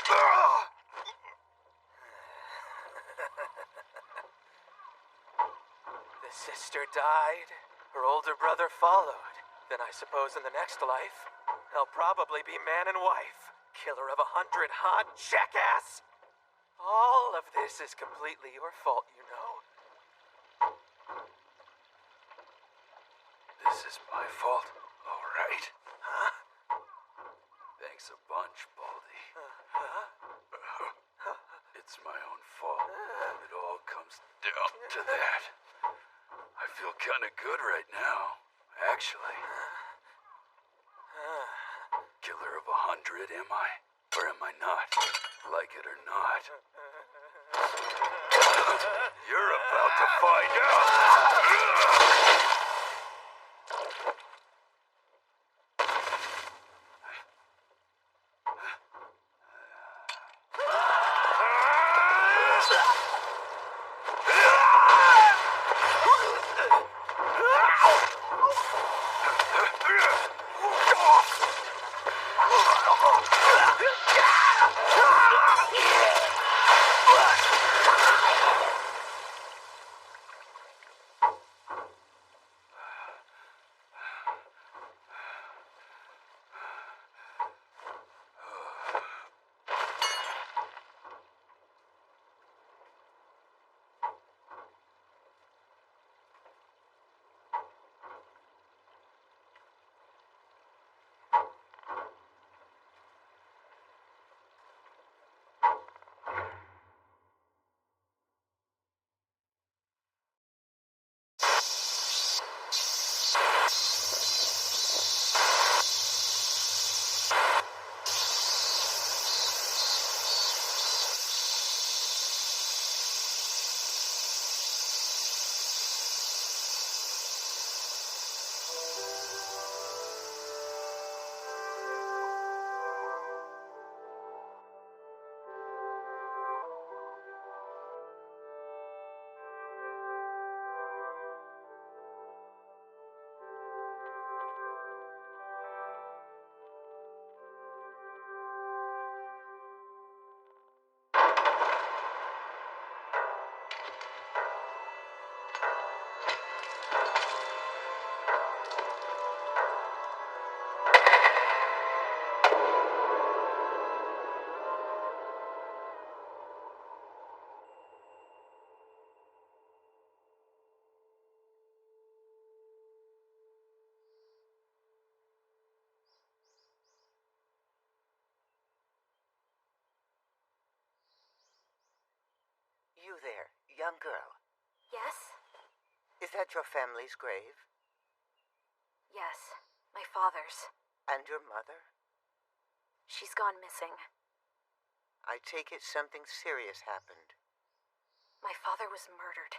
The sister died. Her older brother followed. Then I suppose in the next life, they'll probably be man and wife. Killer of 100 hot jackass! All of this is completely your fault, you know. This is my fault, all right? Huh? Thanks a bunch, Baldy. It's my own fault. It all comes down to that. I feel kind of good right now, actually. Killer of 100, am I? Or am I not? Like it or not. You're about to find out! You there, young girl. Yes? Is that your family's grave? Yes, my father's. And your mother? She's gone missing. I take it something serious happened. My father was murdered.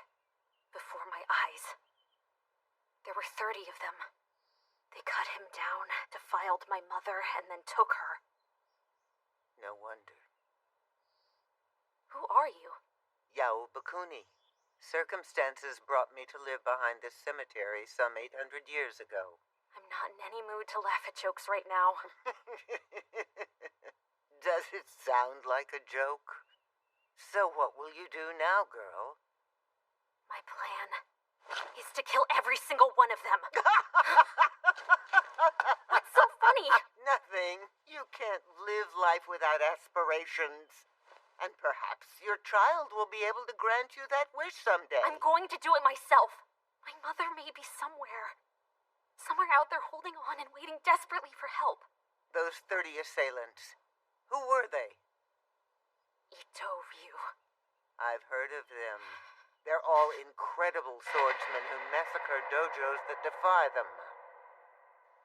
Before my eyes. There were 30 of them. They cut him down, defiled my mother, and then took her. No wonder. Who are you? Yao Bakuni. Circumstances brought me to live behind this cemetery some 800 years ago. I'm not in any mood to laugh at jokes right now. Does it sound like a joke? So what will you do now, girl? My plan is to kill every single one of them. What's so funny? Nothing. You can't live life without aspirations. And perhaps your child will be able to grant you that wish someday. I'm going to do it myself. My mother may be somewhere. Somewhere out there holding on and waiting desperately for help. Those 30 assailants. Who were they? Ito Ryu. I've heard of them. They're all incredible swordsmen who massacre dojos that defy them.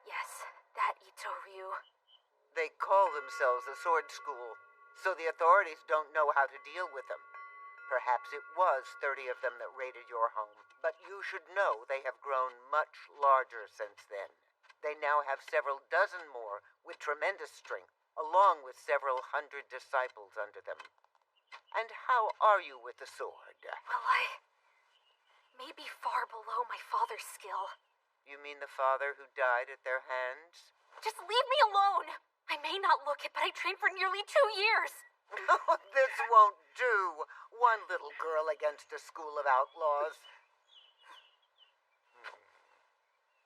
Yes, that Ito Ryu. They call themselves a sword school, so the authorities don't know how to deal with them. Perhaps it was 30 of them that raided your home, but you should know they have grown much larger since then. They now have several dozen more with tremendous strength, along with several hundred disciples under them. And how are you with the sword? Well, I may be far below my father's skill. You mean the father who died at their hands? Just leave me alone! I may not look it, but I trained for nearly 2 years. This won't do. One little girl against a school of outlaws.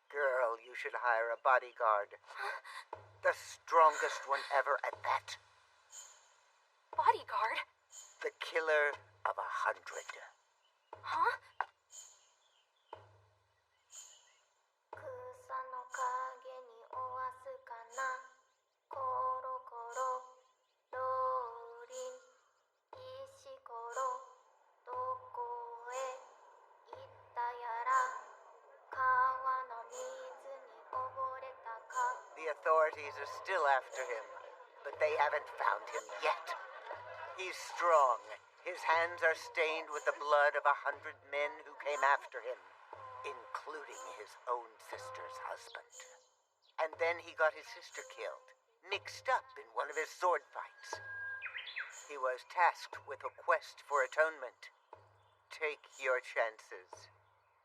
Girl, you should hire a bodyguard. The strongest one ever at that. Bodyguard? The killer of 100. Huh? 草の陰におわすかなコロコロローリン石ころどこへ行ったやら川の水に溺れたか The authorities are still after him, but they haven't found him yet. He's strong. His hands are stained with the blood of 100 men who came after him, including his own sister's husband. And then he got his sister killed, mixed up in one of his sword fights. He was tasked with a quest for atonement. Take your chances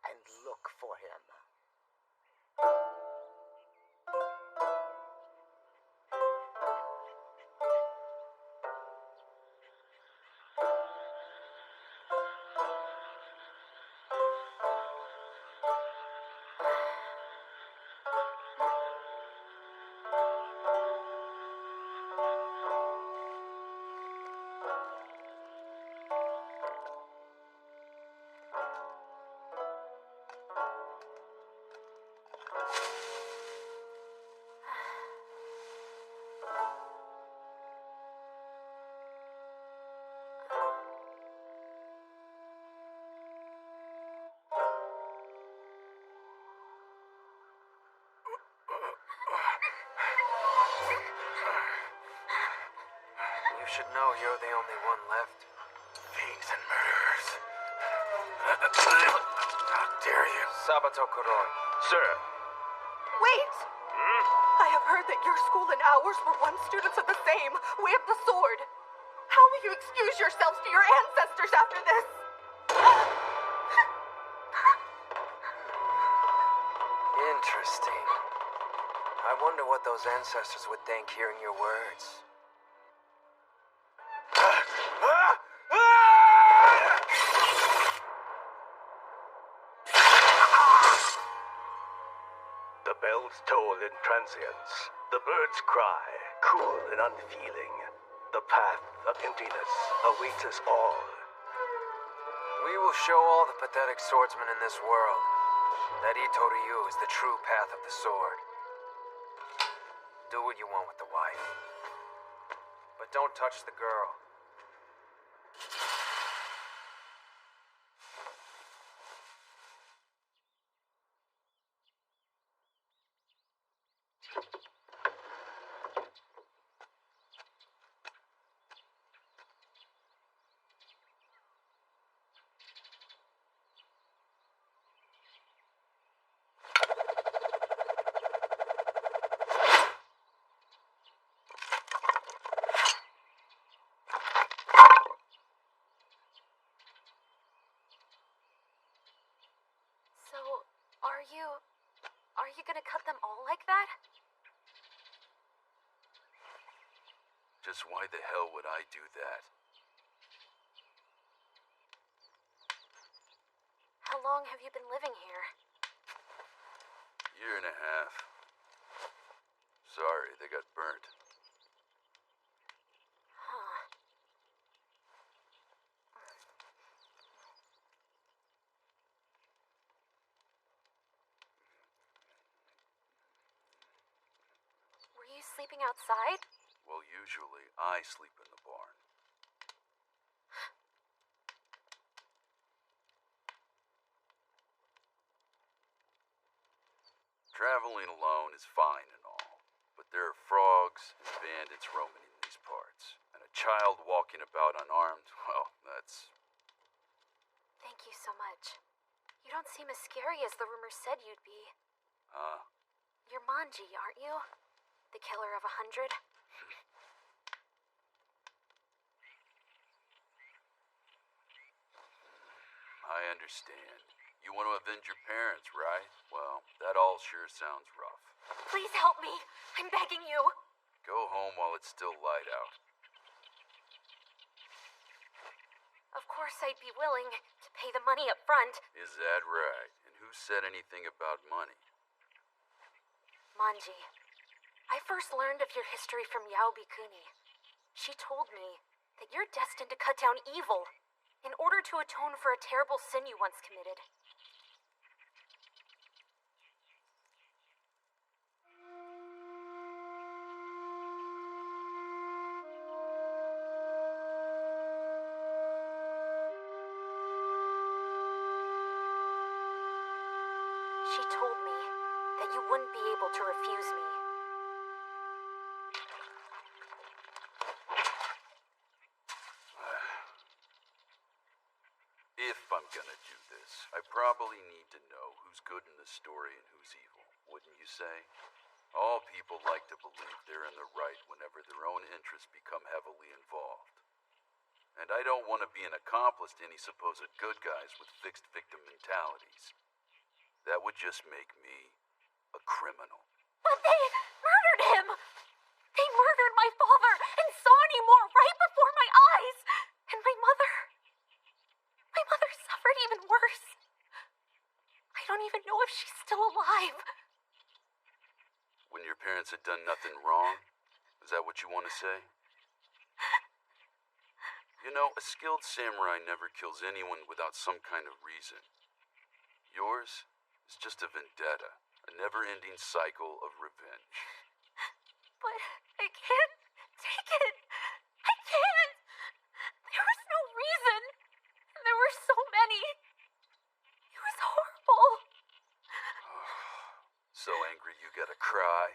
and look for him. You should know you're the only one left. Fiends and murderers. How dare you? Sabato Kuroi. Sir. Wait! I have heard that your school and ours were once students of the same, Way of the Sword. How will you excuse yourselves to your ancestors after this? Interesting. I wonder what those ancestors would think hearing your words. The bells toll in transience. The birds cry, cool and unfeeling. The path of emptiness awaits us all. We will show all the pathetic swordsmen in this world that Ito Ryu is the true path of the sword. Do what you want with the wife, but don't touch the girl. So, are you gonna cut them all like that? Just why the hell would I do that? How long have you been living here? Year and a half. Sorry, they got burnt. Huh. Were you sleeping outside? Well, usually I sleep in the barn. Traveling alone is fine and all, but there are frogs and bandits roaming in these parts. And a child walking about unarmed, well, that's... Thank you so much. You don't seem as scary as the rumors said you'd be. You're Manji, aren't you? The killer of 100? I understand. You want to avenge your parents, right? Well, that all sure sounds rough. Please help me. I'm begging you. Go home while it's still light out. Of course I'd be willing to pay the money up front. Is that right? And who said anything about money? Manji, I first learned of your history from Yao Bikuni. She told me that you're destined to cut down evil in order to atone for a terrible sin you once committed. She told me that you wouldn't be able to refuse me. If I'm gonna do this, I probably need to know who's good in the story and who's evil, wouldn't you say? All people like to believe they're in the right whenever their own interests become heavily involved. And I don't want to be an accomplice to any supposed good guys with fixed victim mentalities. That would just make me a criminal. But they murdered him! They murdered my father and Sonny Moore right before my eyes! And my mother suffered even worse. I don't even know if she's still alive. When your parents had done nothing wrong? Is that what you want to say? You know, a skilled samurai never kills anyone without some kind of reason. Yours is just a vendetta, a never-ending cycle of revenge. But I can't take it. I can't. There was no reason. And there were so many. It was horrible. So angry you gotta cry.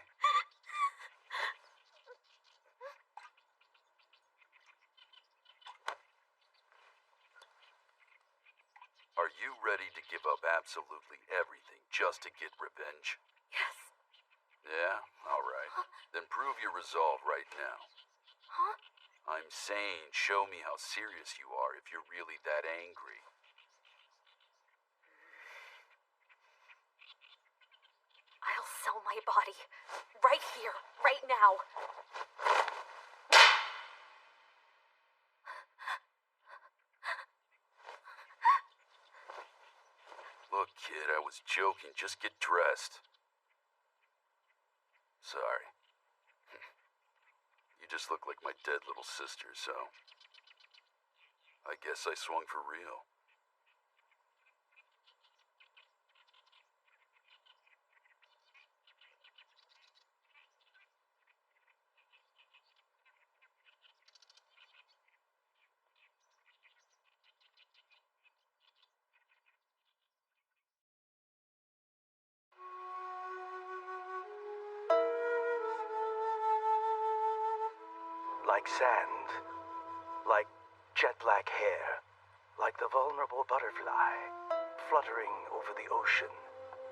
Are you ready to give up absolutely everything just to get revenge? Yes. Yeah? Alright. Then prove your resolve right now. Huh? I'm saying show me how serious you are if you're really that angry. I'll sell my body. Right here. Right now. Look, kid, I was joking. Just get dressed. Sorry. You just look like my dead little sister, so I guess I swung for real. Like sand, like jet black hair, like the vulnerable butterfly, fluttering over the ocean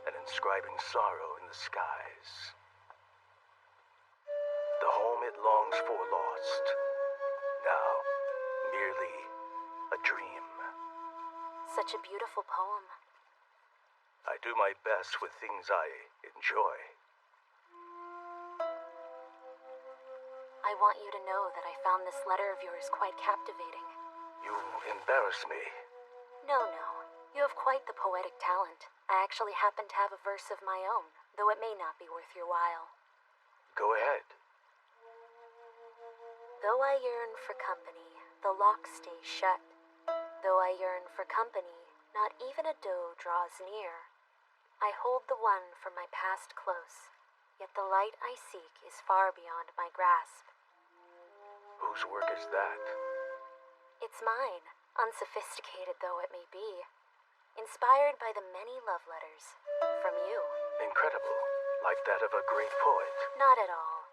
and inscribing sorrow in the skies. The home it longs for lost, now merely a dream. Such a beautiful poem. I do my best with things I enjoy. I want you to know that I found this letter of yours quite captivating. You embarrass me. No. You have quite the poetic talent. I actually happen to have a verse of my own, though it may not be worth your while. Go ahead. Though I yearn for company, the lock stays shut. Though I yearn for company, not even a doe draws near. I hold the one from my past close, yet the light I seek is far beyond my grasp. Whose work is that? It's mine, unsophisticated though it may be. Inspired by the many love letters from you. Incredible. Like that of a great poet. Not at all.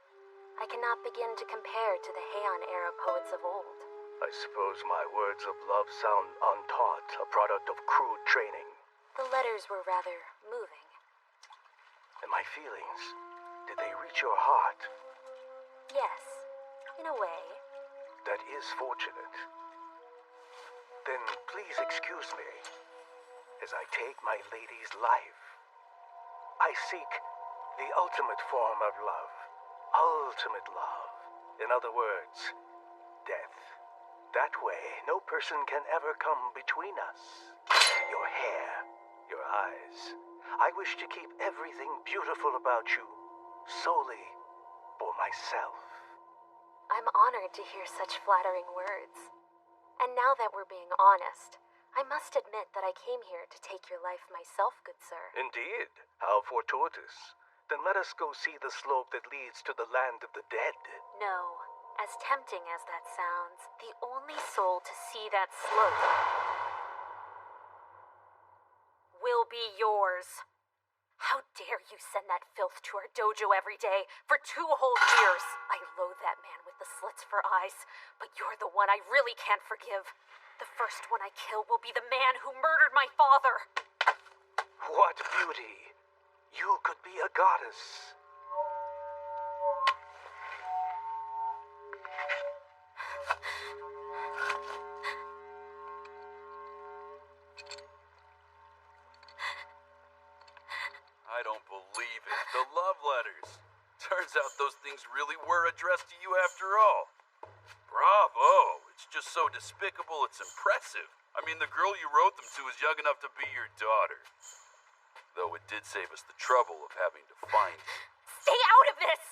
I cannot begin to compare to the Heian-era poets of old. I suppose my words of love sound untaught, a product of crude training. The letters were rather moving. And my feelings, did they reach your heart? Yes, in a way. That is fortunate. Then please excuse me as I take my lady's life. I seek the ultimate form of love. Ultimate love. In other words, death. That way, no person can ever come between us. Your hair, your eyes. I wish to keep everything beautiful about you, solely for myself. I'm honored to hear such flattering words. And now that we're being honest, I must admit that I came here to take your life myself, good sir. Indeed. How fortuitous. Then let us go see the slope that leads to the land of the dead. No. As tempting as that sounds, the only soul to see that slope will be yours. How dare you send that filth to our dojo every day for 2 whole years? I loathe that man with the slits for eyes, but you're the one I really can't forgive. The first one I kill will be the man who murdered my father. What beauty! You could be a goddess. I don't believe it. The love letters. Turns out those things really were addressed to you after all. Bravo! It's just so despicable, it's impressive. I mean, the girl you wrote them to is young enough to be your daughter. Though it did save us the trouble of having to find you. Stay out of this!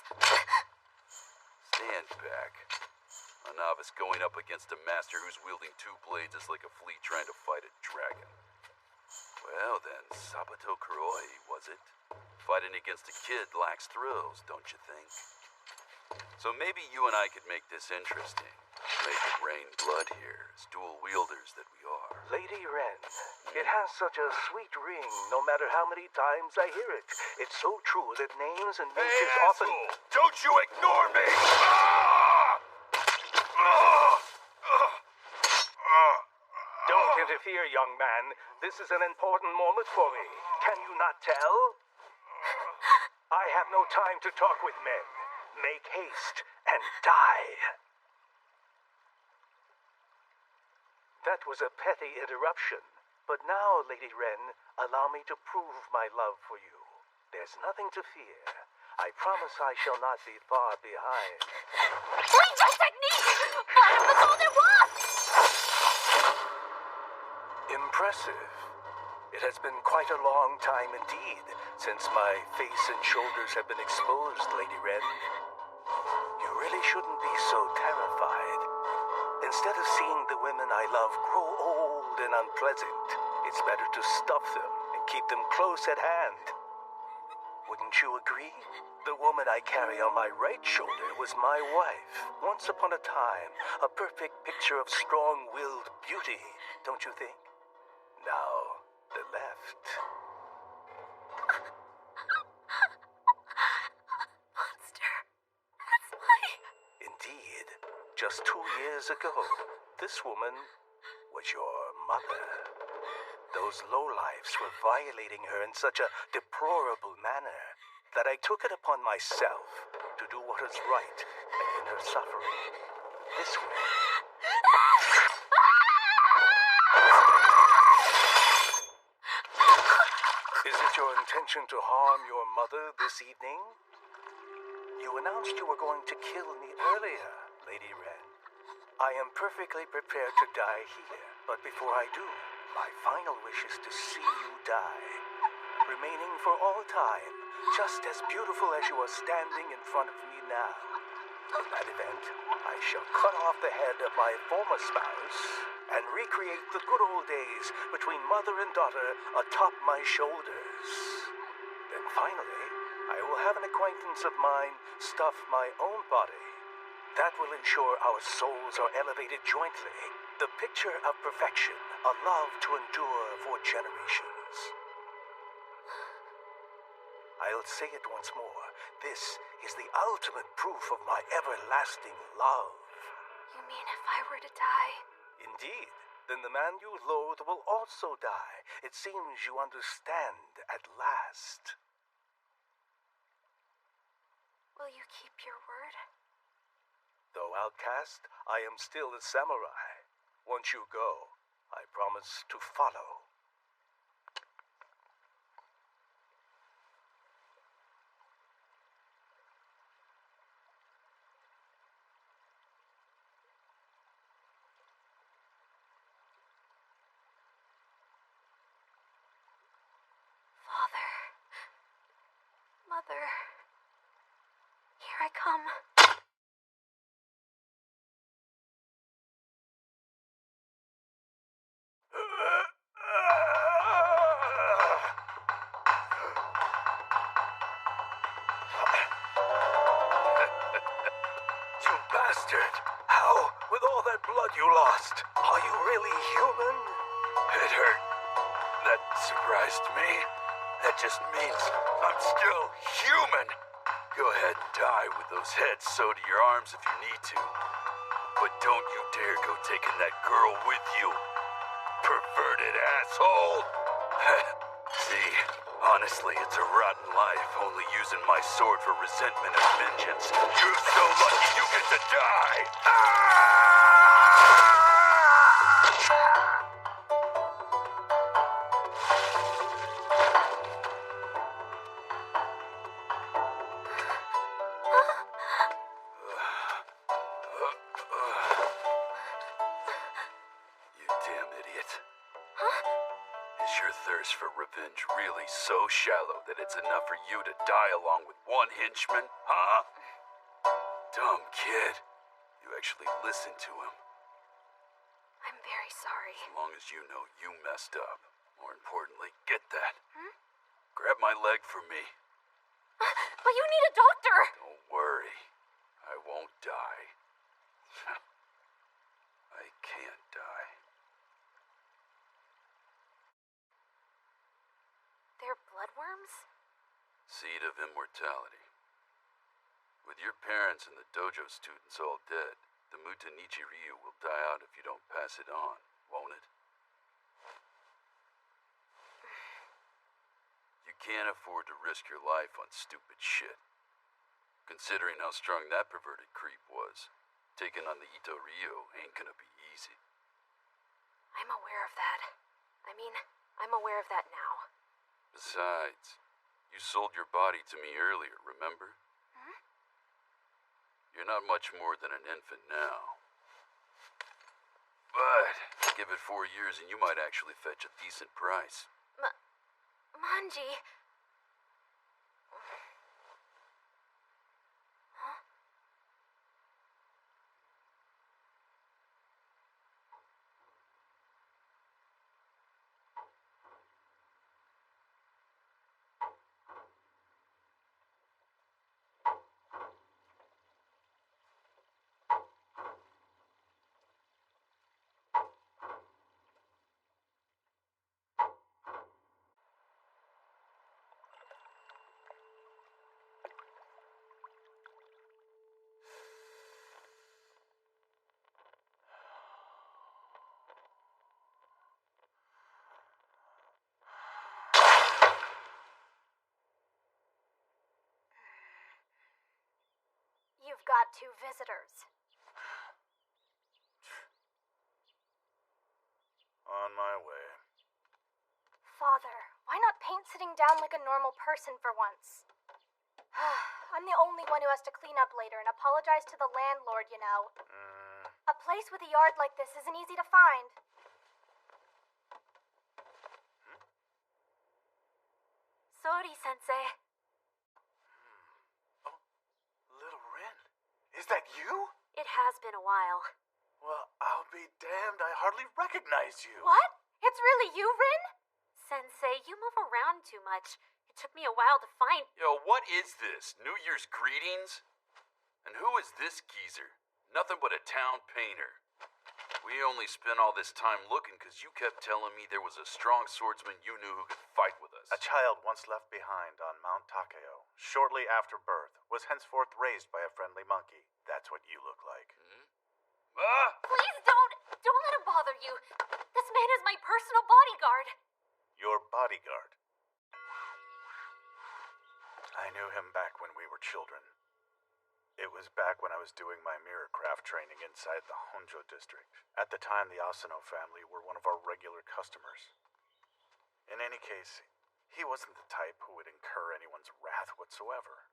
Stand back. A novice going up against a master who's wielding 2 blades is like a flea trying to fight a dragon. Well then, Sabato Kuroi, was it? Fighting against a kid lacks thrills, don't you think? So maybe you and I could make this interesting. Make it rain blood here, as dual wielders that we are. Lady Wren, it has such a sweet ring, no matter how many times I hear it. It's so true that names and niches often... Don't you ignore me! Ah! Ah! Ah! Don't interfere, young man. This is an important moment for me. Can you not tell? I have no time to talk with men. Make haste and die. That was a petty interruption. But now, Lady Wren, allow me to prove my love for you. There's nothing to fear. I promise I shall not be far behind. Wait, my technique! Flight of the Golden Wasp! Impressive. It has been quite a long time indeed since my face and shoulders have been exposed, Lady Wren. You really shouldn't be so terrified. Instead of seeing the women I love grow old and unpleasant, it's better to stuff them and keep them close at hand. Wouldn't you agree? The woman I carry on my right shoulder was my wife. Once upon a time, a perfect picture of strong-willed beauty, don't you think? Now, the left. Monster. That's my... Indeed. Just 2 years ago, this woman was your mother. Those lowlifes were violating her in such a deplorable manner that I took it upon myself to do what is right and end her suffering. This way. Is it your intention to harm your mother this evening? You announced you were going to kill me earlier, Lady Wren. I am perfectly prepared to die here, but before I do, my final wish is to see you die, remaining for all time, just as beautiful as you are standing in front of me now. In that event, I shall cut off the head of my former spouse and recreate the good old days between mother and daughter atop my shoulders. Then finally, I will have an acquaintance of mine stuff my own body. That will ensure our souls are elevated jointly. The picture of perfection, a love to endure for generations. I'll say it once more. This is the ultimate proof of my everlasting love. You mean if I were to die? Indeed. Then the man you loathe will also die. It seems you understand at last. Will you keep your word? Though outcast, I am still a samurai. Once you go, I promise to follow. Father, here I come. You bastard! How? With all that blood you lost, are you really human? It hurt. That surprised me. That just means I'm still human. Go ahead and die with those heads sewed to your arms if you need to. But don't you dare go taking that girl with you. Perverted asshole! See, honestly, it's a rotten life, only using my sword for resentment and vengeance. You're so lucky you get to die! You damn idiot. Is your thirst for revenge really so shallow that it's enough for you to die along with one henchman, huh? Dumb kid. You actually listened to him. I'm very sorry. As long as you know you messed up. More importantly, get that. Grab my leg for me. But you need a doctor! Don't worry. I won't die. I can't die. They're bloodworms? Seed of immortality. With your parents and the dojo students all dead, the Mutanichi Ryu will die out if you don't pass it on, won't it? You can't afford to risk your life on stupid shit. Considering how strong that perverted creep was, taking on the Ito Ryu ain't gonna be easy. I'm aware of that. I'm aware of that now. Besides, you sold your body to me earlier, remember? You're not much more than an infant now. But give it 4 years and you might actually fetch a decent price. Manji. You've got 2 visitors. On my way. Father, why not paint sitting down like a normal person for once? I'm the only one who has to clean up later and apologize to the landlord, you know. A place with a yard like this isn't easy to find. Sori-sensei. Little Rin? Is that you? It has been a while. Well, I'll be damned. I hardly recognize you. What? It's really you, Rin? Sensei, you move around too much. It took me a while to find... Yo, what is this? New Year's greetings? And who is this geezer? Nothing but a town painter. We only spent all this time looking because you kept telling me there was a strong swordsman you knew who could fight with us. A child once left behind on Mount Takeo, shortly after birth, was henceforth raised by a friendly monkey. That's what you look like. Ah! Please don't let him bother you. This man is my personal bodyguard. Your bodyguard. I knew him back when we were children. It was back when I was doing my mirror craft training inside the Honjo district. At the time, the Asano family were one of our regular customers. In any case, he wasn't the type who would incur anyone's wrath whatsoever.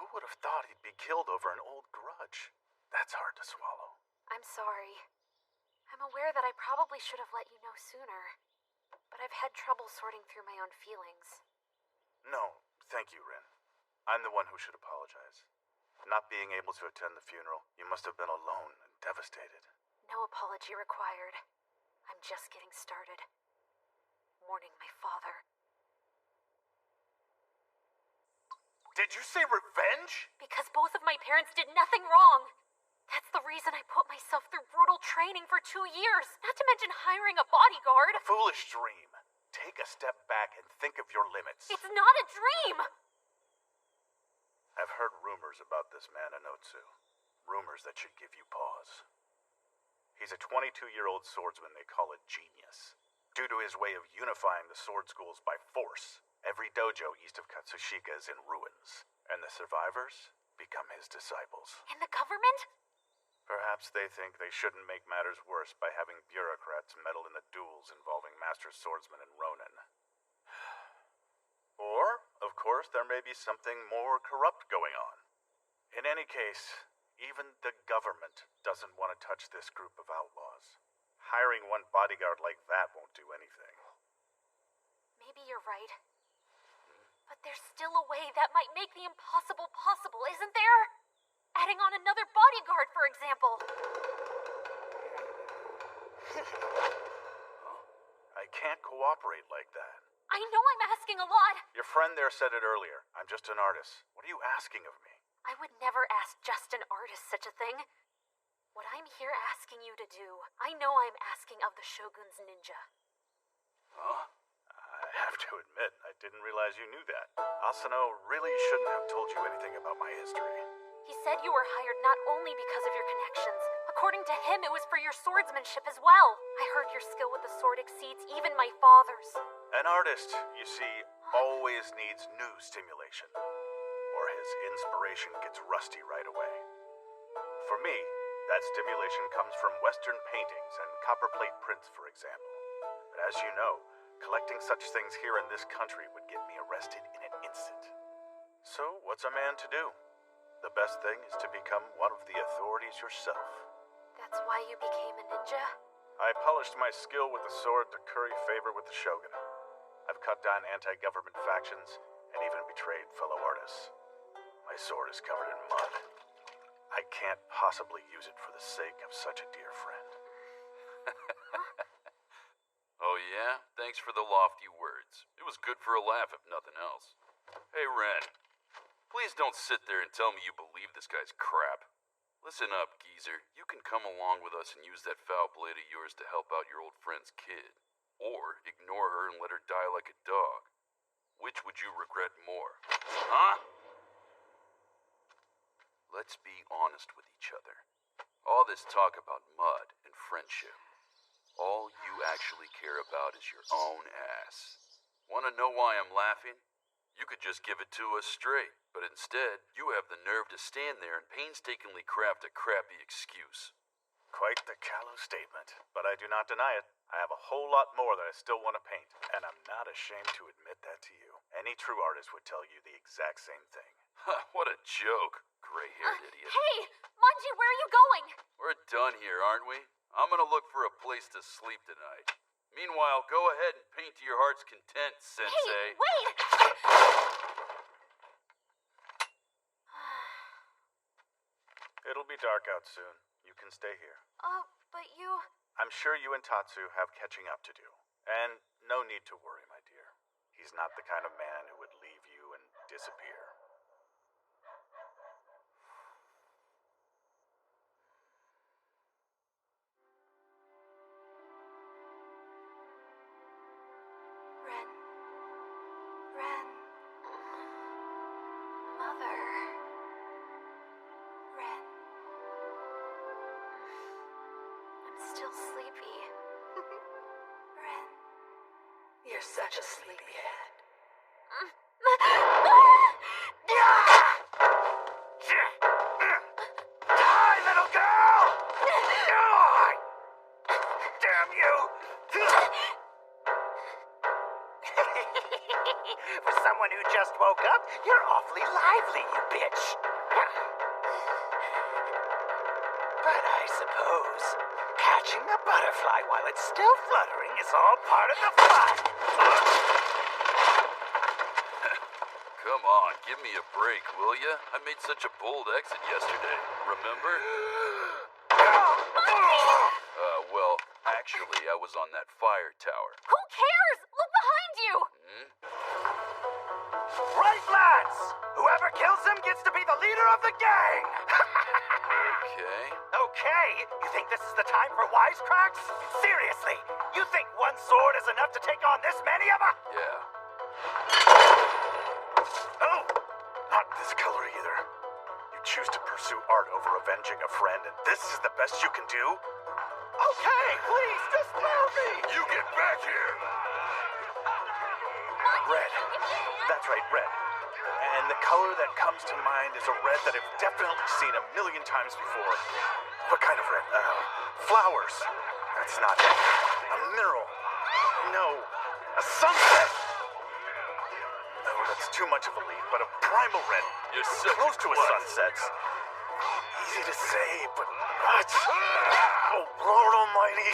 Who would have thought he'd be killed over an old grudge? That's hard to swallow. I'm sorry. I'm aware that I probably should have let you know sooner. But I've had trouble sorting through my own feelings. No, thank you, Rin. I'm the one who should apologize. Not being able to attend the funeral, you must have been alone and devastated. No apology required. I'm just getting started. Mourning my father. Did you say revenge? Because both of my parents did nothing wrong. That's the reason I put myself through brutal training for 2 years, not to mention hiring a bodyguard. Foolish dream. Take a step back and think of your limits. It's not a dream! I've heard rumors about this man Anotsu. Rumors that should give you pause. He's a 22-year-old swordsman they call a genius. Due to his way of unifying the sword schools by force, every dojo east of Katsushika is in ruins, and the survivors become his disciples. And the government? Perhaps they think they shouldn't make matters worse by having bureaucrats meddle in the duels involving master swordsman and ronin. Or, of course, there may be something more corrupt going on. In any case, even the government doesn't want to touch this group of outlaws. Hiring one bodyguard like that won't do anything. Maybe you're right. But there's still a way that might make the impossible possible, isn't there? Adding on another bodyguard, for example. I can't cooperate like that. I know I'm asking a lot. Your friend there said it earlier. I'm just an artist. What are you asking of me? I would never ask just an artist such a thing. What I'm here asking you to do, I know I'm asking of the Shogun's ninja. Huh? I have to admit, I didn't realize you knew that. Asano really shouldn't have told you anything about my history. He said you were hired not only because of your connections. According to him, it was for your swordsmanship as well. I heard your skill with the sword exceeds even my father's. An artist, you see, always needs new stimulation, or his inspiration gets rusty right away. For me, that stimulation comes from Western paintings and copperplate prints, for example. But as you know, collecting such things here in this country would get me arrested in an instant. So, what's a man to do? The best thing is to become one of the authorities yourself. That's why you became a ninja? I polished my skill with the sword to curry favor with the shogunate. I've cut down anti-government factions and even betrayed fellow artists. My sword is covered in mud. I can't possibly use it for the sake of such a dear friend. Oh yeah? Thanks for the lofty words. It was good for a laugh if nothing else. Hey Ren, please don't sit there and tell me you believe this guy's crap. Listen up, geezer. You can come along with us and use that foul blade of yours to help out your old friend's kid. Or ignore her and let her die like a dog. Which would you regret more? Huh? Let's be honest with each other. All this talk about mud and friendship, all you actually care about is your own ass. Wanna know why I'm laughing? You could just give it to us straight, but instead, you have the nerve to stand there and painstakingly craft a crappy excuse. Quite the callow statement, but I do not deny it. I have a whole lot more that I still want to paint, and I'm not ashamed to admit that to you. Any true artist would tell you the exact same thing. Ha, what a joke, gray-haired idiot. Hey! Manji, where are you going? We're done here, aren't we? I'm gonna look for a place to sleep tonight. Meanwhile, go ahead and paint to your heart's content, Sensei. Hey, wait! It'll be dark out soon. You can stay here. But you... I'm sure you and Tatsu have catching up to do. And no need to worry, my dear. He's not the kind of man who would leave you and disappear. Ren. Mother. Ren. I'm still sleepy. Ren. You're such a sleepyhead. Die, little girl! Die! Damn you! For someone who just woke up, you're awfully lively, you bitch. But I suppose catching a butterfly while it's still fluttering is all part of the fun. Come on, give me a break, will ya? I made such a bold exit yesterday. Remember? Well, actually, I was on that fire tower. Who cares? Look behind you! Right, lads! Whoever kills him gets to be the leader of the gang! Okay. Okay, you think this is the time for wisecracks? Seriously, you think one sword is enough to take on this many of them? Yeah. Oh, not this color either. You choose to pursue art over avenging a friend, and this is the best you can do? Okay, please, just spare me! You get back here! Red. That's right, red. And the color that comes to mind is a red that I've definitely seen a million times before. What kind of red? Flowers. That's not it. A mineral. No. A sunset. No, that's too much of a lead, but a primal red. You're so Close to a sunset. Easy to say, but what? Oh, Lord Almighty.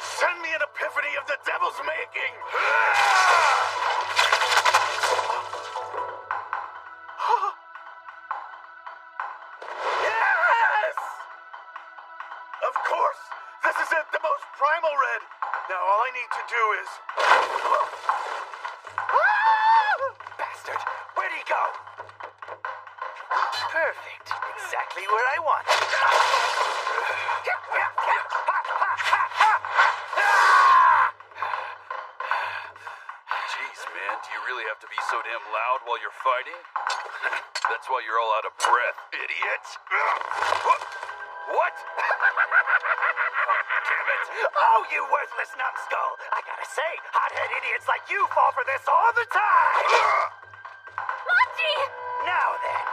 Send me an epiphany of the devil's making. Yes! Of course! This is it, the most primal red! Now all I need to do is... Bastard, where'd he go? Perfect, exactly where I want it. Jeez, man, do you really have to be so damn loud while you're fighting? That's why you're all out of breath, idiot! What? Damn it! Oh, you worthless numbskull! I gotta say, hothead idiots like you fall for this all the time! Monty! Now then.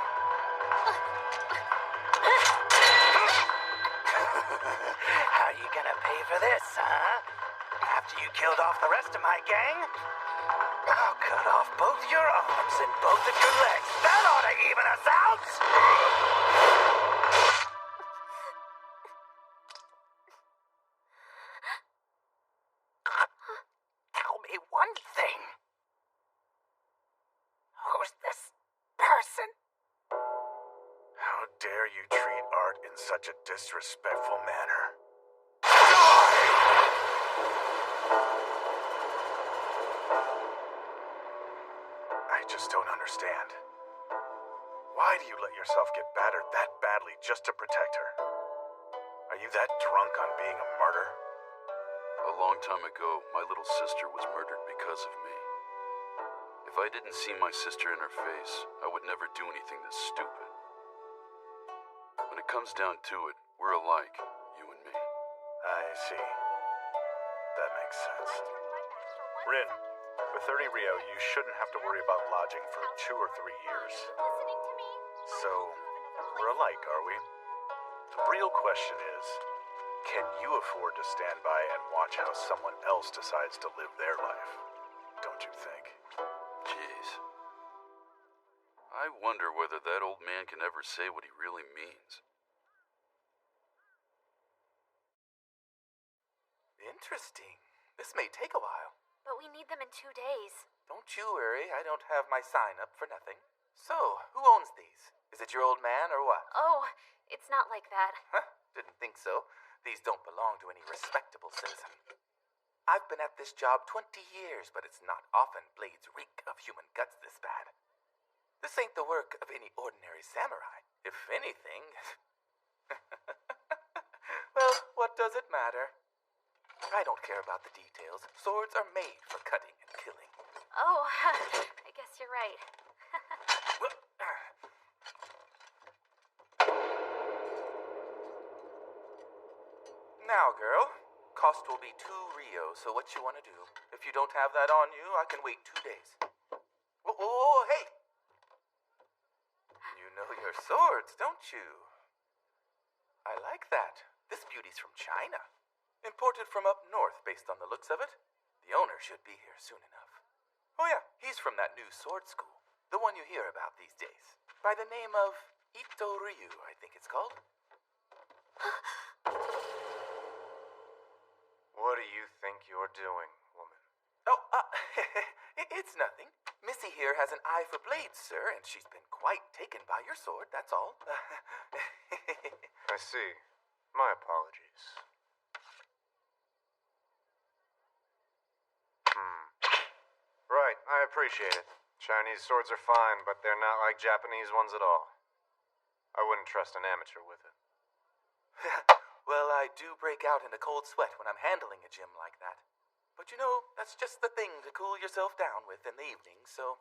How you gonna pay for this, huh? After you killed off the rest of my gang? I'll cut off both your arms and both of your legs. That ought to even us out! Tell me one thing. Who's this person? How dare you treat art in such a disrespectful manner? I just don't understand. Why do you let yourself get battered that badly just to protect her? Are you that drunk on being a martyr? A long time ago, my little sister was murdered because of me. If I didn't see my sister in her face, I would never do anything this stupid. When it comes down to it, we're alike, you and me. I see. That makes sense. Rin, with 30 Rio, you shouldn't have to worry about lodging for 2 or 3 years. So, we're alike, are we? The real question is, can you afford to stand by and watch how someone else decides to live their life? Don't you think? Jeez. I wonder whether that old man can ever say what he really means. Interesting. This may take a while. But we need them in 2 days. Don't you worry, I don't have my sign up for nothing. So, who owns these? Is it your old man or what? Oh, it's not like that. Huh, didn't think so. These don't belong to any respectable citizen. I've been at this job 20 years, but it's not often blades reek of human guts this bad. This ain't the work of any ordinary samurai. If anything... Well, what does it matter? I don't care about the details. Swords are made for cutting and killing. Oh, I guess you're right. Now, girl, cost will be 2 Rio, so what you want to do? If you don't have that on you, I can wait 2 days. Oh, hey! You know your swords, don't you? I like that. This beauty's from China. Imported from up north based on the looks of it. The owner should be here soon enough. Oh yeah, he's from that new sword school. The one you hear about these days. By the name of Ito Ryu, I think it's called. What do you think you're doing, woman? Oh, It's nothing. Missy here has an eye for blades, sir, and she's been quite taken by your sword, that's all. I see. My apologies. Right, I appreciate it. Chinese swords are fine, but they're not like Japanese ones at all. I wouldn't trust an amateur with it. Well, I do break out in a cold sweat when I'm handling a gem like that. But you know, that's just the thing to cool yourself down with in the evening, so...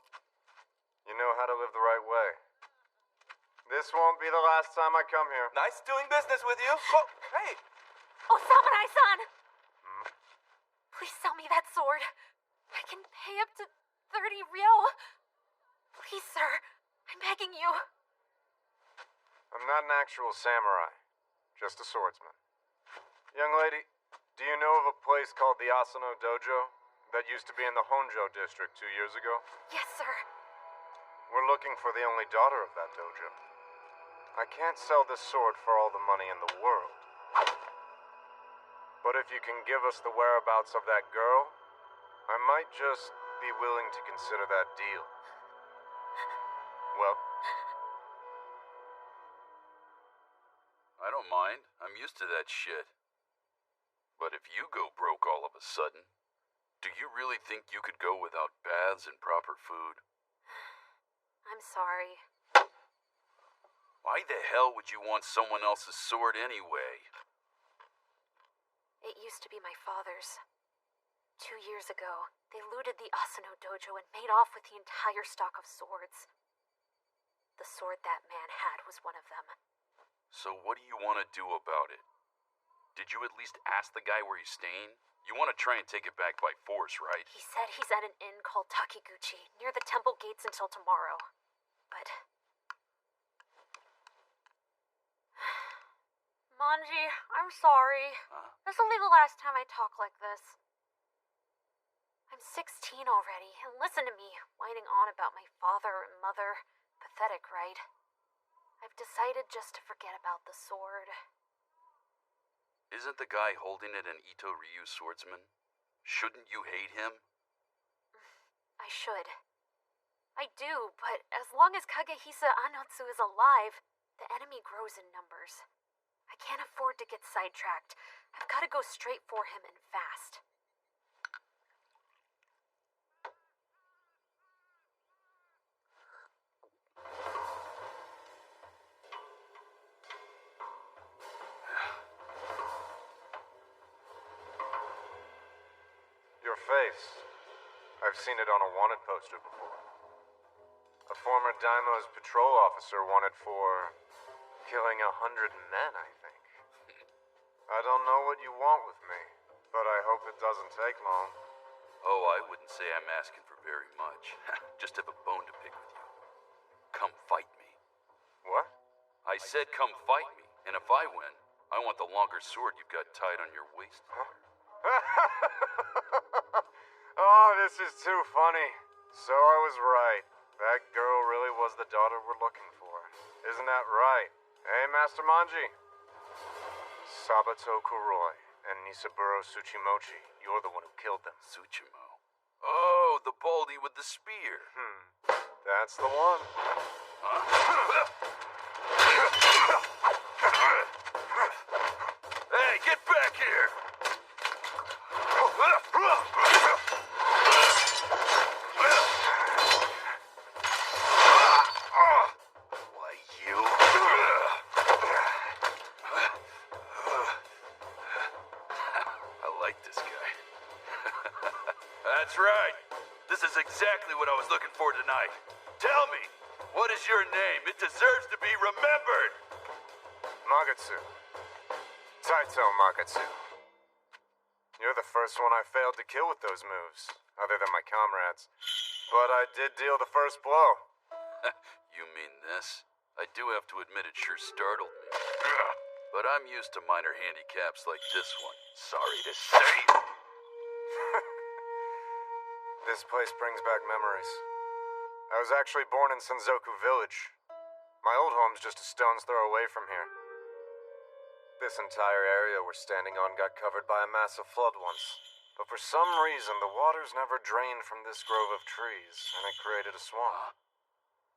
You know how to live the right way. This won't be the last time I come here. Nice doing business with you. Whoa, hey! Oh, Samurai-san! Please sell me that sword. I can pay up to 30 ryo. Please, sir. I'm begging you. I'm not an actual samurai. Just a swordsman. Young lady, do you know of a place called the Asano Dojo that used to be in the Honjo district 2 years ago? Yes, sir. We're looking for the only daughter of that dojo. I can't sell this sword for all the money in the world. But if you can give us the whereabouts of that girl, I might just be willing to consider that deal. Well, I don't mind. I'm used to that shit. But if you go broke all of a sudden, do you really think you could go without baths and proper food? I'm sorry. Why the hell would you want someone else's sword anyway? It used to be my father's. 2 years ago, they looted the Asano Dojo and made off with the entire stock of swords. The sword that man had was one of them. So what do you want to do about it? Did you at least ask the guy where he's staying? You want to try and take it back by force, right? He said he's at an inn called Takiguchi, near the temple gates until tomorrow. But... Manji, I'm sorry. Huh? This will be the last time I talk like this. I'm 16 already, and listen to me, whining on about my father and mother. Pathetic, right? I've decided just to forget about the sword. Isn't the guy holding it an Ito Ryu swordsman? Shouldn't you hate him? I should. I do, but as long as Kagehisa Anotsu is alive, the enemy grows in numbers. I can't afford to get sidetracked. I've got to go straight for him and fast. your face. I've seen it on a wanted poster before. A former Daimo's patrol officer wanted for killing 100 men, I think. I don't know what you want with me, but I hope it doesn't take long. Oh, I wouldn't say I'm asking for very much. Just have a bone to pick with you. Come fight me. What? I said come fight me, and if I win, I want the longer sword you've got tied on your waist. Huh? Oh, this is too funny. So I was right. That girl really was the daughter we're looking for. Isn't that right? Hey, Master Manji? Sabato Kuroi and Nisaburo Tsuchimochi. You're the one who killed them. Tsuchimo. Oh, the baldy with the spear. That's the one. Hey, get back here! Why, you... I like this guy. That's right. This is exactly what I was looking for tonight. Tell me, what is your name? It deserves to be remembered. Magatsu. Taito Magatsu. You're the first one I failed to kill with those moves, other than my comrades. But I did deal the first blow. You mean this? I do have to admit it sure startled me. But I'm used to minor handicaps like this one. Sorry to say. This place brings back memories. I was actually born in Senzoku Village. My old home's just a stone's throw away from here. This entire area we're standing on got covered by a massive flood once. But for some reason, the waters never drained from this grove of trees, and it created a swamp.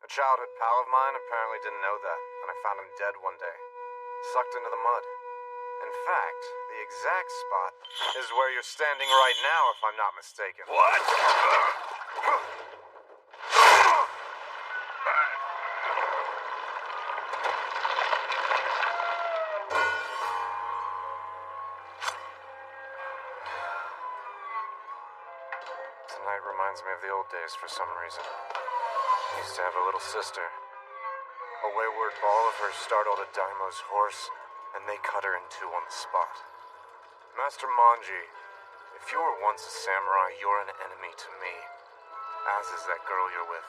A childhood pal of mine apparently didn't know that, and I found him dead one day, sucked into the mud. In fact, the exact spot is where you're standing right now, if I'm not mistaken. What? Tonight reminds me of the old days for some reason. I used to have a little sister. A wayward ball of her startled a Daimo's horse, and they cut her in two on the spot. Master Manji, if you were once a samurai, you're an enemy to me, as is that girl you're with.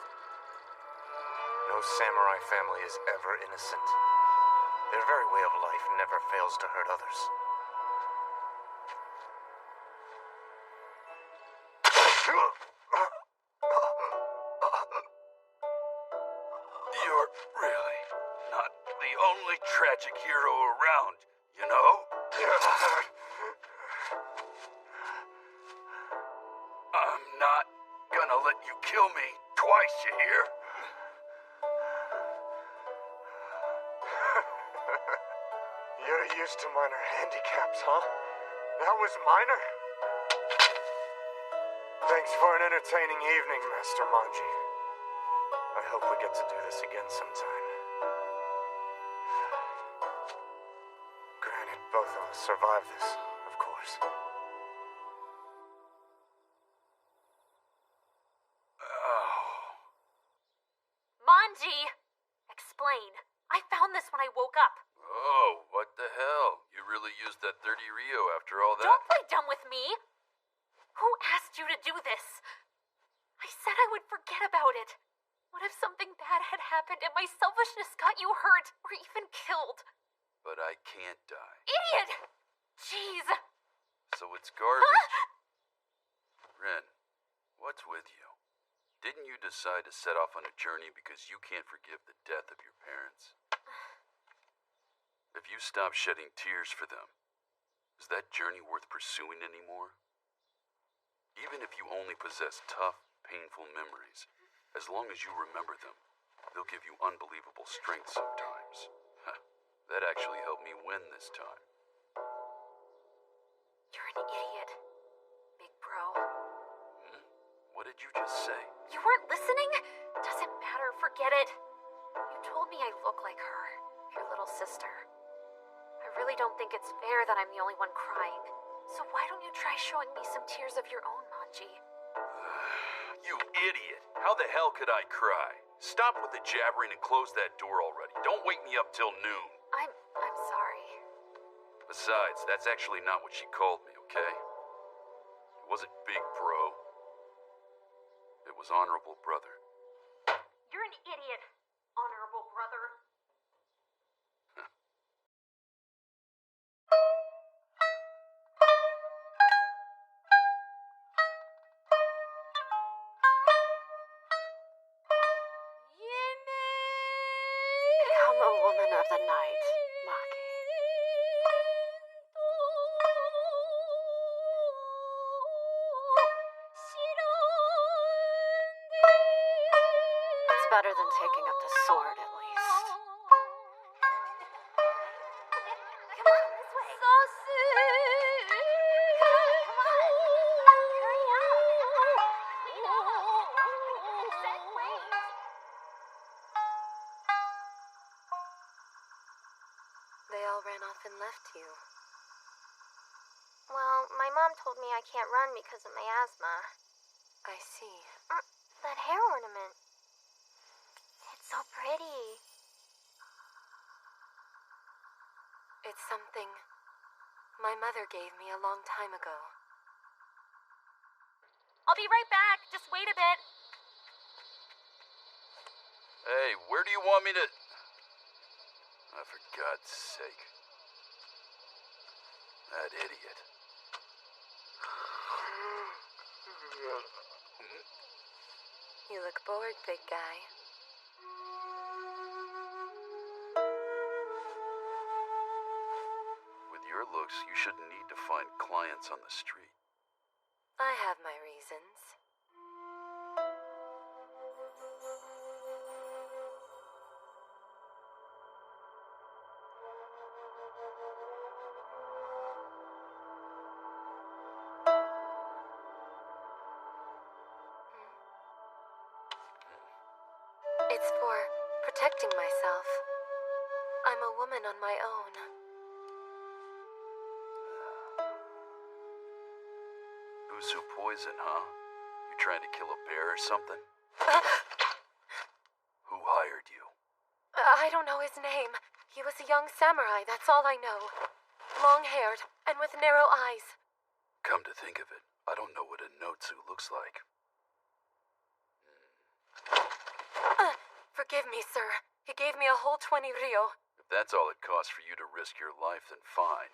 No samurai family is ever innocent. Their very way of life never fails to hurt others. You're really not the only tragic hero around, you know? I'm not gonna let you kill me twice, you hear? You're used to minor handicaps, huh? That was minor? Thanks for an entertaining evening, Master Manji. I hope we get to do this again sometime. Granted, both of us survived this, of course. Manji! Explain. I found this when I woke up. Oh, what the hell? You really used that 30 Rio after all that? Don't play dumb with me! Who asked you to do this? I said I would forget about it. What if something bad had happened and my selfishness got you hurt or even killed? But I can't die. Idiot! Jeez! So it's garbage. Ren, what's with you? Didn't you decide to set off on a journey because you can't forgive the death of your parents? If you stop shedding tears for them, is that journey worth pursuing anymore? Even if you only possess tough, painful memories, as long as you remember them, they'll give you unbelievable strength sometimes. That actually helped me win this time. You're an idiot, big bro. What did you just say? You weren't listening? Doesn't matter, forget it. You told me I look like her, your little sister. I really don't think it's fair that I'm the only one crying. So why don't you try showing me some tears of your own, Manji? You idiot! How the hell could I cry? Stop with the jabbering and close that door already. Don't wake me up till noon. I'm sorry. Besides, that's actually not what she called me, okay? It wasn't big bro. It was honorable brother. You're an idiot, honorable brother. Become a woman of the night, Maki. It's better than taking up the sword, at least. Come on, this way. So soon. Come on. Hurry up. Said wait. They all ran off and left you. Well, my mom told me I can't run because of my asthma. I see. That hair ornament. It's so pretty. It's something my mother gave me a long time ago. I'll be right back. Just wait a bit. Hey, where do you want me to... Oh, for God's sake. That idiot. You look bored, big guy. With your looks, you shouldn't need to find clients on the street. I have my reasons. It's for protecting myself. I'm a woman on my own. Busu poison, huh? You trying to kill a bear or something? Who hired you? I don't know his name. He was a young samurai, that's all I know. Long-haired and with narrow eyes. Come to think of it, I don't know what a Notsu looks like. Forgive me, sir. He gave me a whole 20 ryo. If that's all it costs for you to risk your life, then fine.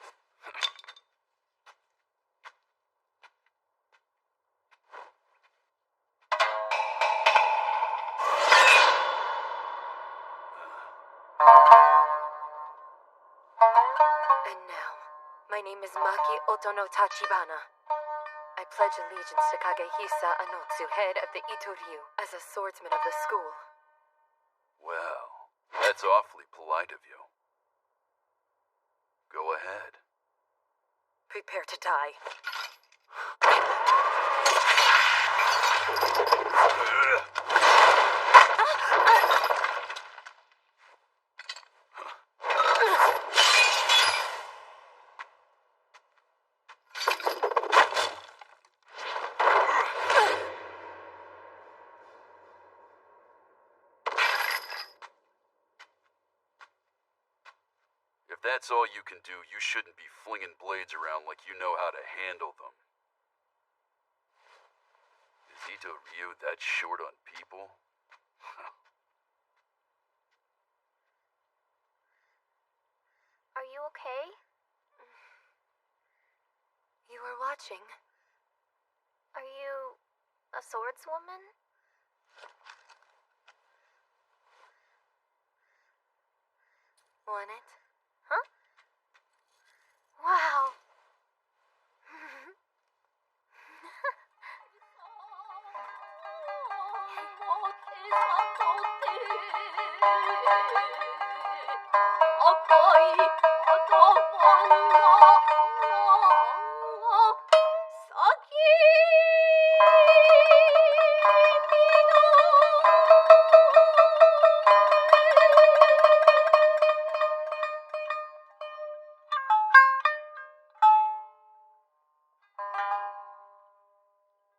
And now, my name is Maki Otono Tachibana. I pledge allegiance to Kagehisa Anotsu, head of the Ito Ryu, as a swordsman of the school. Well, that's awfully polite of you. Go ahead. Prepare to die. If that's all you can do, you shouldn't be flinging blades around like you know how to handle them. Is Ito Ryu that short on people? Are you okay? You were watching. Are you a swordswoman? Want it? Huh? Wow.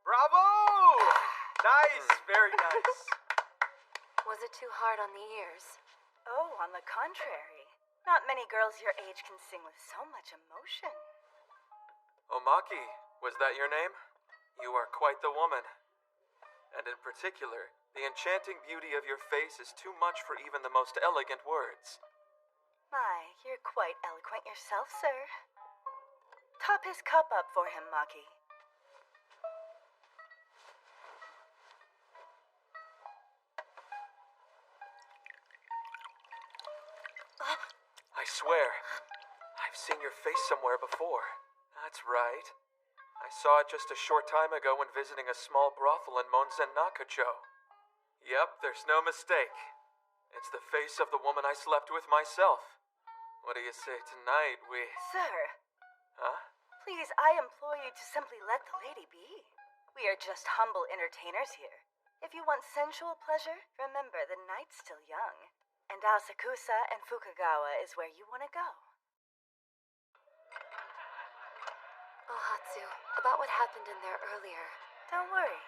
Bravo! Nice, very nice. Was it too hard on the ears? Oh, on the contrary. Not many girls your age can sing with so much emotion. Omaki, was that your name? You are quite the woman. And in particular, the enchanting beauty of your face is too much for even the most elegant words. My, you're quite eloquent yourself, sir. Top his cup up for him, Maki. I swear, I've seen your face somewhere before. That's right. I saw it just a short time ago when visiting a small brothel in Monzen Nakacho. Yep, there's no mistake. It's the face of the woman I slept with myself. What do you say tonight we... Sir, Huh? please, I implore you to simply let the lady be. We are just humble entertainers here. If you want sensual pleasure, remember the night's still young. And Asakusa and Fukagawa is where you want to go. Oh, Hatsu, about what happened in there earlier. Don't worry.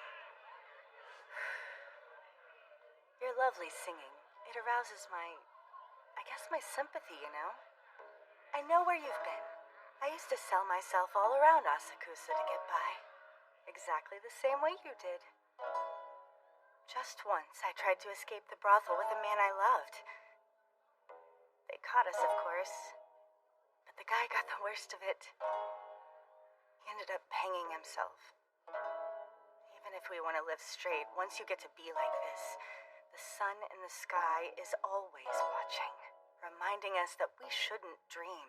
Your lovely singing. It arouses I guess my sympathy, you know? I know where you've been. I used to sell myself all around Asakusa to get by. Exactly the same way you did. Just once, I tried to escape the brothel with a man I loved. They caught us, of course. But the guy got the worst of it. He ended up hanging himself. Even if we want to live straight, once you get to be like this, the sun in the sky is always watching, reminding us that we shouldn't dream.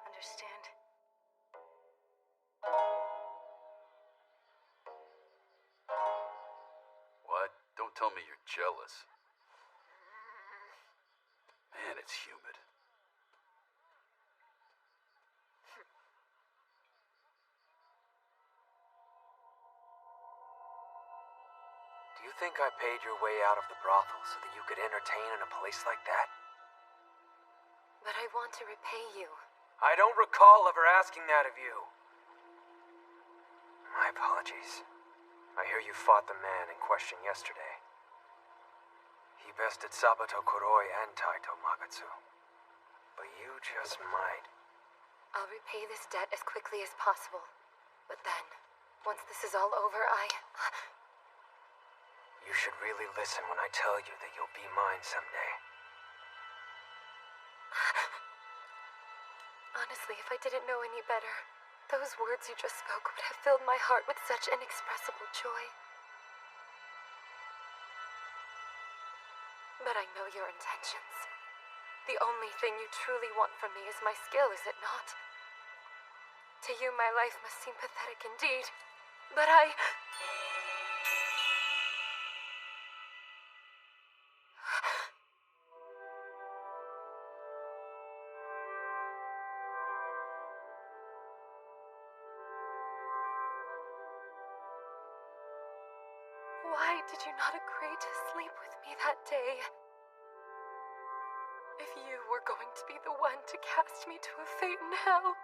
Understand? tell me you're jealous. Man, it's humid. Do you think I paid your way out of the brothel so that you could entertain in a place like that? But I want to repay you. I don't recall ever asking that of you. My apologies. I hear you fought the man in question yesterday. He bested Sabato Kuroi and Taito Magatsu. But you just might. I'll repay this debt as quickly as possible. But then, once this is all over, You should really listen when I tell you that you'll be mine someday. Honestly, if I didn't know any better, those words you just spoke would have filled my heart with such inexpressible joy. But I know your intentions. The only thing you truly want from me is my skill, is it not? To you, my life must seem pathetic indeed. But why did you not agree to sleep with me that day? If you were going to be the one to cast me to a fate in hell,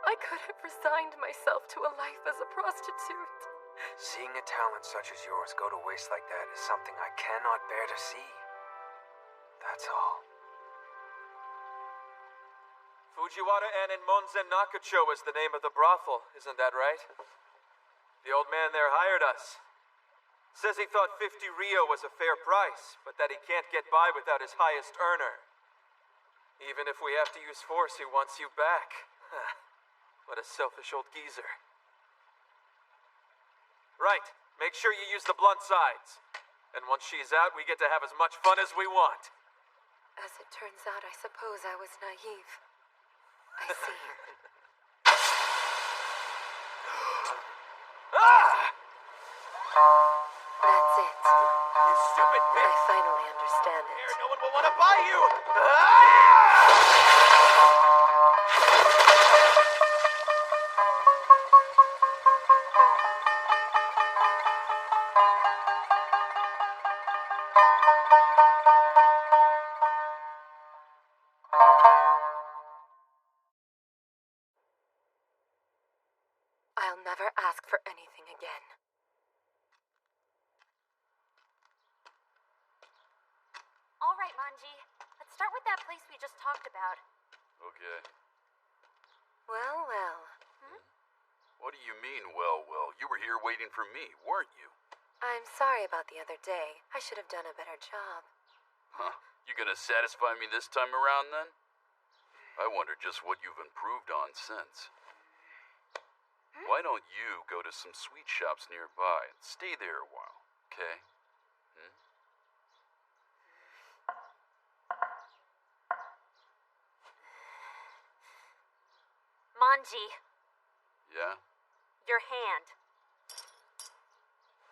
I could have resigned myself to a life as a prostitute. Seeing a talent such as yours go to waste like that is something I cannot bear to see. That's all. Fujiwara Inn in Monzen Nakacho is the name of the brothel, isn't that right? The old man there hired us. Says he thought 50 Rio was a fair price, but that he can't get by without his highest earner. Even if we have to use force, he wants you back. What a selfish old geezer. Right, make sure you use the blunt sides. And once she's out, we get to have as much fun as we want. As it turns out, I suppose I was naive. I see. That's it. You stupid I bitch! finally understand it. Here, no one will want to buy you! I'll never ask for anything again. All right, Manji. Let's start with that place we just talked about. Okay. Well, well. What do you mean, well? You were here waiting for me, weren't you? I'm sorry about the other day. I should have done a better job. Huh. You gonna satisfy me this time around, then? I wonder just what you've improved on since. Why don't you go to some sweet shops nearby and stay there a while, okay? Manji, Yeah? your hand.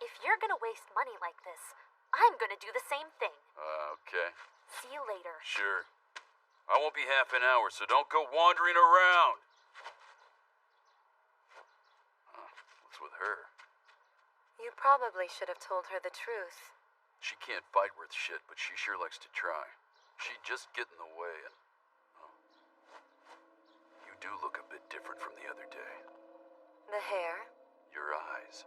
If you're gonna waste money like this, I'm gonna do the same thing. Okay. See you later. Sure. I won't be half an hour, so don't go wandering around. What's with her? You probably should have told her the truth. She can't fight worth shit, but she sure likes to try. She'd just get in the way and... You do look a bit different from the other day. The hair? Your eyes.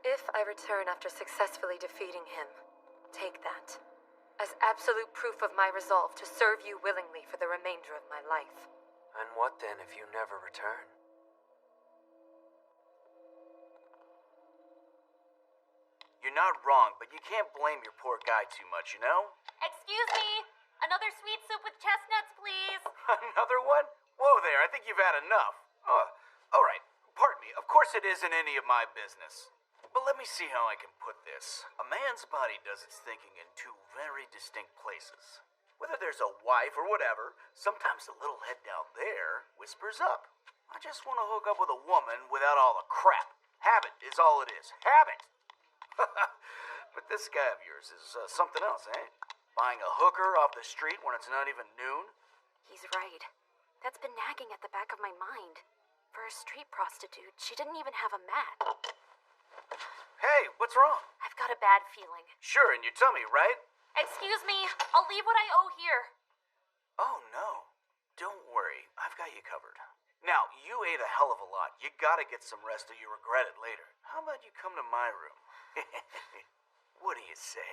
If I return after successfully defeating him, take that as absolute proof of my resolve to serve you willingly for the remainder of my life. And what then if you never return? You're not wrong, but you can't blame your poor guy too much, you know? Excuse me. Another sweet soup with chestnuts, please. Another one? Whoa there, I think you've had enough. All right, pardon me. Of course it isn't any of my business. But let me see how I can put this. A man's body does its thinking in two very distinct places. Whether there's a wife or whatever, sometimes the little head down there whispers up. I just want to hook up with a woman without all the crap. Habit is all it is. Habit! But this guy of yours is something else, eh? Buying a hooker off the street when it's not even noon? He's right. That's been nagging at the back of my mind. For a street prostitute, she didn't even have a mat. Hey, what's wrong? I've got a bad feeling. Sure, in your tummy, right? Excuse me, I'll leave what I owe here. Oh, no. Don't worry, I've got you covered. Now, you ate a hell of a lot. You gotta get some rest or you regret it later. How about you come to my room? What do you say?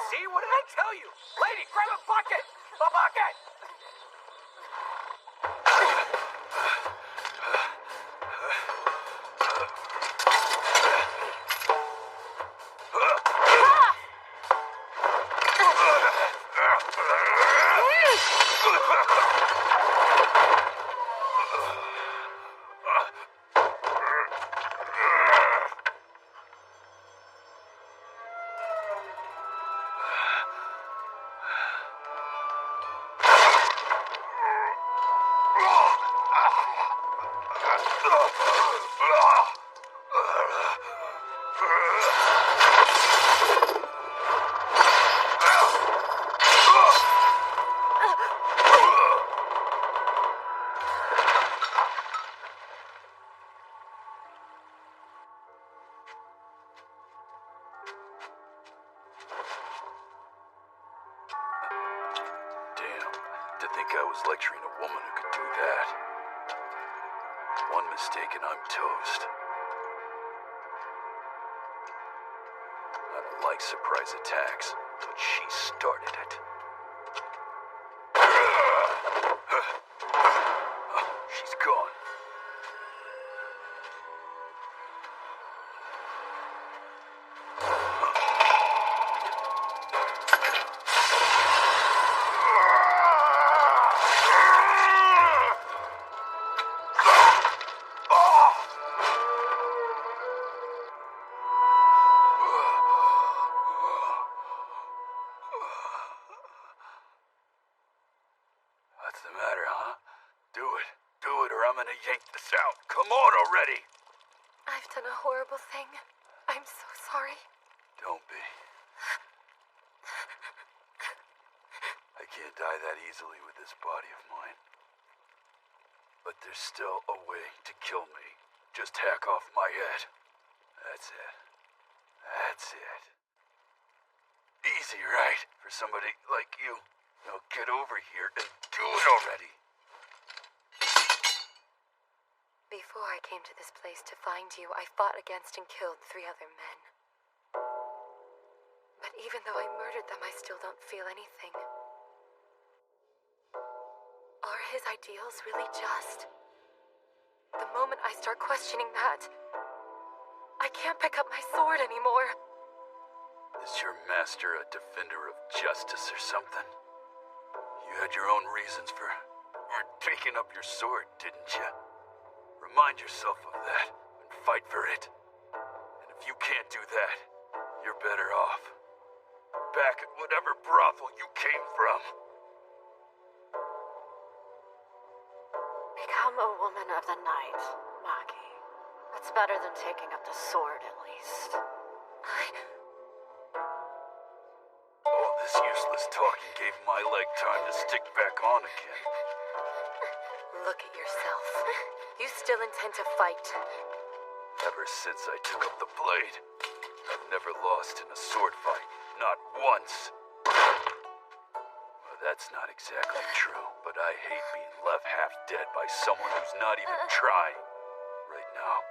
See, what did I tell you? Lady, grab a bucket! A bucket! To think I was lecturing a woman who could do that. One mistake and I'm toast. I don't like surprise attacks, but she started it. She's gone. What's the matter, huh? Do it, or I'm gonna yank this out. Come on already! I've done a horrible thing. I'm so sorry. Don't be. I can't die that easily with this body of mine. But there's still a way to kill me. Just hack off my head. That's it. That's it. Easy, right? For somebody like you. Now get over here and do it already. Before I came to this place to find you, I fought against and killed 3 other men. But even though I murdered them, I still don't feel anything. Are his ideals really just? The moment I start questioning that, I can't pick up my sword anymore. Is your master a defender of justice or something? You had your own reasons for taking up your sword, didn't you? Remind yourself of that and fight for it. And if you can't do that, you're better off back at whatever brothel you came from. Become a woman of the night, Maki. That's better than taking up the sword, at least. All this useless talking gave my leg time to stick back on again. Look at yourself. You still intend to fight? Ever since I took up the blade, I've never lost in a sword fight. Not once. Well, that's not exactly true, but I hate being left half dead by someone who's not even trying. Right now,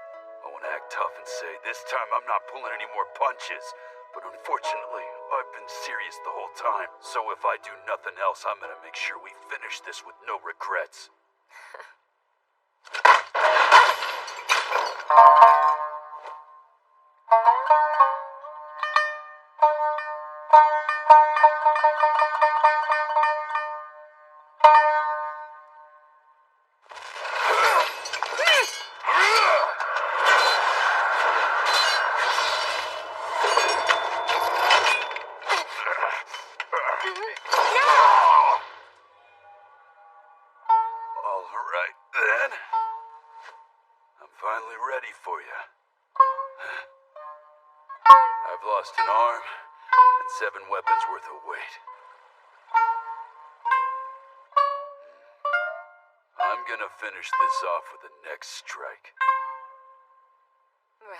I want to act tough and say, this time I'm not pulling any more punches. But unfortunately, I've been serious the whole time. So if I do nothing else, I'm gonna make sure we finish this with no regrets. All ready for you. I've lost an arm and 7 weapons worth of weight. I'm gonna finish this off with the next strike. Right.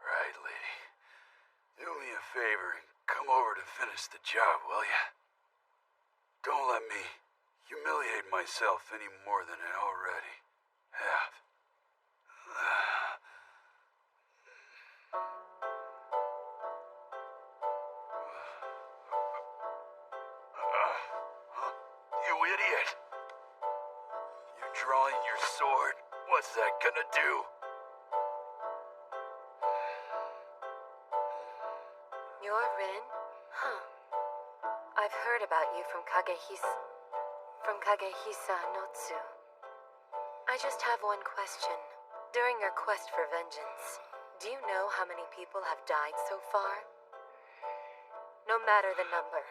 Right, lady. Do me a favor and come over to finish the job, will ya? Don't let me humiliate myself any more than I already have. You idiot! You drawing your sword? What's that gonna do? You're Rin? Huh. I've heard about you from Kagehisa Notsu. I just have one question. During your quest for vengeance, do you know how many people have died so far? No matter the number,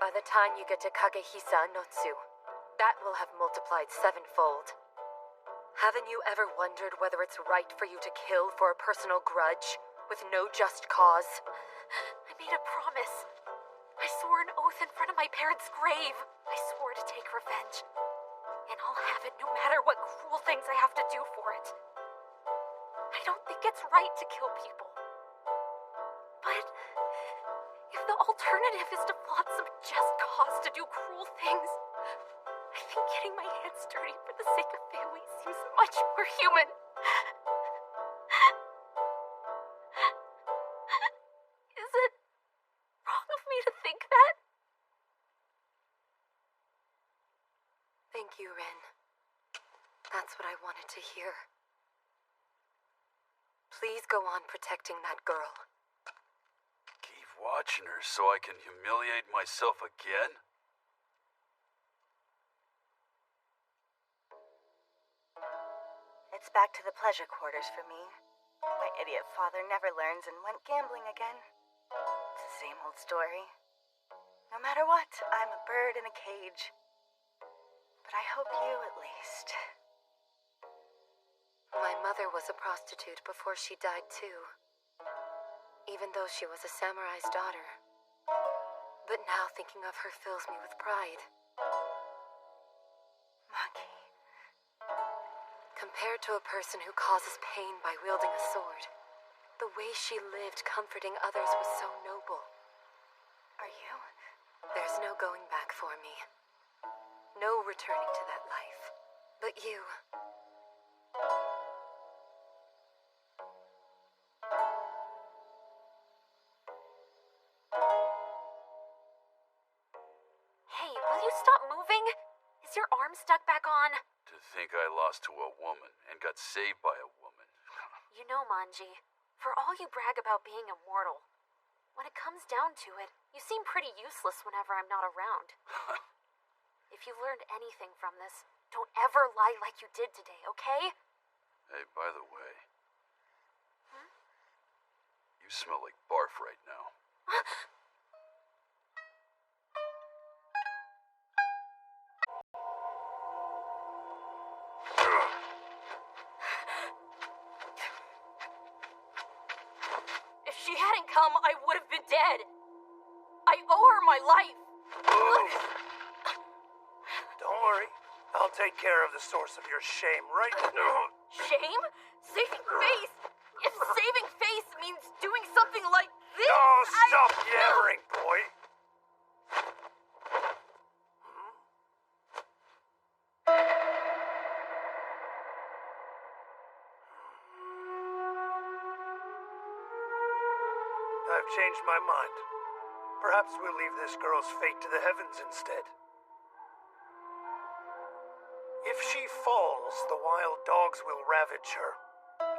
by the time you get to Kagehisa Notsu, that will have multiplied 7-fold. Haven't you ever wondered whether it's right for you to kill for a personal grudge, with no just cause? I made a promise. I swore an oath in front of my parents' grave. I swore to take revenge. And I'll have it no matter what cruel things I have to do for it. I don't think it's right to kill people. But if the alternative is to plot some just cause to do cruel things, I think getting my hands dirty for the sake of family seems much more human. Is it wrong of me to think that? Thank you, Rin. That's what I wanted to hear. Please go on protecting that girl. Keep watching her so I can humiliate myself again? It's back to the pleasure quarters for me. My idiot father never learns and went gambling again. It's the same old story. No matter what, I'm a bird in a cage. But I hope you, at least. My mother was a prostitute before she died too. Even though she was a samurai's daughter. But now thinking of her fills me with pride. Maki. Compared to a person who causes pain by wielding a sword, the way she lived comforting others was so noble. Are you? There's no going back for me. No returning to that life. But you... Hey, will you stop moving? Is your arm stuck back on? To think I lost to a woman and got saved by a woman. You know, Manji, for all you brag about being immortal, when it comes down to it, you seem pretty useless whenever I'm not around. If you learned anything from this, don't ever lie like you did today, okay? Hey, by the way, you smell like barf right now. If she hadn't come, I would have been dead. I owe her my life. Don't worry. I'll take care of the source of your shame right now. Shame? Saving face? If saving face means doing something like this, Oh, stop yammering, boy. I've changed my mind. Perhaps we'll leave this girl's fate to the heavens instead. If she falls, the wild dogs will ravage her.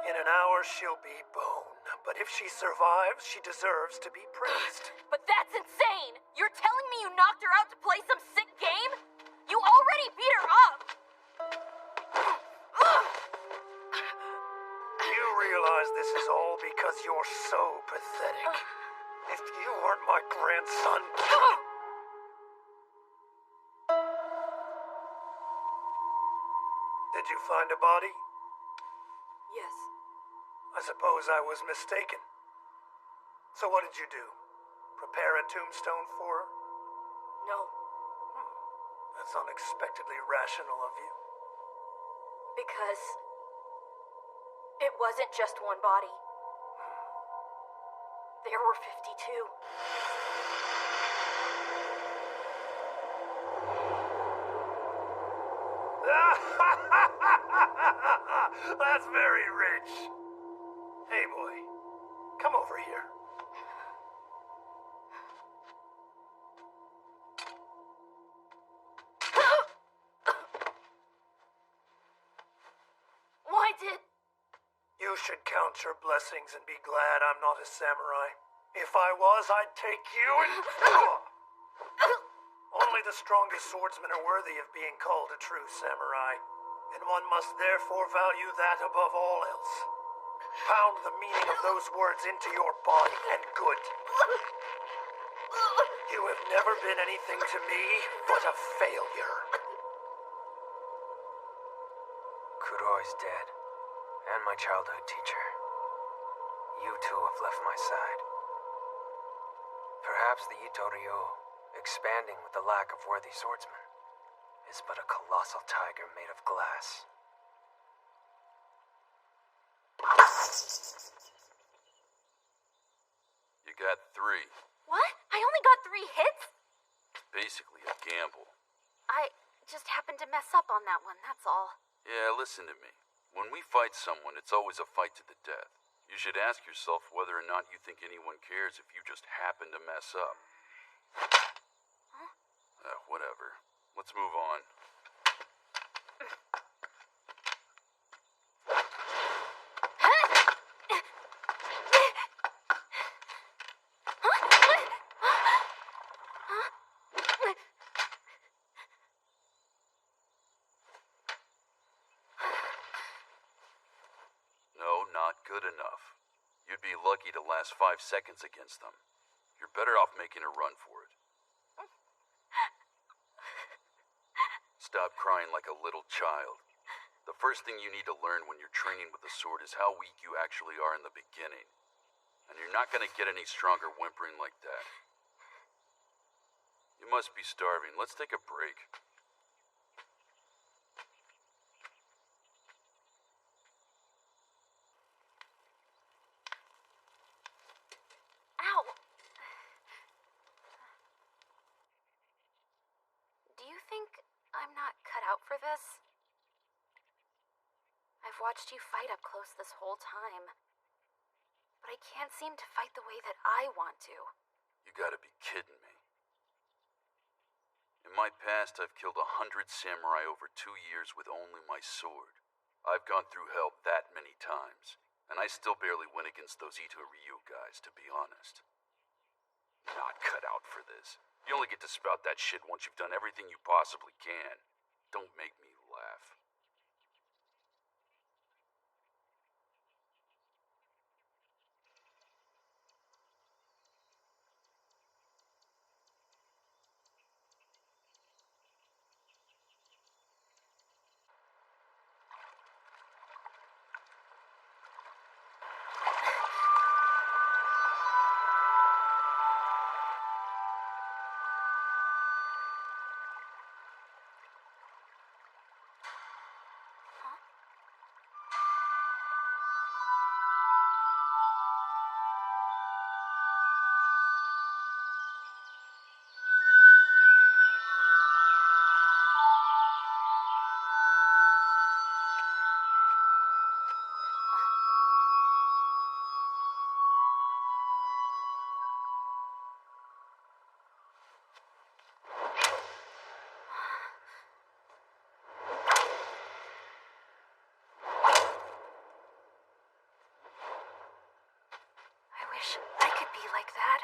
In an hour, she'll be bone. But if she survives, she deserves to be praised. But that's insane! You're telling me you knocked her out to play some sick game? You already beat her up! You realize this is all because you're so pathetic. If you weren't my grandson... Did you find a body? Yes. I suppose I was mistaken. So what did you do? Prepare a tombstone for her? No. That's unexpectedly rational of you. Because it wasn't just one body. There were 52. That's very rich. Hey, boy. Come over here. Why did... You should count your blessings and be glad I'm not a samurai. If I was, I'd take you and... Only the strongest swordsmen are worthy of being called a true samurai, and one must therefore value that above all else. Pound the meaning of those words into your body, and good. You have never been anything to me but a failure. Kuroi's dead, and my childhood teacher. You two have left my side. Perhaps the Ito Ryo, expanding with the lack of worthy swordsmen, is but a colossal tiger made of glass. You got 3. What? I only got 3 hits? Basically a gamble. I just happened to mess up on that one, that's all. Yeah, listen to me. When we fight someone, it's always a fight to the death. You should ask yourself whether or not you think anyone cares if you just happen to mess up. Whatever. Let's move on. No, not good enough. You'd be lucky to last 5 seconds against them. You're better off making a run for it. Stop crying like a little child. The first thing you need to learn when you're training with the sword is how weak you actually are in the beginning. And you're not gonna get any stronger whimpering like that. You must be starving. Let's take a break. Ow! Do you think I'm not cut out for this? I've watched you fight up close this whole time, but I can't seem to fight the way that I want to. You gotta be kidding me. In my past, I've killed 100 samurai over 2 years with only my sword. I've gone through hell that many times, and I still barely win against those Ito Ryu guys, to be honest. Not cut out for this. You only get to spout that shit once you've done everything you possibly can. Don't make me laugh. be like that.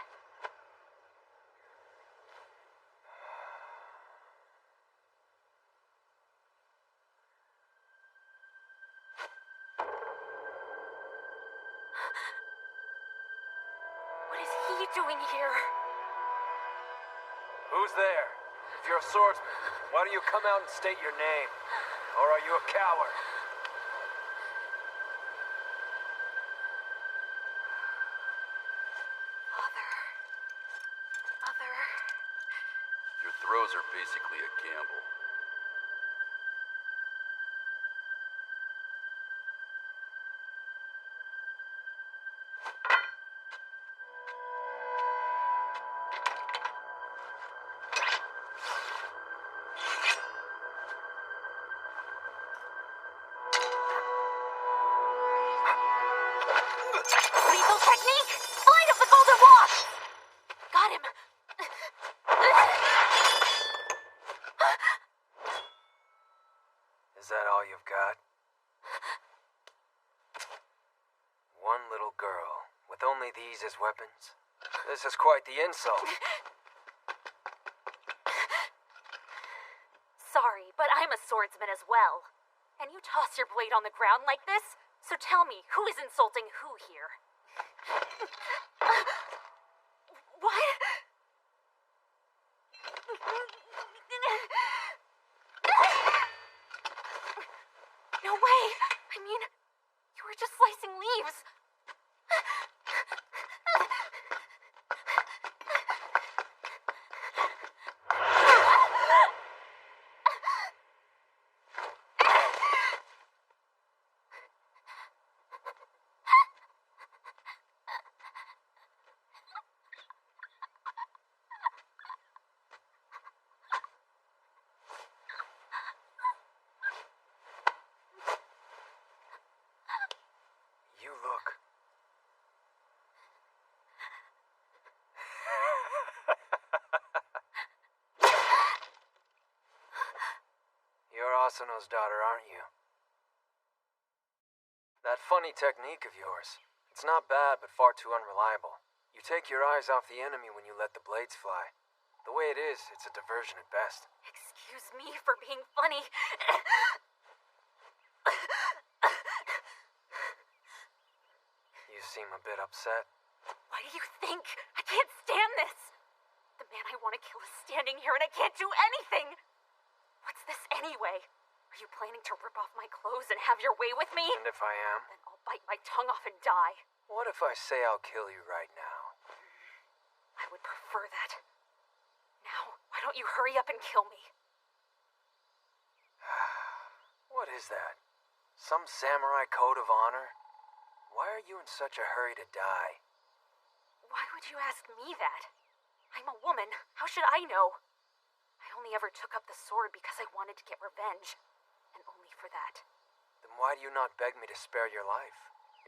What is he doing here? Who's there? If you're a swordsman, why don't you come out and state your name? Or are you a coward? Father. Mother. Your throws are basically a gamble. Lethal technique! Flight of the Golden Wasp! Got him! Is that all you've got? One little girl, with only these as weapons? This is quite the insult. Sorry, but I'm a swordsman as well. And you toss your blade on the ground like this? So tell me, who is insulting who here? What? No way! I mean, you were just slicing leaves. You look... You're Asano's daughter, aren't you? That funny technique of yours. It's not bad, but far too unreliable. You take your eyes off the enemy when you let the blades fly. The way it is, it's a diversion at best. Excuse me for being funny. You seem a bit upset. Why do you think? I can't stand this! The man I want to kill is standing here and I can't do anything! What's this anyway? Are you planning to rip off my clothes and have your way with me? And if I am? Then I'll bite my tongue off and die. What if I say I'll kill you right now? I would prefer that. Now, why don't you hurry up and kill me? What is that? Some samurai code of honor? Why are you in such a hurry to die? Why would you ask me that? I'm a woman. How should I know? I only ever took up the sword because I wanted to get revenge. And only for that. Then why do you not beg me to spare your life?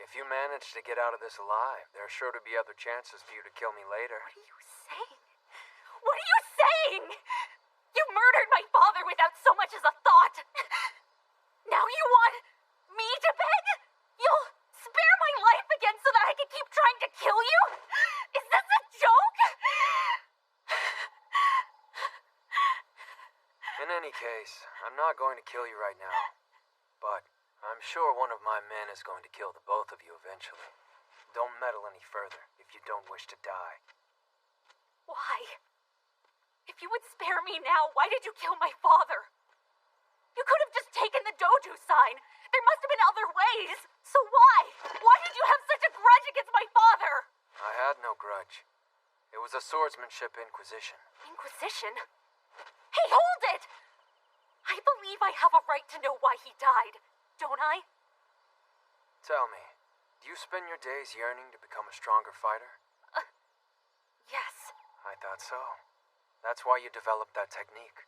If you manage to get out of this alive, there are sure to be other chances for you to kill me later. What are you saying? What are you saying? You murdered my father without so much as a thought. Now you want me to beg? You'll spare my life again so that I can keep trying to kill you? Is this a joke? In any case, I'm not going to kill you right now. But I'm sure one of my men is going to kill the both of you eventually. Don't meddle any further if you don't wish to die. Why? If you would spare me now, why did you kill my father? You could have just taken the dojo sign. There must have been other ways. So why? Why did you have such a grudge against my father? I had no grudge. It was a swordsmanship inquisition. Inquisition? Hey, hold it! I believe I have a right to know why he died, don't I? Tell me, do you spend your days yearning to become a stronger fighter? Yes. I thought so. That's why you developed that technique.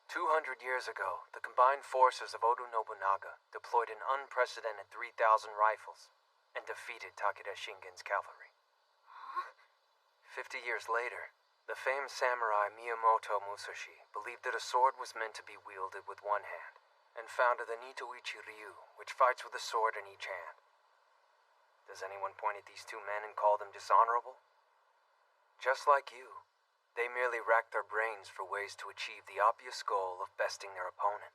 200 years ago, the combined forces of Oda Nobunaga deployed an unprecedented 3,000 rifles and defeated Takeda Shingen's cavalry. 50 years later, the famed samurai Miyamoto Musashi believed that a sword was meant to be wielded with one hand, and founded the Nitoichi Ryu, which fights with a sword in each hand. Does anyone point at these two men and call them dishonorable? Just like you, they merely rack their brains for ways to achieve the obvious goal of besting their opponent.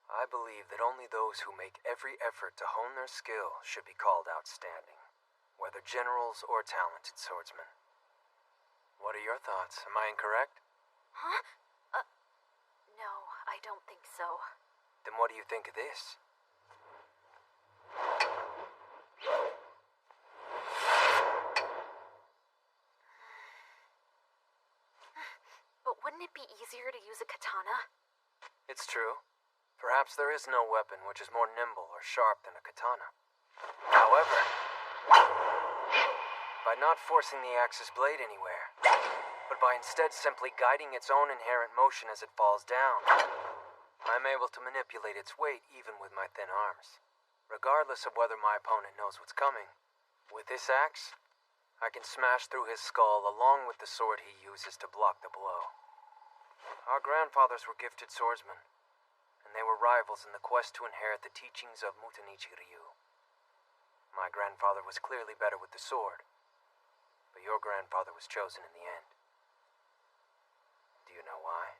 I believe that only those who make every effort to hone their skill should be called outstanding, whether generals or talented swordsmen. What are your thoughts? Am I incorrect? Huh? No, I don't think so. Then what do you think of this? But wouldn't it be easier to use a katana? It's true. Perhaps there is no weapon which is more nimble or sharp than a katana. However, by not forcing the axe's blade anywhere, but by instead simply guiding its own inherent motion as it falls down, I'm able to manipulate its weight even with my thin arms. Regardless of whether my opponent knows what's coming, with this axe, I can smash through his skull along with the sword he uses to block the blow. Our grandfathers were gifted swordsmen, and they were rivals in the quest to inherit the teachings of Mutanichi Ryu. My grandfather was clearly better with the sword, but your grandfather was chosen in the end. Do you know why?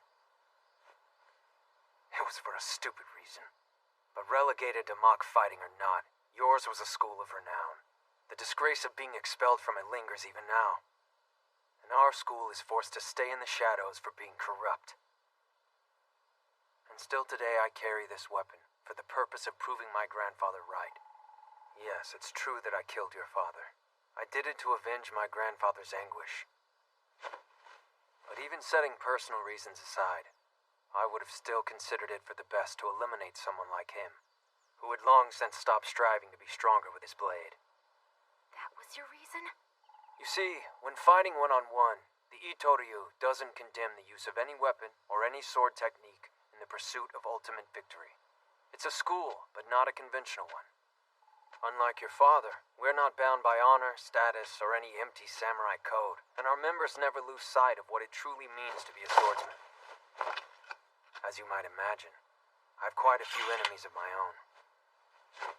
It was for a stupid reason. But relegated to mock fighting or not, yours was a school of renown. The disgrace of being expelled from it lingers even now. And our school is forced to stay in the shadows for being corrupt. And still today I carry this weapon for the purpose of proving my grandfather right. Yes, it's true that I killed your father. I did it to avenge my grandfather's anguish. But even setting personal reasons aside, I would have still considered it for the best to eliminate someone like him, who had long since stopped striving to be stronger with his blade. That was your reason? You see, when fighting one-on-one, the Itoryu doesn't condemn the use of any weapon or any sword technique in the pursuit of ultimate victory. It's a school, but not a conventional one. Unlike your father, we're not bound by honor, status, or any empty samurai code, and our members never lose sight of what it truly means to be a swordsman. As you might imagine, I've quite a few enemies of my own.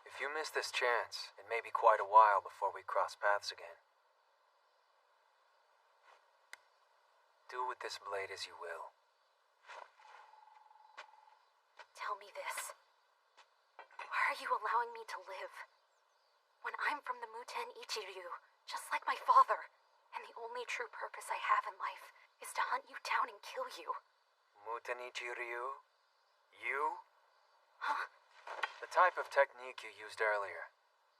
If you miss this chance, it may be quite a while before we cross paths again. Do with this blade as you will. Tell me this. Why are you allowing me to live? When I'm from the Muten Ichiryu, just like my father, and the only true purpose I have in life is to hunt you down and kill you. Mutanichi Ryu? You? Huh? The type of technique you used earlier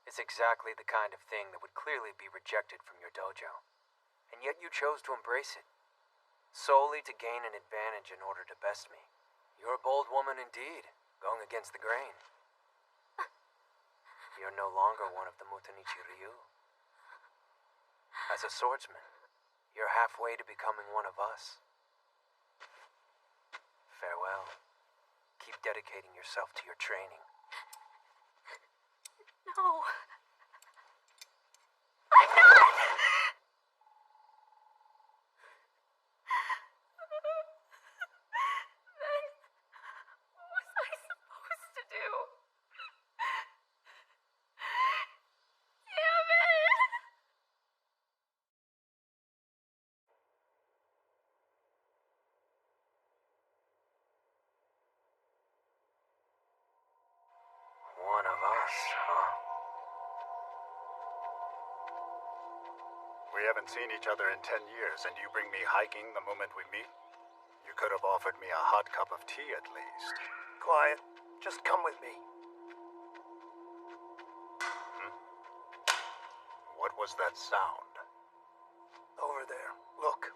is exactly the kind of thing that would clearly be rejected from your dojo. And yet you chose to embrace it, solely to gain an advantage in order to best me. You're a bold woman indeed, going against the grain. You're no longer one of the Mutanichi Ryu. As a swordsman, you're halfway to becoming one of us. Farewell. Keep dedicating yourself to your training. No. I'm not! Then, what was I supposed to do? Damn it! One of us, huh? We haven't seen each other in 10 years, and you bring me hiking the moment we meet? You could have offered me a hot cup of tea at least. Quiet. Just come with me. What was that sound? Over there. Look.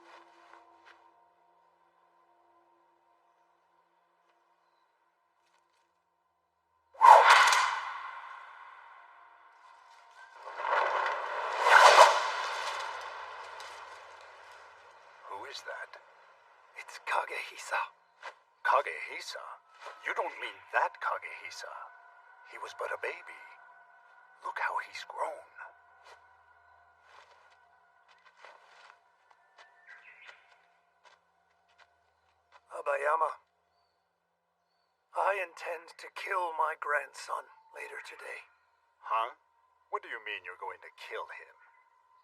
Who is that? It's Kagehisa. Kagehisa? You don't mean that Kagehisa. He was but a baby. Look how he's grown. Abayama. I intend to kill my grandson later today. Huh? What do you mean you're going to kill him?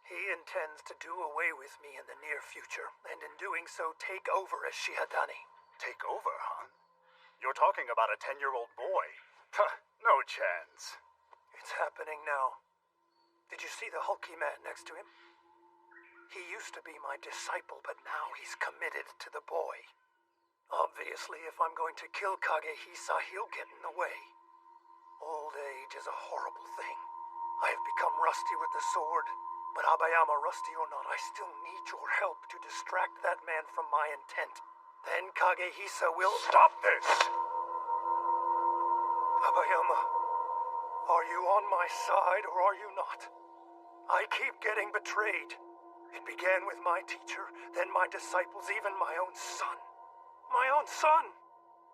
He intends to do away with me in the near future, and in doing so take over as Shihodani. Take over, huh? You're talking about a 10-year-old boy. Huh, no chance. It's happening now. Did you see the hulky man next to him? He used to be my disciple, but now he's committed to the boy. Obviously, if I'm going to kill Kagehisa, he'll get in the way. Old age is a horrible thing. I have become rusty with the sword, but Abayama, rusty or not, I still need your help to distract that man from my intent. Then Kagehisa will— Stop this! Abayama, are you on my side or are you not? I keep getting betrayed. It began with my teacher, then my disciples, even my own son. My own son!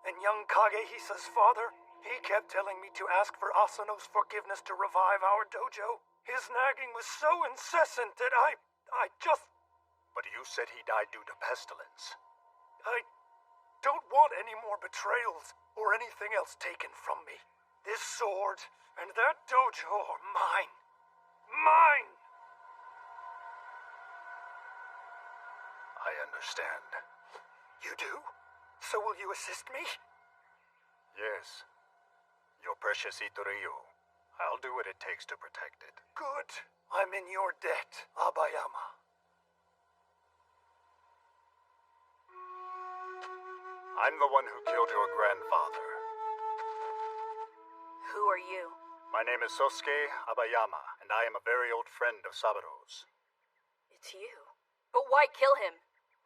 And young Kagehisa's father, he kept telling me to ask for Asano's forgiveness to revive our dojo. His nagging was so incessant that I just— But you said he died due to pestilence. I don't want any more betrayals or anything else taken from me. This sword and that dojo are mine. Mine! I understand. You do? So will you assist me? Yes. Your precious Itoriyo. I'll do what it takes to protect it. Good. I'm in your debt, Abayama. I'm the one who killed your grandfather. Who are you? My name is Sosuke Abayama, and I am a very old friend of Saburo's. It's you. But why kill him?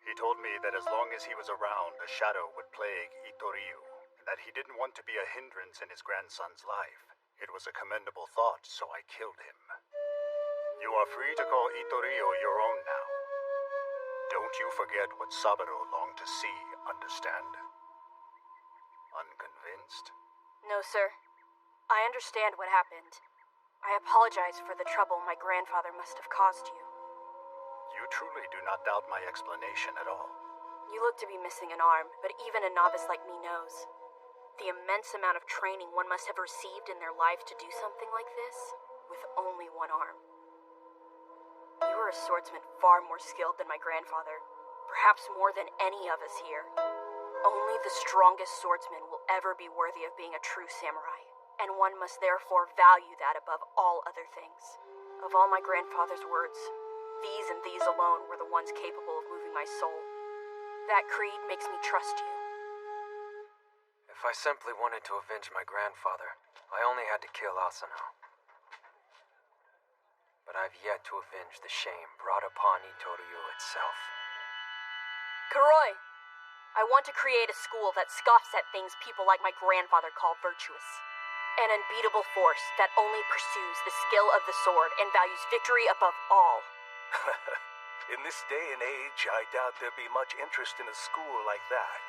He told me that as long as he was around, a shadow would plague Itoriyo, and that he didn't want to be a hindrance in his grandson's life. It was a commendable thought, so I killed him. You are free to call Itoriyo your own now. Don't you forget what Saburo longed to see, understand? Unconvinced? No, sir. I understand what happened. I apologize for the trouble my grandfather must have caused you. You truly do not doubt my explanation at all. You look to be missing an arm, but even a novice like me knows. The immense amount of training one must have received in their life to do something like this, with only one arm. You are a swordsman far more skilled than my grandfather, perhaps more than any of us here. Only the strongest swordsman will ever be worthy of being a true samurai, and one must therefore value that above all other things. Of all my grandfather's words, these and these alone were the ones capable of moving my soul. That creed makes me trust you. If I simply wanted to avenge my grandfather, I only had to kill Asano. But I've yet to avenge the shame brought upon Itoriyo itself. Kuroi! I want to create a school that scoffs at things people like my grandfather call virtuous. An unbeatable force that only pursues the skill of the sword and values victory above all. In this day and age, I doubt there'd be much interest in a school like that.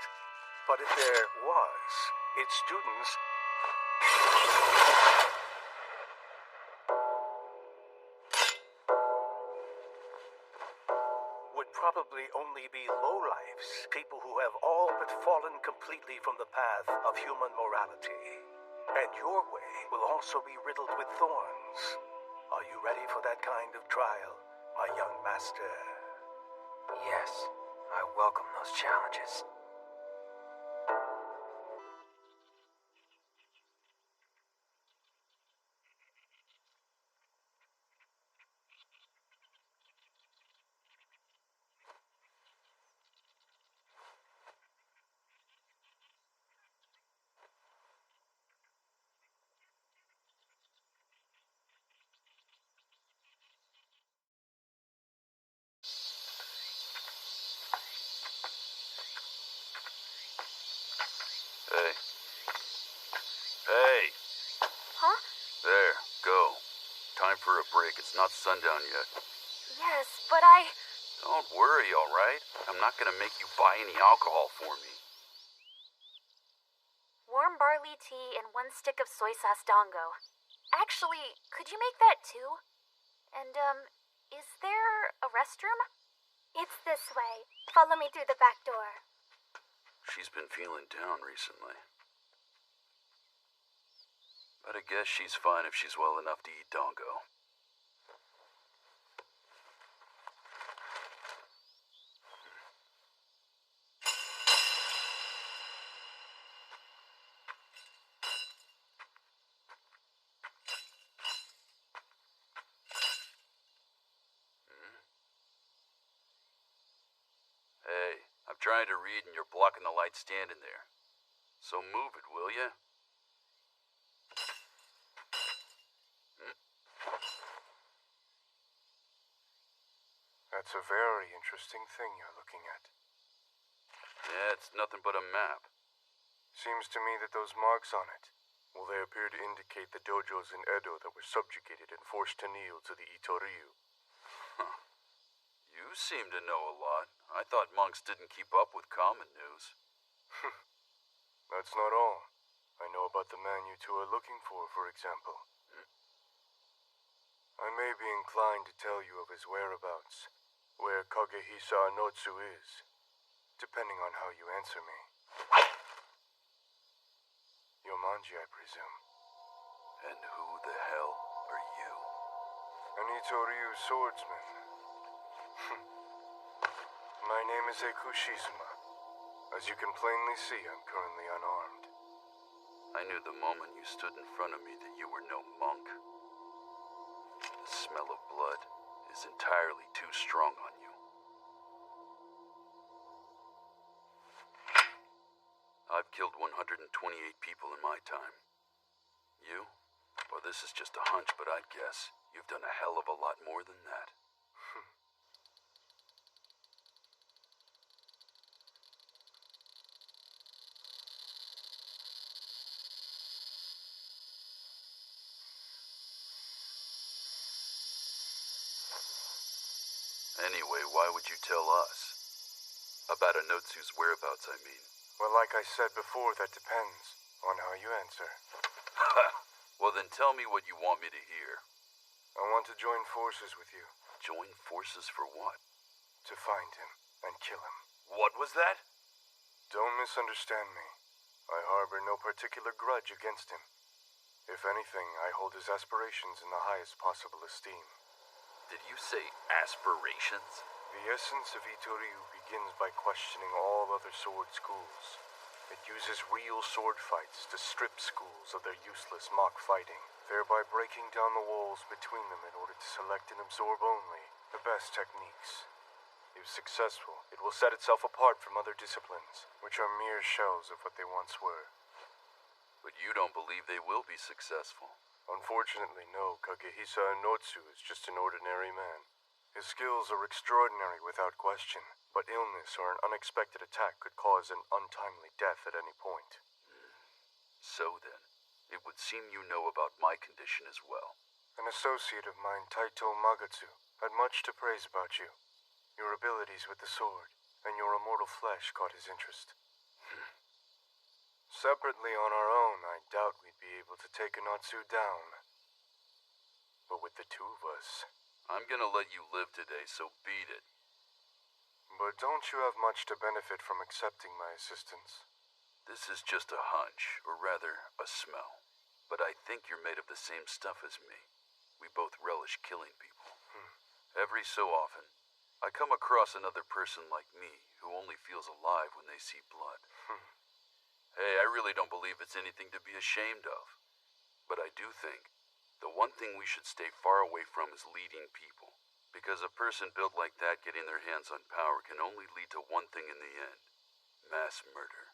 But if there was, its students would probably only be lowlifes, people who have all but fallen completely from the path of human morality. And your way will also be riddled with thorns. Are you ready for that kind of trial, my young master? Yes, I welcome those challenges. Hey. Hey! Huh? There, go. Time for a break. It's not sundown yet. Yes, but I... Don't worry, alright? I'm not gonna make you buy any alcohol for me. Warm barley tea and 1 stick of soy sauce dango. Actually, could you make that too? And, is there a restroom? It's this way. Follow me through the back door. She's been feeling down recently. But I guess she's fine if she's well enough to eat dango. Hey, I'm trying to read and you're blocking the light standing there. So move it, will ya? That's a very interesting thing you're looking at. Yeah, it's nothing but a map. Seems to me that those marks on it, well, they appear to indicate the dojos in Edo that were subjugated and forced to kneel to the Itoryu. Huh. You seem to know a lot. I thought monks didn't keep up with common news. That's not all. I know about the man you two are looking for example. I may be inclined to tell you of his whereabouts, where Kagehisa Anotsu is, depending on how you answer me. Yomanji, I presume. And who the hell are you? An Itoryu swordsman. My name is Eiku Shizuma. As you can plainly see, I'm currently unarmed. I knew the moment you stood in front of me that you were no monk. The smell of blood is entirely too strong on you. I've killed 128 people in my time. You? Well, this is just a hunch, but I'd guess you've done a hell of a lot more than that. Anyway, why would you tell us? About Anotsu's whereabouts, I mean. Well, like I said before, that depends on how you answer. Well, then tell me what you want me to hear. I want to join forces with you. Join forces for what? To find him and kill him. What was that? Don't misunderstand me. I harbor no particular grudge against him. If anything, I hold his aspirations in the highest possible esteem. Did you say aspirations? The essence of Itoryu begins by questioning all other sword schools. It uses real sword fights to strip schools of their useless mock fighting, thereby breaking down the walls between them in order to select and absorb only the best techniques. If successful, it will set itself apart from other disciplines, which are mere shells of what they once were. But you don't believe they will be successful. Unfortunately, no. Kagehisa Anotsu is just an ordinary man. His skills are extraordinary without question, but illness or an unexpected attack could cause an untimely death at any point. So then, it would seem you know about my condition as well. An associate of mine, Taito Magatsu, had much to praise about you. Your abilities with the sword, and your immortal flesh caught his interest. Separately on our own, I doubt we'd be able to take Anotsu down. But with the two of us... I'm gonna let you live today, so beat it. But don't you have much to benefit from accepting my assistance? This is just a hunch, or rather, a smell. But I think you're made of the same stuff as me. We both relish killing people. Every so often, I come across another person like me who only feels alive when they see blood. Hey, I really don't believe it's anything to be ashamed of. But I do think the one thing we should stay far away from is leading people. Because a person built like that getting their hands on power can only lead to one thing in the end. Mass murder.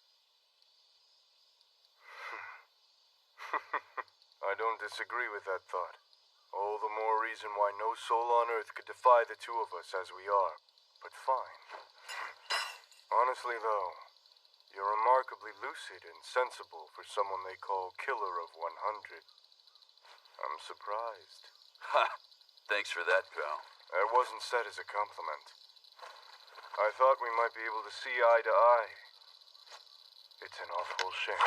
I don't disagree with that thought. All the more reason why no soul on earth could defy the two of us as we are. But fine. Honestly, though, you're remarkably lucid and sensible for someone they call Killer of 100. I'm surprised. Ha! Thanks for that, pal. It wasn't said as a compliment. I thought we might be able to see eye to eye. It's an awful shame.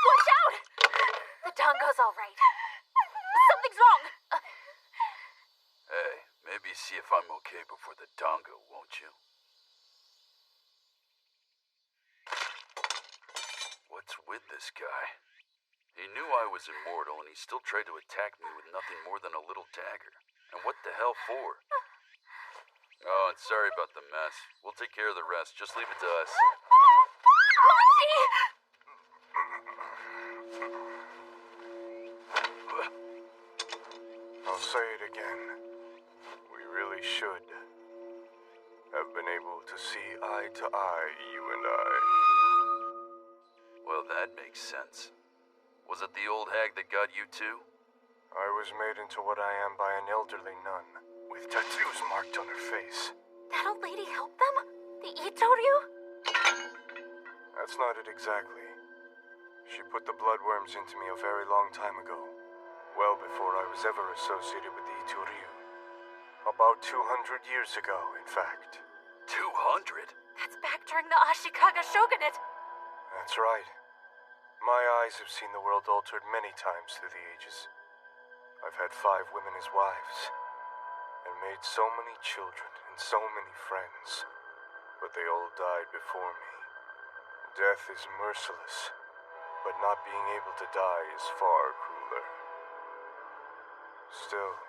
Watch out! The dango's all right. Something's wrong. Hey, maybe see if I'm okay before the dango, won't you? with this guy? He knew I was immortal, and he still tried to attack me with nothing more than a little dagger. And what the hell for? Oh, and sorry about the mess. We'll take care of the rest. Just leave it to us. I'll say it again. We really should have been able to see eye to eye, you and I. Well, that makes sense. Was it the old hag that got you too? I was made into what I am by an elderly nun, with tattoos marked on her face. That old lady helped them? The Itoryu? That's not it exactly. She put the bloodworms into me a very long time ago. Well before I was ever associated with the Itoryu. About 200 years ago, in fact. 200? That's back during the Ashikaga shogunate. That's right. My eyes have seen the world altered many times through the ages. I've had 5 women as wives, and made so many children and so many friends, but they all died before me. Death is merciless, but not being able to die is far crueler. Still,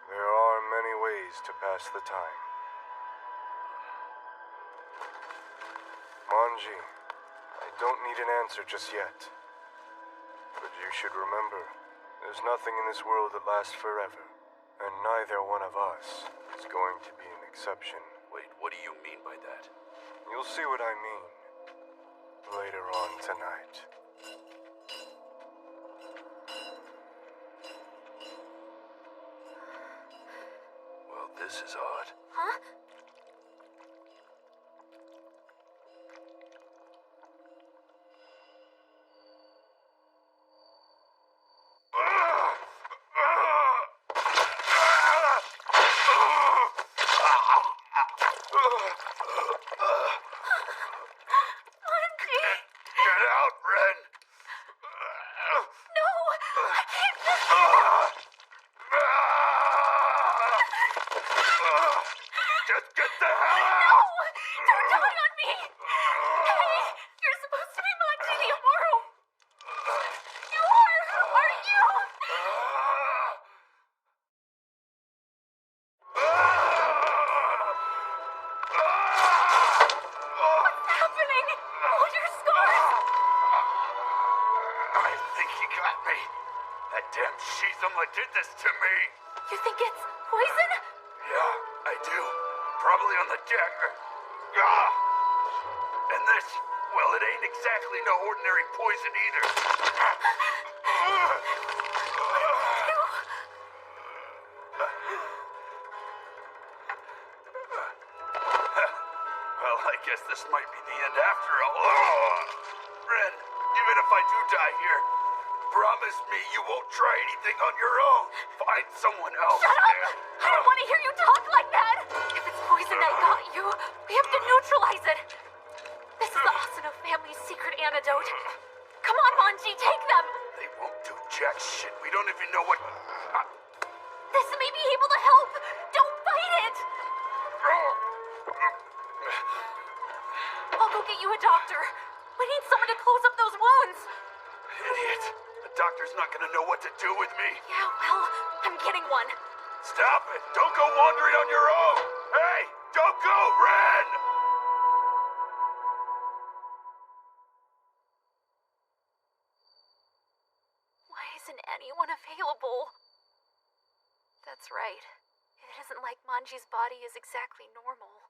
there are many ways to pass the time. Manji, I don't need an answer just yet. But you should remember, there's nothing in this world that lasts forever, and neither one of us is going to be an exception. Wait, what do you mean by that? You'll see what I mean later on tonight. Well, this is odd. Huh? Get out, Ren! No! I can't Just get the hell No! out! Don't die on me! Hey! You're supposed to be Manji the Immortal! You aren't you? What's happening? Oh, your scars! I think he got me. That damn Shizuma did this to me. You think it's poison? Yeah, I do. Probably on the dagger. Ah! And this, well, it ain't exactly no ordinary poison either. Well, I guess this might be the end after all. Ren, even if I do die here, promise me you won't try anything on your own. Find someone else. Shut up! I don't want to hear you talk like that! If it's poison that got you, we have to neutralize it. This is the Asano family's secret antidote. Come on, Manji, take them! They won't do jack shit. We don't even know what... This may be able to help. Don't fight it! I'll go get you a doctor. We need someone to close up those wounds. Idiot. The doctor's not gonna know what to do with me. Yeah, well, I'm getting one. Stop it! Don't go wandering on your own! Hey! Don't go, Ren! Why isn't anyone available? That's right. It isn't like Manji's body is exactly normal.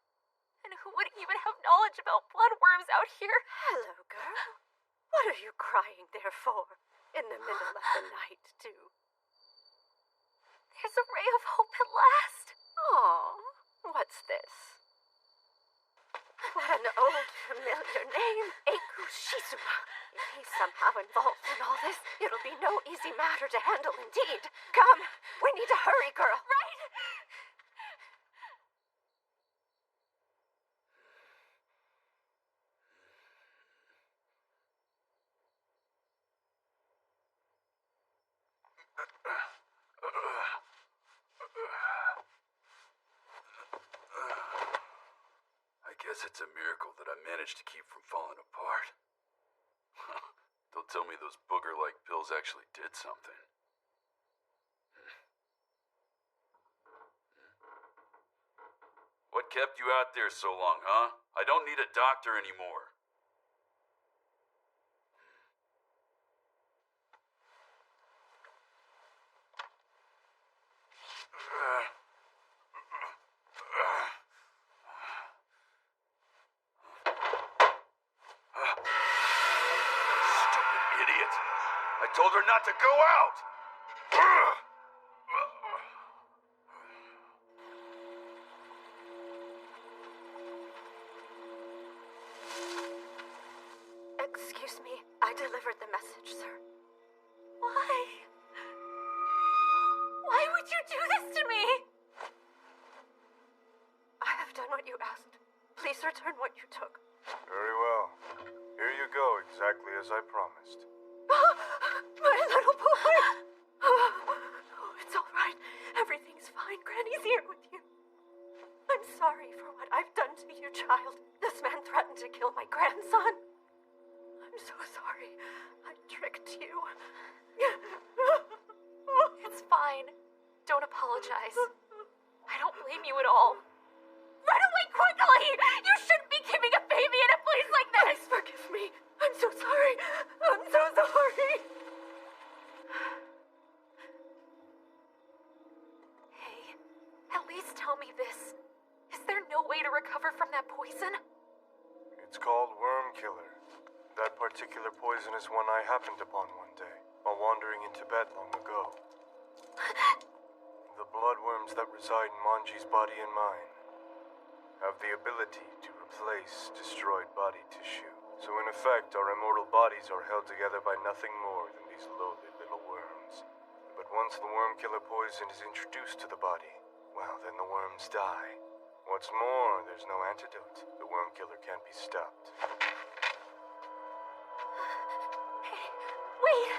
And who would even have knowledge about bloodworms out here? Hello, girl. What are you crying there for? In the middle of the night, too. There's a ray of hope at last. Aw, what's this? What an old, familiar name. Eiku Shizuma. If he's somehow involved in all this, it'll be no easy matter to handle indeed. Come, we need to hurry, girl. Right? I guess it's a miracle that I managed to keep from falling apart. Don't tell me those booger-like pills actually did something. What kept you out there so long, huh? I don't need a doctor anymore. Stupid idiot. I told her not to go out. Excuse me, I delivered the message, sir. Why? Why would you do this to me? I have done what you asked. Please return what you took. Very well. Here you go, exactly as I promised. My little boy! Oh, it's all right. Everything's fine. Granny's here with you. I'm sorry for what I've done to you, child. This man threatened to kill my grandson. I'm so sorry. I tricked you. It's fine. Don't apologize. I don't blame you at all. Run away quickly! You shouldn't be keeping a baby in a place like this! Please forgive me. I'm so sorry. I'm so sorry. Hey, at least tell me this. Is there no way to recover from that poison? It's called Worm Killer. That particular poison is one I happened upon one day, while wandering in Tibet long ago. The bloodworms that reside in Manji's body and mine have the ability to replace destroyed body tissue. So in effect, our immortal bodies are held together by nothing more than these lowly little worms. But once the worm killer poison is introduced to the body, well, then the worms die. What's more, there's no antidote. The worm killer can't be stopped. Hey, wait!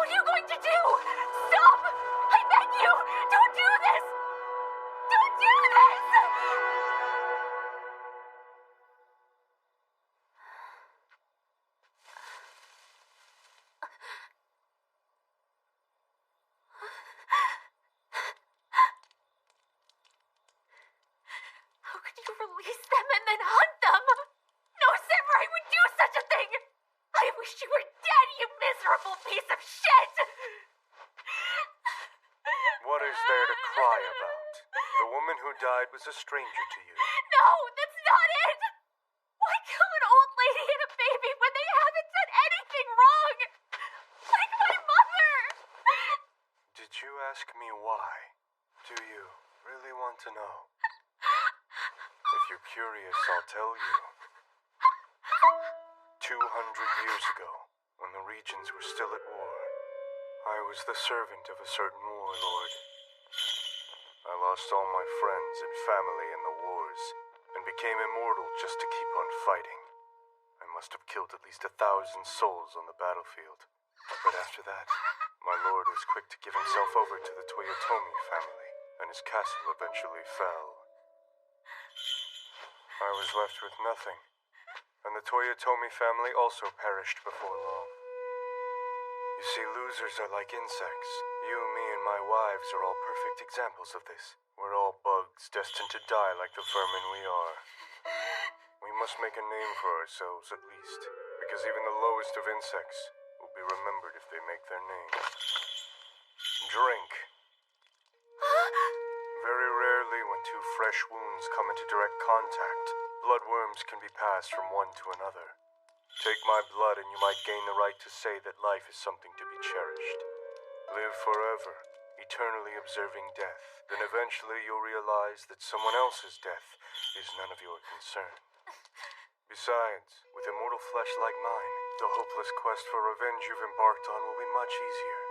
What are you going to do? Stop! I beg you! Don't do this! Don't do this! How could you release them and then hunt them? No samurai would do such a thing! I wish you were dead, you miserable piece of shit! What is there to cry about? The woman who died was a stranger to you. No, that's not it! Why kill an old lady and a baby when they haven't done anything wrong? Like my mother! Did you ask me why? Do you really want to know? If you're curious, I'll tell you. 200 years ago, when the regions were still at war, I was the servant of a certain warlord. I lost all my friends and family in the wars, and became immortal just to keep on fighting. I must have killed at least 1,000 souls on the battlefield. But after that, my lord was quick to give himself over to the Toyotomi family, and his castle eventually fell. I was left with nothing, and the Toyotomi family also perished before long. You see, losers are like insects. You, me, and my wives are all perfect examples of this. We're all bugs, destined to die like the vermin we are. We must make a name for ourselves, at least, because even the lowest of insects will be remembered if they make their name. Drink. Very rarely, when two fresh wounds come into direct contact, bloodworms can be passed from one to another. Take my blood and you might gain the right to say that life is something to be cherished. Live forever, eternally observing death. Then eventually you'll realize that someone else's death is none of your concern. Besides, with immortal flesh like mine, the hopeless quest for revenge you've embarked on will be much easier.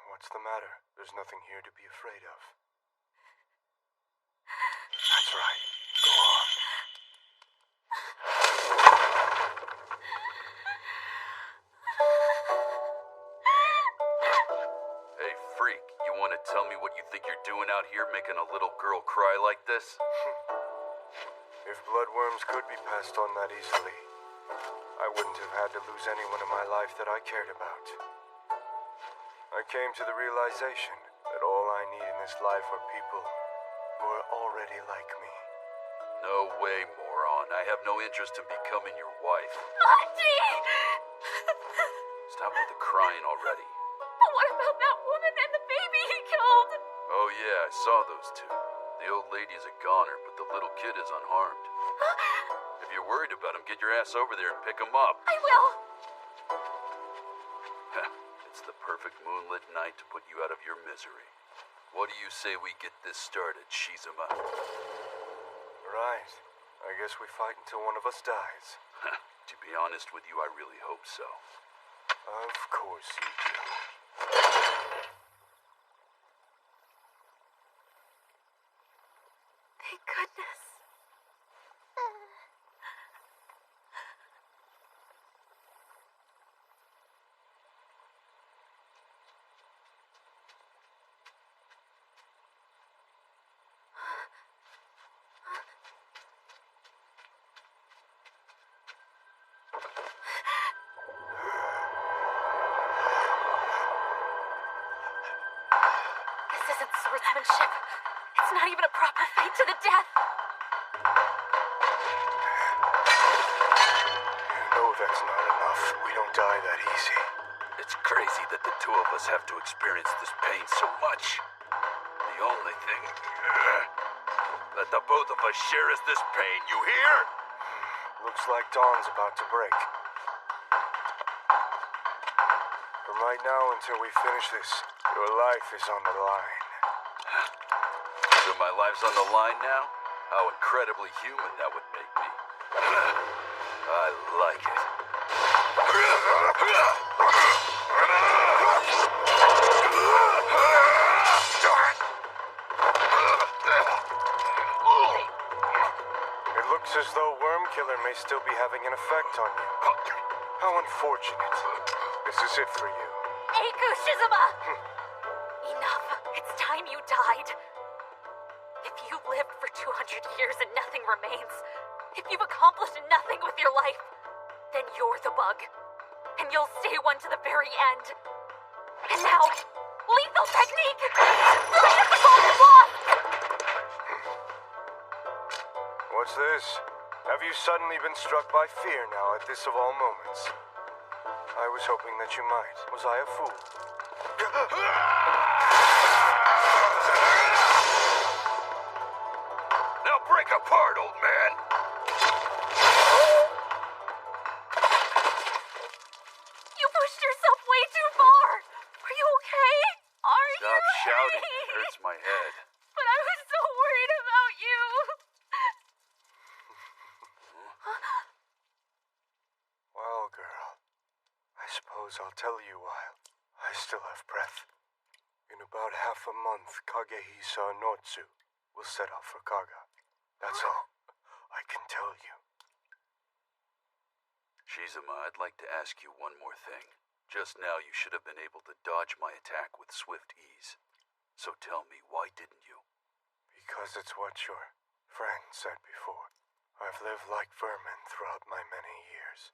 What's the matter? There's nothing here to be afraid of. That's right. Go on. gonna tell me what you think you're doing out here making a little girl cry like this? If bloodworms could be passed on that easily, I wouldn't have had to lose anyone in my life that I cared about. I came to the realization that all I need in this life are people who are already like me. No way, moron. I have no interest in becoming your wife. Monty! Stop with the crying already. But what about that woman and the baby he killed? Oh yeah, I saw those two. The old lady is a goner, but the little kid is unharmed. If you're worried about him, get your ass over there and pick him up. I will. It's the perfect moonlit night to put you out of your misery. What do you say we get this started, Shizuma? Right. I guess we fight until one of us dies. To be honest with you, I really hope so. Of course you do. Thank goodness. This isn't swordsmanship. It's not even a proper fight to the death. You know that's not enough. We don't die that easy. It's crazy that the two of us have to experience this pain so much. The only thing that the both of us share is this pain, you hear? Looks like dawn's about to break. From right now until we finish this, your life is on the line. So my life's on the line now? How incredibly human that would make me. I like it. It looks as though Wormkiller may still be having an effect on you. How unfortunate. This is it for you. Eiku Shizuma! Enough. It's time you died. If you lived for 200 years and nothing remains, if you've accomplished nothing with your life, then you're the bug. And you'll stay one to the very end. And now, lethal technique! Flight of the golden wasp! What's this? Have you suddenly been struck by fear now at this of all moments? I was hoping that you might. Was I a fool? Now break apart, old man! You pushed yourself way too far! Are you okay? Are you Stop shouting. ready? It hurts my head. But I was so worried about you! Well, girl, I suppose I'll tell you while I still have breath. In about half a month, Kagehisa Notsu will set off for Kaga. That's all I can tell you. Shizuma, I'd like to ask you one more thing. Just now you should have been able to dodge my attack with swift ease. So tell me, why didn't you? Because it's what your friend said before. I've lived like vermin throughout my many years.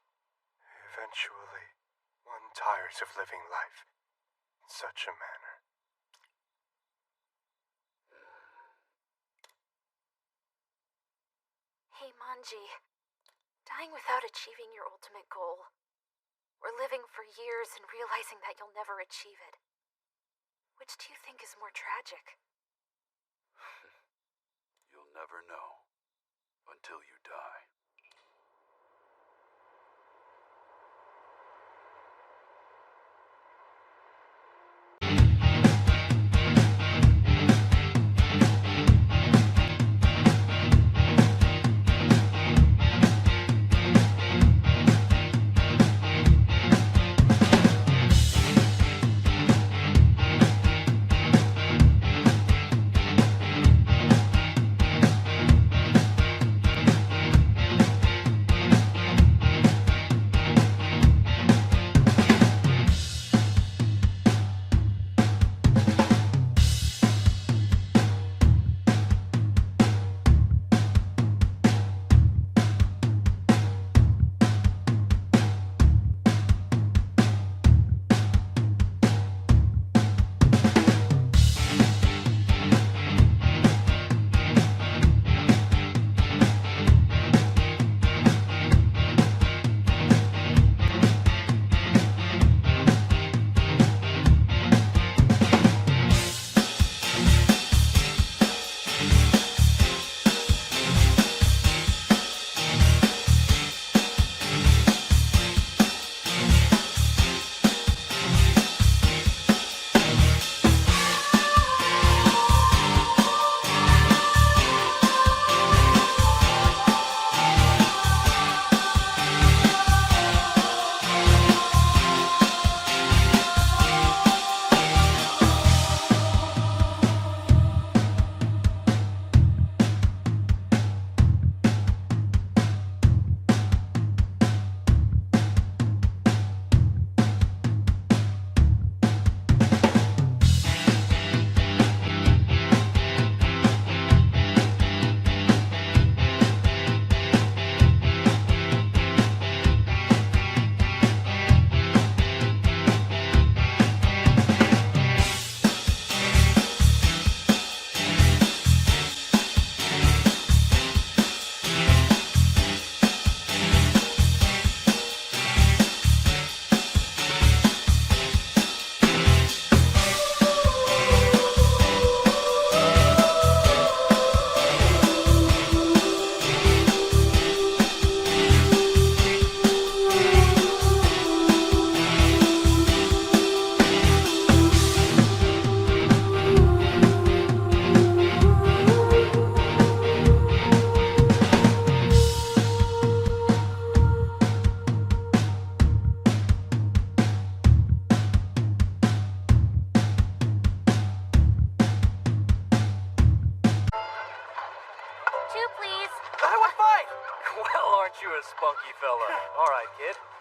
Eventually, one tires of living life in such a manner. Hey, Manji. Dying without achieving your ultimate goal. Or living for years and realizing that you'll never achieve it. Which do you think is more tragic? You'll never know until you die.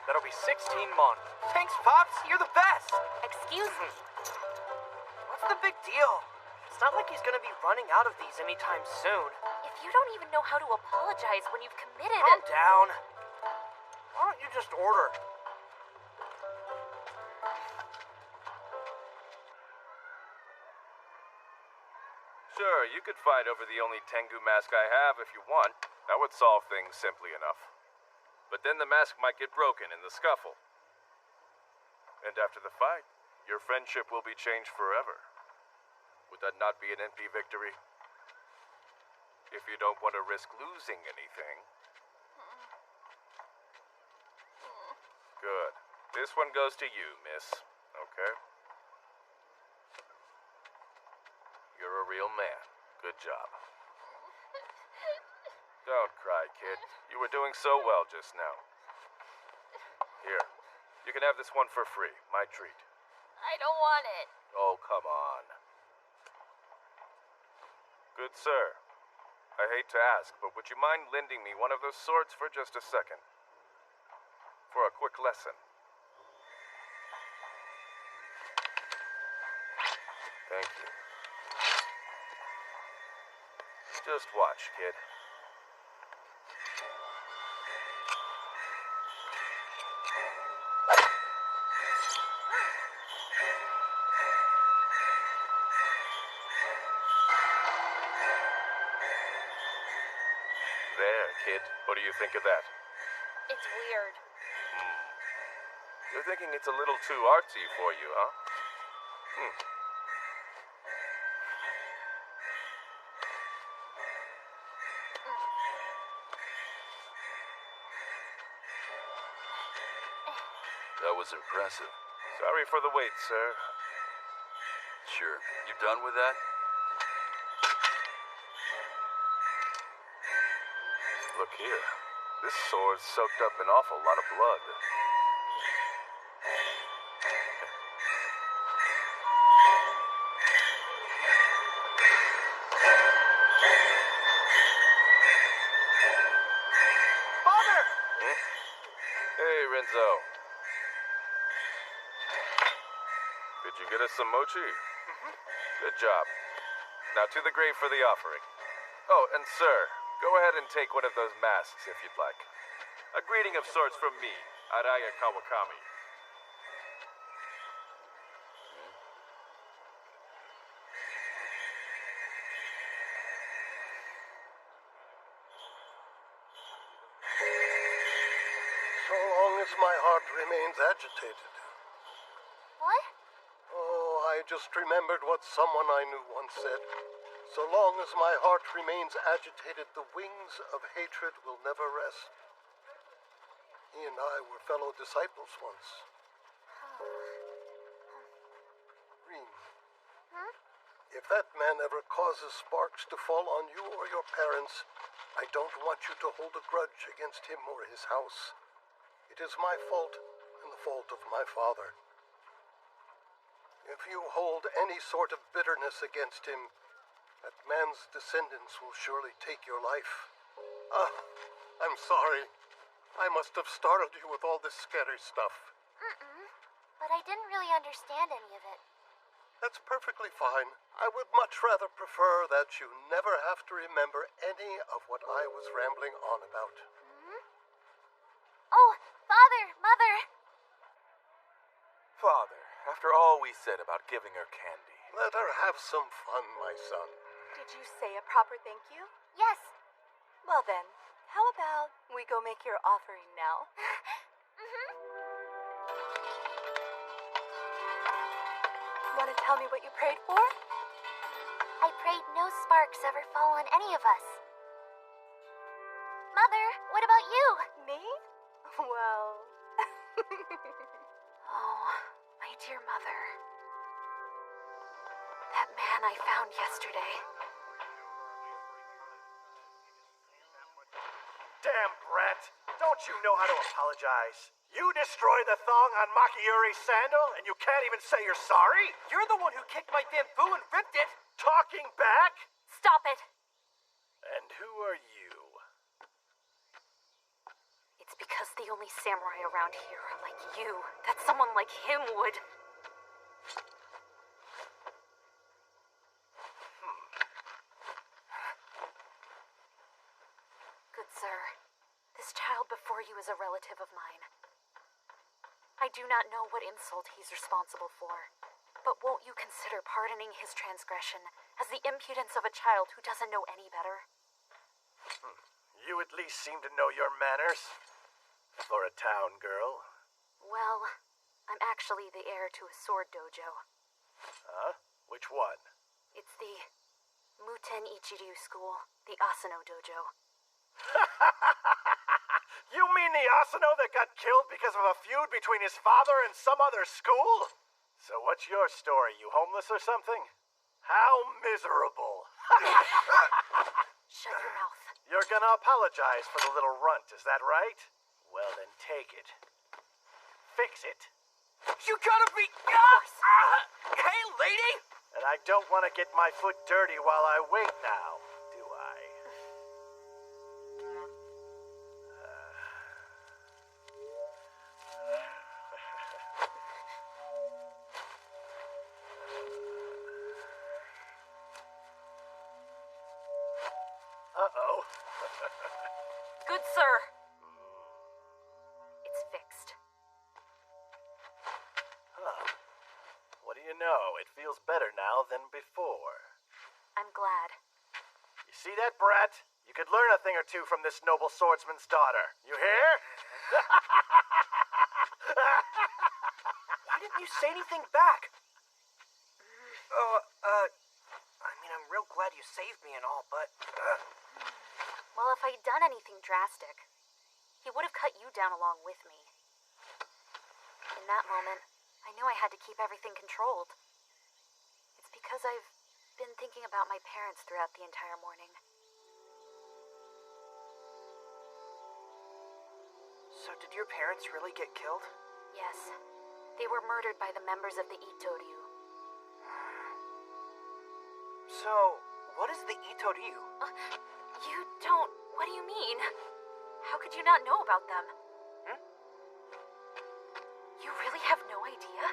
That'll be 16 mon. Thanks, Pops. You're the best. Excuse me. What's the big deal? It's not like he's gonna be running out of these anytime soon. If you don't even know how to apologize when you've committed Calm down. Why don't you just order? Sure, you could fight over the only Tengu mask I have if you want. That would solve things simply enough. But then the mask might get broken in the scuffle. And after the fight, your friendship will be changed forever. Would that not be an NP victory? If you don't want to risk losing anything. Good. This one goes to you, miss. Okay? You're a real man. Good job. Don't cry, kid. You were doing so well just now. Here. You can have this one for free. My treat. I don't want it. Oh, come on. Good sir. I hate to ask, but would you mind lending me one of those swords for just a second? For a quick lesson. Thank you. Just watch, kid. There, kid. What do you think of that? It's weird. You're thinking it's a little too artsy for you, huh? That was impressive. Sorry for the wait, sir. Sure. You done with that? Look here. This sword's soaked up an awful lot of blood. Father! Hey, Renzo. Did you get us some mochi? Good job. Now to the grave for the offering. Oh, and sir, go ahead and take one of those masks if you'd like. A greeting of sorts from me, Araya Kawakami. So long as my heart remains agitated. What? Oh, I just remembered what someone I knew once said. So long as my heart remains agitated, the wings of hatred will never rest. He and I were fellow disciples once. Reem, if that man ever causes sparks to fall on you or your parents, I don't want you to hold a grudge against him or his house. It is my fault and the fault of my father. If you hold any sort of bitterness against him, that man's descendants will surely take your life. I'm sorry. I must have startled you with all this scary stuff. But I didn't really understand any of it. That's perfectly fine. I would much rather prefer that you never have to remember any of what I was rambling on about. Oh, Father, Mother! Father, after all we said about giving her candy. Let her have some fun, my son. Did you say a proper thank you? Yes. Well then, how about we go make your offering now? Want to tell me what you prayed for? I prayed no sparks ever fall on any of us. Mother, what about you? Me? Well... Oh, my dear mother. That man I found yesterday. Damn, Brett. Don't you know how to apologize? You destroyed the thong on Makiuri's sandal, and you can't even say you're sorry? You're the one who kicked my bamboo and ripped it! Talking back? Stop it! And who are you? It's It's because the only samurai around here are like you, that someone like him would. Good sir, this child before you is a relative of mine. I do not know what insult he's responsible for, but won't you consider pardoning his transgression as the impudence of a child who doesn't know any better? You at least seem to know your manners. For a town girl. Well, I'm actually the heir to a sword dojo. Huh? Which one? It's the Muten Ichiryu School, the Asano Dojo. You mean the Asano that got killed because of a feud between his father and some other school? So what's your story? You homeless or something? How miserable. Shut your mouth. You're gonna apologize for the little runt, is that right? Well, then take it. Fix it. You gotta be... hey, lady! And I don't want to get my foot dirty while I wait now, do I? Uh-oh. Good sir. It's fixed. Huh. What do you know? It feels better now than before. I'm glad. You see that, brat? You could learn a thing or two from this noble swordsman's daughter. You hear? Why didn't you say anything back? I mean, I'm real glad you saved me and all, but... Well, if I'd done anything drastic, he would have cut you down along with me. In that moment, I knew I had to keep everything controlled. It's because I've been thinking about my parents throughout the entire morning. So did your parents really get killed? Yes. They were murdered by the members of the Itoryu. So, what is the Itoryu? You don't... What do you mean? How could you not know about them? You really have no idea?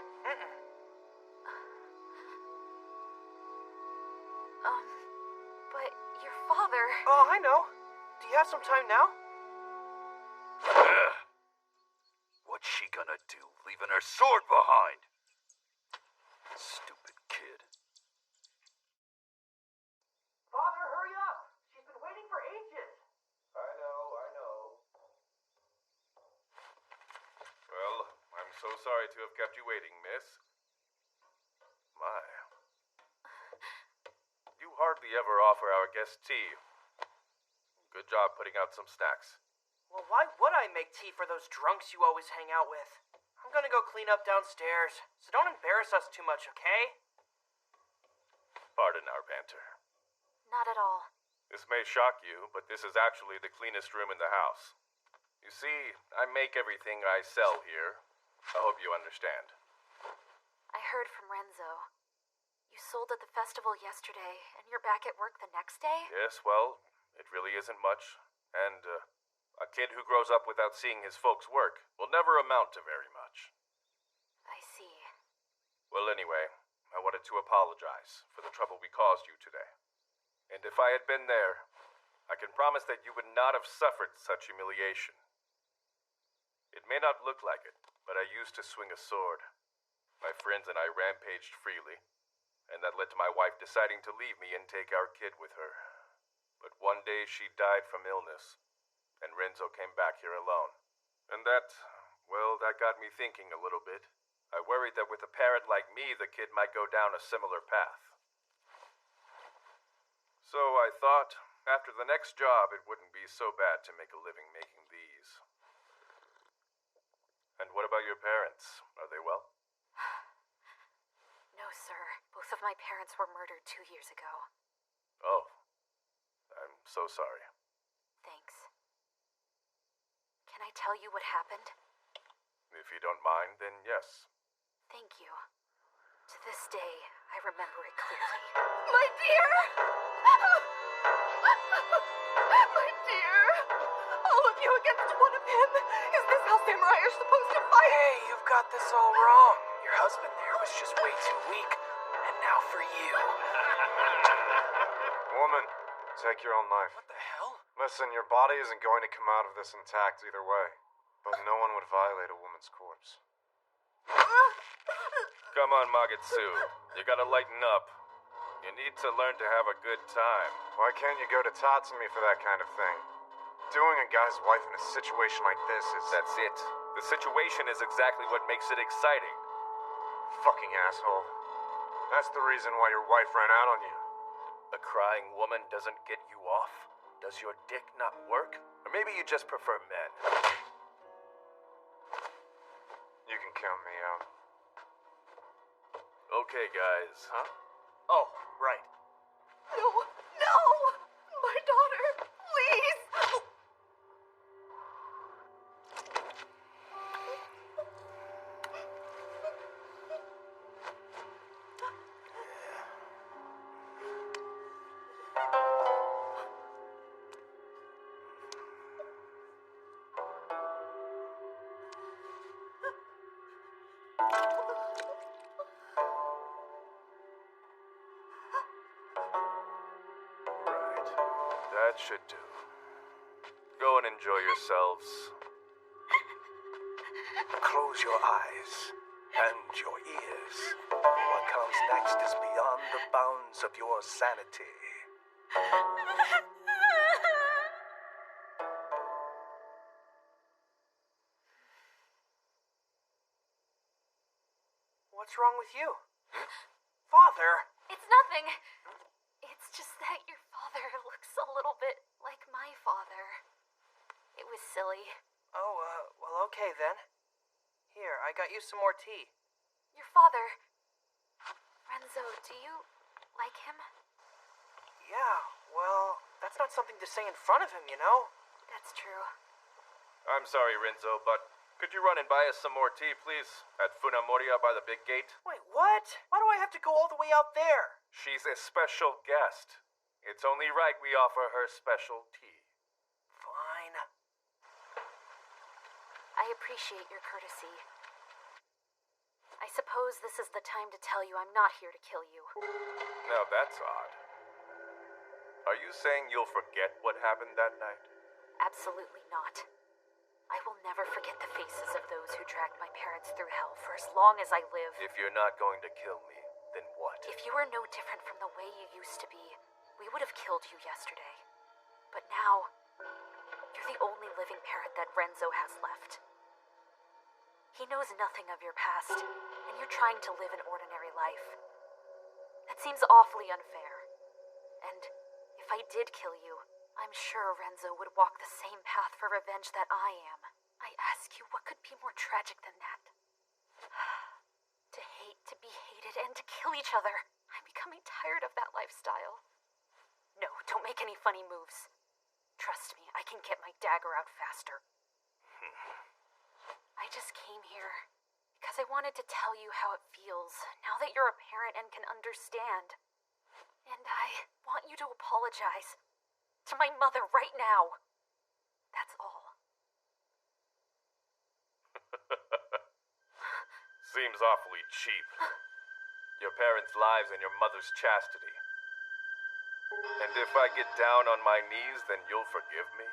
But your father... Oh, I know. Do you have some time now? What's she gonna do, leaving her sword behind? Stupid kid. Father, hurry up! She's been waiting for ages. I know. Well, I'm so sorry to have kept you waiting, miss. My. You hardly ever offer our guests tea. Good job putting out some snacks. Well, why would I make tea for those drunks you always hang out with? I'm gonna go clean up downstairs, so don't embarrass us too much, okay? Pardon our banter. Not at all. This may shock you, but this is actually the cleanest room in the house. You see, I make everything I sell here. I hope you understand. I heard from Renzo. You sold at the festival yesterday, and you're back at work the next day? Yes, well, it really isn't much. And, a kid who grows up without seeing his folks work will never amount to very much. I see. Well, anyway, I wanted to apologize for the trouble we caused you today. And if I had been there, I can promise that you would not have suffered such humiliation. It may not look like it, but I used to swing a sword. My friends and I rampaged freely, and that led to my wife deciding to leave me and take our kid with her. But one day she died from illness, and Renzo came back here alone. And that got me thinking a little bit. I worried that with a parent like me, the kid might go down a similar path. So I thought, after the next job, it wouldn't be so bad to make a living making these. And what about your parents? Are they well? No, sir. Both of my parents were murdered 2 years ago. Oh, I'm so sorry. Thanks. Can I tell you what happened? If you don't mind, then yes. Thank you. To this day, I remember it clearly. My dear! My dear! All of You against one of him? Is this how samurai are supposed to fight? Hey, you've got this all wrong. Your husband there was just way too weak. And now for you. Woman, take your own knife. What the hell? Listen, your body isn't going to come out of this intact either way. But no one would violate a woman's corpse. Come on, Magetsu. You gotta lighten up. You need to learn to have a good time. Why can't you go to Tatsumi for that kind of thing? Doing a guy's wife in a situation like this is... That's it. The situation is exactly what makes it exciting. Fucking asshole. That's the reason why your wife ran out on you. A crying woman doesn't get you off? Does your dick not work? Or maybe you just prefer men. You can count me out. Okay, guys. Huh? Oh, right. No! No! My daughter! Please! That should do. Go and enjoy yourselves. Close your eyes and your ears. What comes next is beyond the bounds of your sanity. What's wrong with you? Father! It's nothing. It's just that your father looks a little bit like my father. It was silly. Oh, well, okay then. Here, I got you some more tea. Your father... Renzo, do you like him? Yeah, well, that's not something to say in front of him, you know? That's true. I'm sorry, Renzo, but could you run and buy us some more tea, please? At Funamoria by the big gate? Wait, what? Why do I have to go all the way out there? She's a special guest. It's only right we offer her special tea. Fine. I appreciate your courtesy. I suppose this is the time to tell you I'm not here to kill you. Now that's odd. Are you saying you'll forget what happened that night? Absolutely not. I will never forget the faces of those who dragged my parents through hell for as long as I live. If you're not going to kill me, then what? If you were no different from the way you used to be, we would have killed you yesterday. But now, you're the only living parent that Renzo has left. He knows nothing of your past, and you're trying to live an ordinary life. That seems awfully unfair. And if I did kill you, I'm sure Renzo would walk the same path for revenge that I am. I ask you, what could be more tragic than that? To hate, to be hated, and to kill each other. I'm becoming tired of that lifestyle. No, don't make any funny moves. Trust me, I can get my dagger out faster. I just came here because I wanted to tell you how it feels now that you're a parent and can understand. And I want you to apologize to my mother right now. That's all. Seems awfully cheap. Your parents' lives and your mother's chastity. And if I get down on my knees, then you'll forgive me?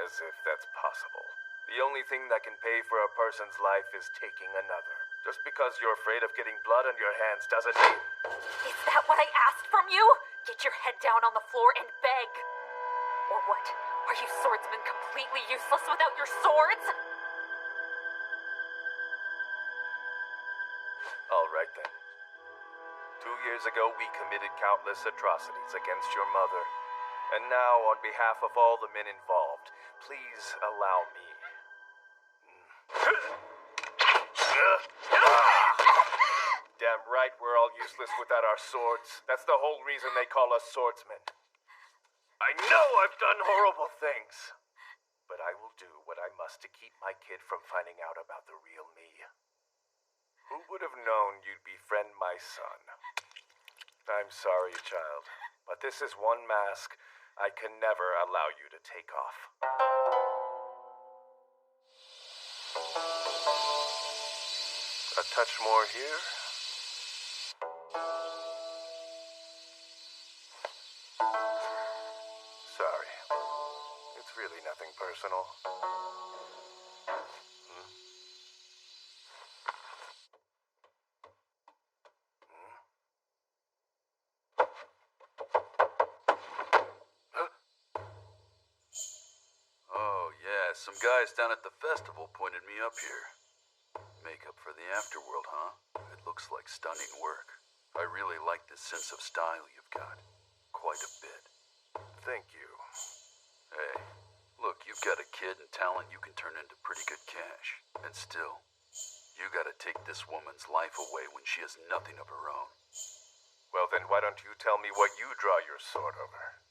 As if that's possible. The only thing that can pay for a person's life is taking another. Just because you're afraid of getting blood on your hands doesn't mean... Is that what I asked from you? Get your head down on the floor and beg. Or what? Are you swordsmen completely useless without your swords? All right then. 2 years ago, we committed countless atrocities against your mother. And now, on behalf of all the men involved, please allow me. Damn right, we're all useless without our swords. That's the whole reason they call us swordsmen. I know I've done horrible things. But I will do what I must to keep my kid from finding out about the real me. Who would have known you'd befriend my son? I'm sorry, child, but this is one mask I can never allow you to take off. A touch more here. Sorry. It's really nothing personal. Oh, yeah, some guys down at the festival pointed me up here. Makeup for the afterworld, huh? It looks like stunning work. I really like this sense of style you've got. Quite a bit. Thank you. Hey, look, you've got a kid and talent you can turn into pretty good cash. And still, you gotta take this woman's life away when she has nothing of her own. Well, then why don't you tell me what you draw your sword over?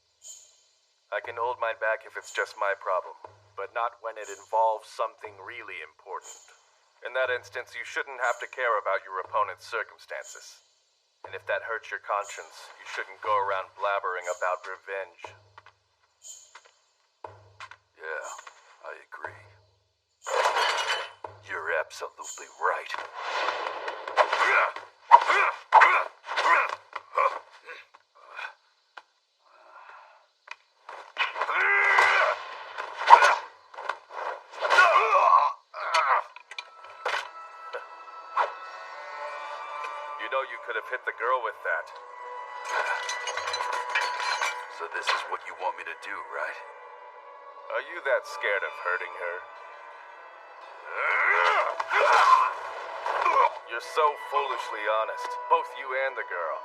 I can hold mine back if it's just my problem, but not when it involves something really important. In that instance, you shouldn't have to care about your opponent's circumstances. And if that hurts your conscience, you shouldn't go around blabbering about revenge. Yeah, I agree. You're absolutely right. You know you could have hit the girl with that. So this is what you want me to do, right? Are you that scared of hurting her? You're so foolishly honest, both you and the girl.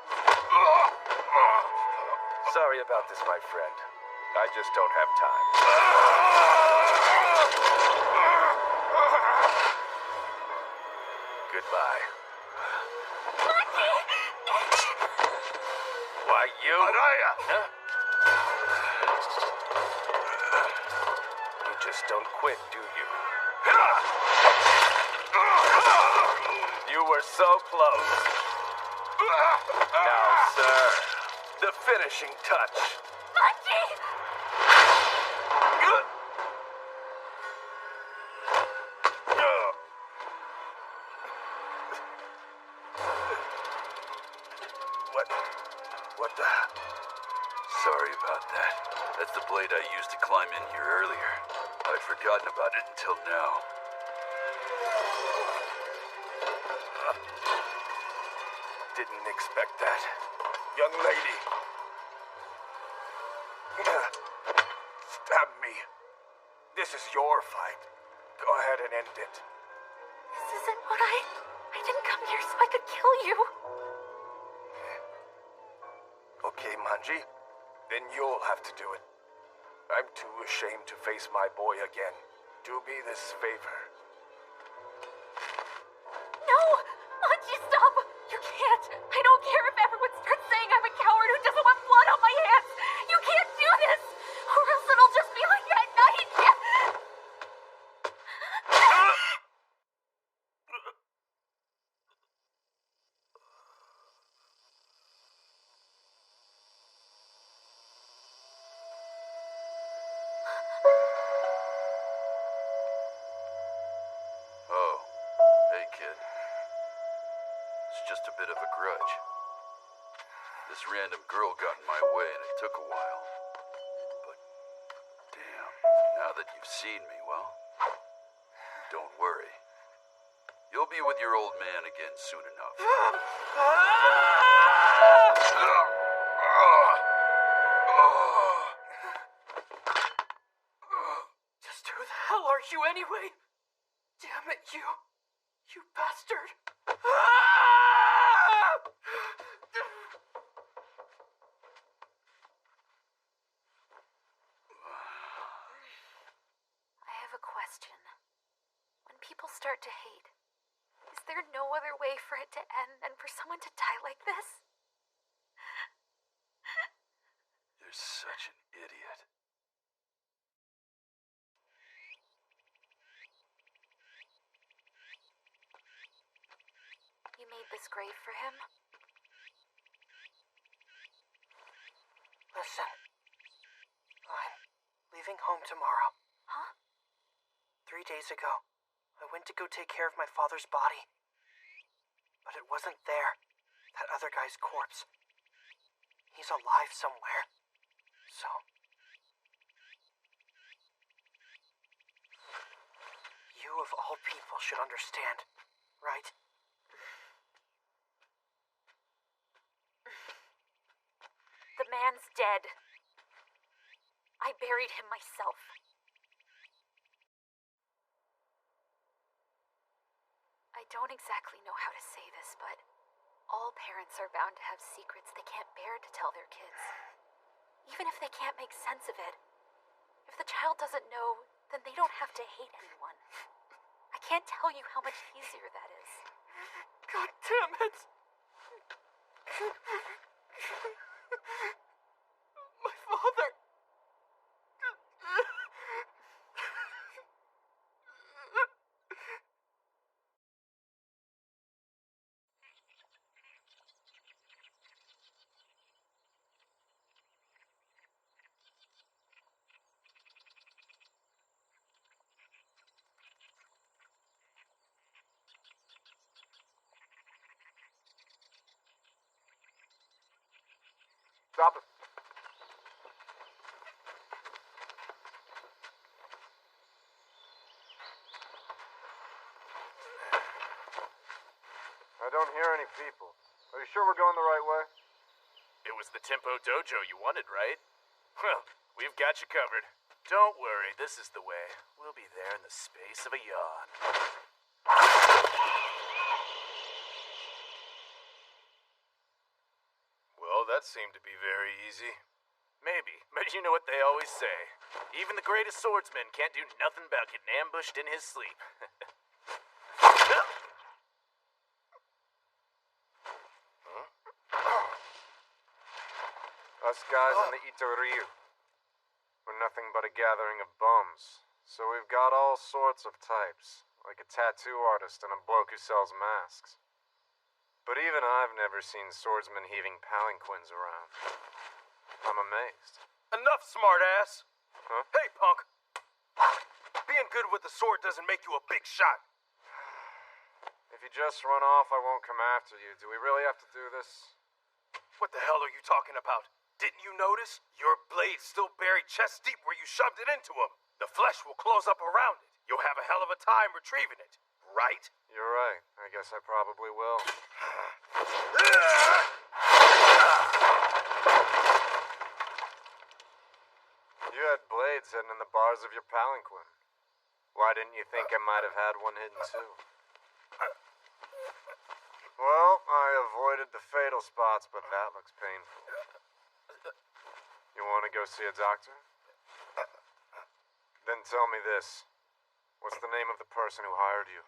Sorry about this, my friend. I just don't have time. Goodbye. Why, you? Araya! Huh? You just don't quit, do you? You were so close. Now, sir, the finishing touch. What the? Sorry about that. That's the blade I used to climb in here earlier. I'd forgotten about it until now. Didn't expect that. Young lady. Stab me. This is your fight. Go ahead and end it. This isn't what I didn't come here so I could kill you. Okay, Manji. Then you'll have to do it. I'm too ashamed to face my boy again. Do me this favor. No! Manji, stop! You can't! I don't care if everyone starts saying I'm a coward who doesn't want blood on my hands! You can't do this! Or else it'll just be like that night! Oh, hey kid. It's just a bit of a grudge. This random girl got in my way and it took a while. But, damn, now that you've seen me, well, don't worry. You'll be with your old man again soon enough. Just who the hell are you anyway? Damn it, you bastard! I have a question. When people start to hate, is there no other way for it to end than for someone to die like this? You're such an idiot. You made this grave for him? Listen, I'm leaving home tomorrow. Huh? 3 days ago, I went to go take care of my father's body. But it wasn't there. That other guy's corpse. He's alive somewhere. So... you of all people should understand, right? The man's dead. I buried him myself. I don't exactly know how to say this, but all parents are bound to have secrets they can't bear to tell their kids. Even if they can't make sense of it. If the child doesn't know, then they don't have to hate anyone. I can't tell you how much easier that is. God damn it! My father! Stop it. I don't hear any people. Are you sure we're going the right way? It was the Tempo Dojo you wanted, right? Well, we've got you covered. Don't worry, this is the way. We'll be there in the space of a yawn. Well, that seemed to be very easy. Maybe, but you know what they always say. Even the greatest swordsman can't do nothing about getting ambushed in his sleep. Us guys in the Itoryu. We're nothing but a gathering of bums. So we've got all sorts of types, like a tattoo artist and a bloke who sells masks. But even I've never seen swordsmen heaving palanquins around. I'm amazed. Enough, smartass! Huh? Hey, punk! Being good with the sword doesn't make you a big shot. If you just run off, I won't come after you. Do we really have to do this? What the hell are you talking about? Didn't you notice? Your blade's still buried chest deep where you shoved it into him. The flesh will close up around it. You'll have a hell of a time retrieving it, right? You're right. I guess I probably will. You had blades hidden in the bars of your palanquin. Why didn't you think I might have had one hidden too? Well, I avoided the fatal spots, but that looks painful. You want to go see a doctor? Then tell me this. What's the name of the person who hired you?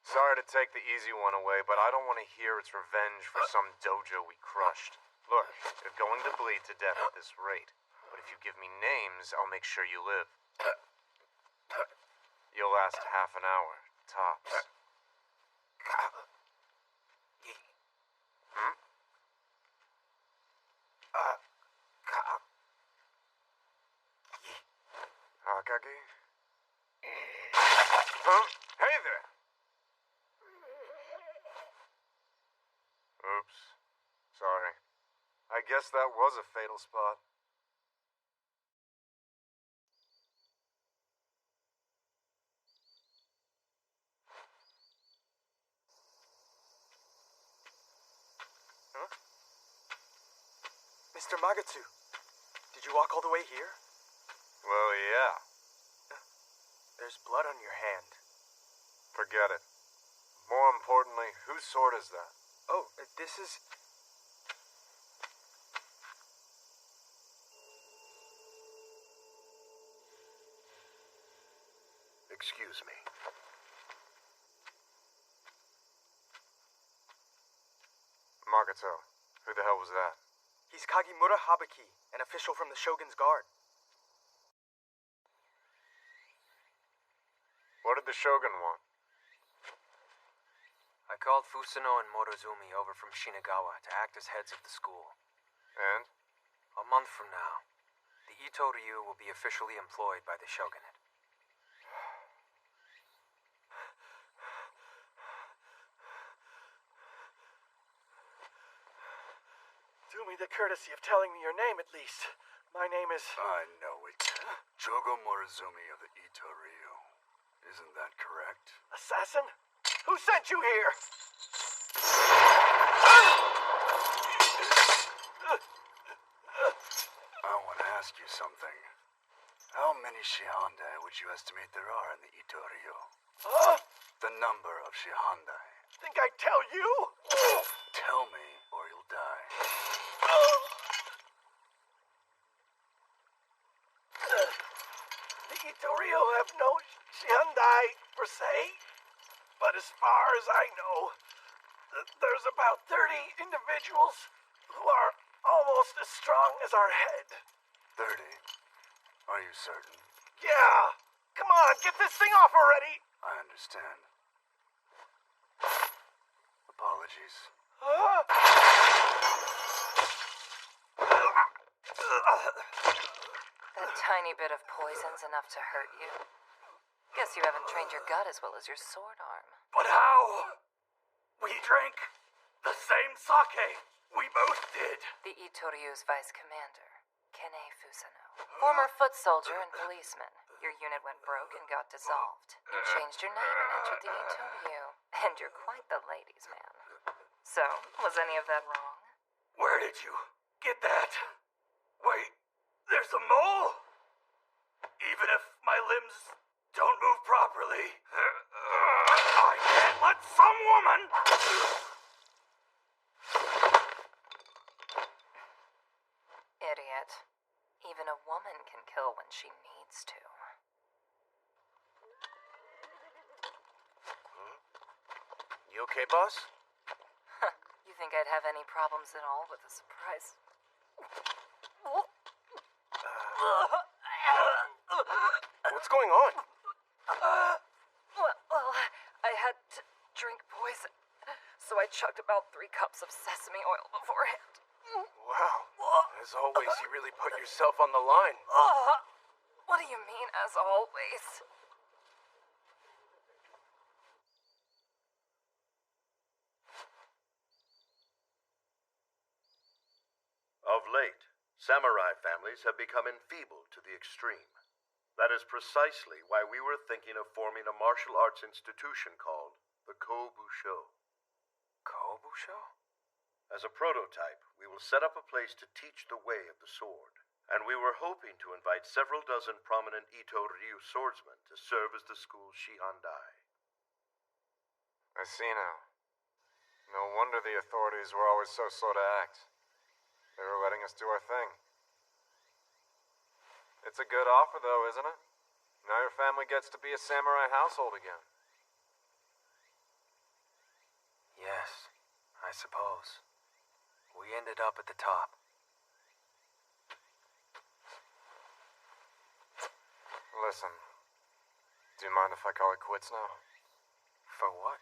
Sorry to take the easy one away, but I don't want to hear it's revenge for some dojo we crushed. Look, you're going to bleed to death at this rate, but if you give me names, I'll make sure you live. You'll last half an hour, tops. Akagi? Huh? Hey there! Oops. Sorry. I guess that was a fatal spot. Huh? Mr. Magatsu, did you walk all the way here? Well, yeah. There's blood on your hand. Forget it. More importantly, whose sword is that? Oh, this is... Excuse me. Magato. Who the hell was that? He's Kagimura Habaki, an official from the Shogun's Guard. What did the Shogun want? I called Fusano and Morozumi over from Shinagawa to act as heads of the school. And? A month from now, the Itoryu will be officially employed by the Shogunate. me the courtesy of telling me your name at least. My name is... I know it. Jogo Morizumi of the Ito Ryu. Isn't that correct? Assassin? Who sent you here? I want to ask you something. How many Shihandai would you estimate there are in the Ito Ryu? Huh? The number of Shihandai. Think I'd tell you? Tell me, or you'll die. The Ito Ryu have no Shihandai per se, but as far as I know, there's about 30 individuals who are almost as strong as our head. 30? Are you certain? Yeah! Come on, get this thing off already! I understand. Apologies. Huh? That tiny bit of poison's enough to hurt you. Guess you haven't trained your gut as well as your sword arm. But how? We drank the same sake. We both did. The Ito Ryu's vice commander, Kene Fusano. Former foot soldier and policeman. Your unit went broke and got dissolved. You changed your name and entered the Ito Ryu. And you're quite the ladies' man. So, was any of that wrong? Where did you get that? Wait, there's a mole? Even if my limbs don't move properly, I can't let some woman... Idiot. Even a woman can kill when she needs to. You okay, boss? You think I'd have any problems at all with a surprise? What's going on? Well, I had to drink poison, so I chugged about 3 cups of sesame oil beforehand. Wow. As always, you really put yourself on the line. What do you mean, as always? Of late, samurai families have become enfeebled to the extreme. That is precisely why we were thinking of forming a martial arts institution called the Kobusho. Kobusho? As a prototype, we will set up a place to teach the way of the sword, and we were hoping to invite several dozen prominent Ito Ryu swordsmen to serve as the school's Shihandai. I see now. No wonder the authorities were always so slow to act. They were letting us do our thing. It's a good offer, though, isn't it? Now your family gets to be a samurai household again. Yes, I suppose. We ended up at the top. Listen, do you mind if I call it quits now? For what?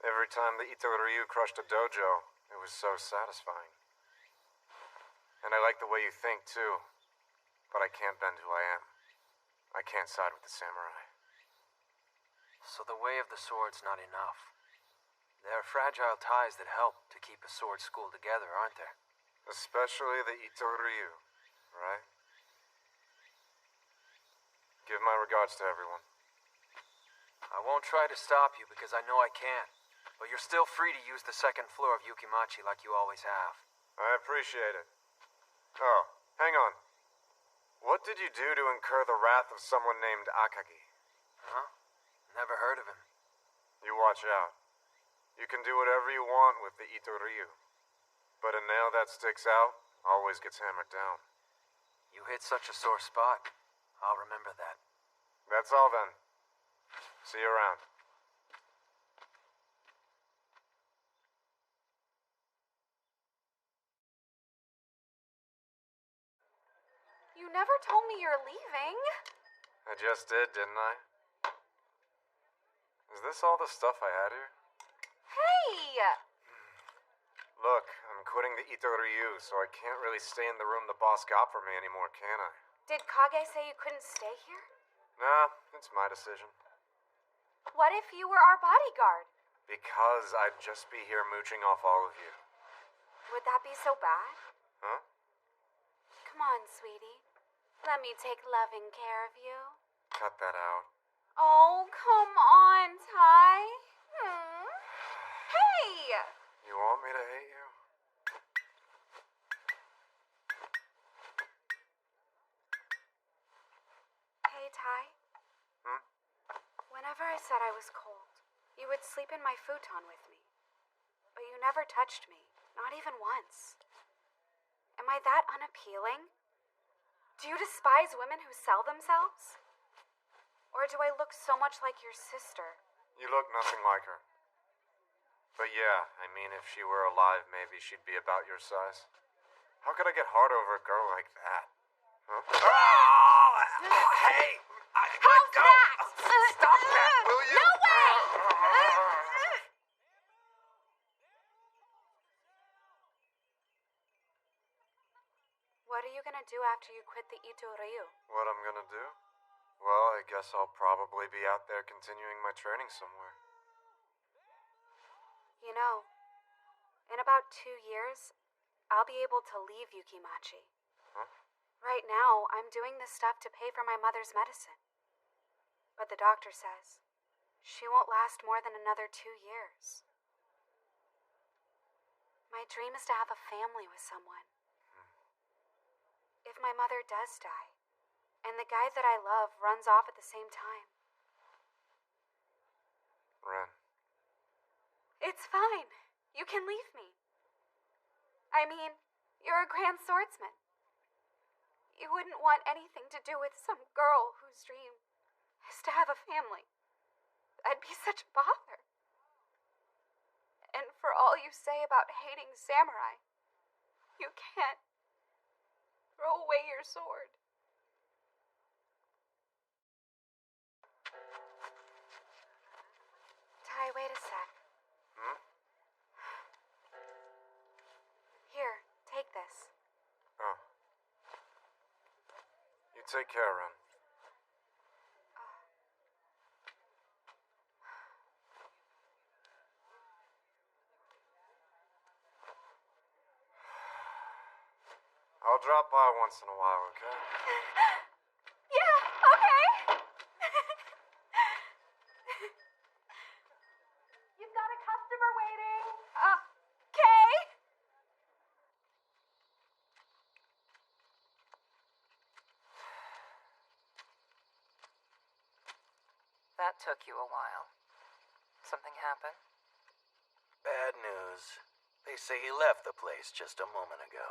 Every time the Ito Ryu crushed a dojo, it was so satisfying. And I like the way you think, too. But I can't bend who I am. I can't side with the samurai. So the way of the sword's not enough. There are fragile ties that help to keep a sword school together, aren't there? Especially the Ito Ryu, right? Give my regards to everyone. I won't try to stop you because I know I can't. But you're still free to use the second floor of Yukimachi like you always have. I appreciate it. Oh, hang on. What did you do to incur the wrath of someone named Akagi? Huh? Never heard of him. You watch out. You can do whatever you want with the Ito Ryu. But a nail that sticks out always gets hammered down. You hit such a sore spot. I'll remember that. That's all then. See you around. You never told me you're leaving. I just did, didn't I? Is this all the stuff I had here? Hey! Look, I'm quitting the Ito Ryu, so I can't really stay in the room the boss got for me anymore, can I? Did Kage say you couldn't stay here? Nah, it's my decision. What if you were our bodyguard? Because I'd just be here mooching off all of you. Would that be so bad? Huh? Come on, sweetie. Let me take loving care of you. Cut that out. Oh, come on, Ty. Hey! You want me to hate you? Hey, Ty. Hmm? Whenever I said I was cold, you would sleep in my futon with me. But you never touched me, not even once. Am I that unappealing? Do you despise women who sell themselves? Or do I look so much like your sister? You look nothing like her. But yeah, I mean, if she were alive, maybe she'd be about your size. How could I get hard over a girl like that? Huh? Hey! How's go! that? Stop that, will you? No way! What are you gonna do after you quit the Ito Ryu? What I'm gonna do? Well, I guess I'll probably be out there continuing my training somewhere. You know, in about 2 years, I'll be able to leave Yukimachi. Huh? Right now, I'm doing this stuff to pay for my mother's medicine. But the doctor says she won't last more than another 2 years. My dream is to have a family with someone. If my mother does die, and the guy that I love runs off at the same time. Ren. It's fine. You can leave me. I mean, you're a grand swordsman. You wouldn't want anything to do with some girl whose dream is to have a family. That'd be such a bother. And for all you say about hating samurai, you can't throw away your sword. Ty, wait a sec. Hmm? Here, take this. Oh. You take care, Ren. I'll drop by once in a while, okay? Yeah, okay. You've got a customer waiting. Okay. That took you a while. Something happened? Bad news. They say he left the place just a moment ago.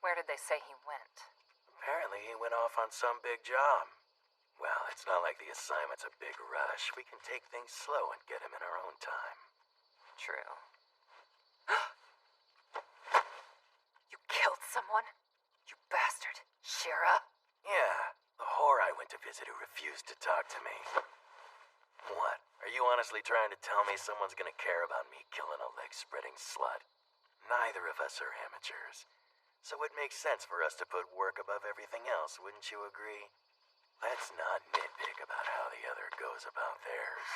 Where did they say he went? Apparently he went off on some big job. Well, it's not like the assignment's a big rush. We can take things slow and get him in our own time. True. You killed someone? You bastard. Shira? Yeah, the whore I went to visit who refused to talk to me. What? Are you honestly trying to tell me someone's gonna care about me killing a leg-spreading slut? Neither of us are amateurs. So it makes sense for us to put work above everything else, wouldn't you agree? Let's not nitpick about how the other goes about theirs.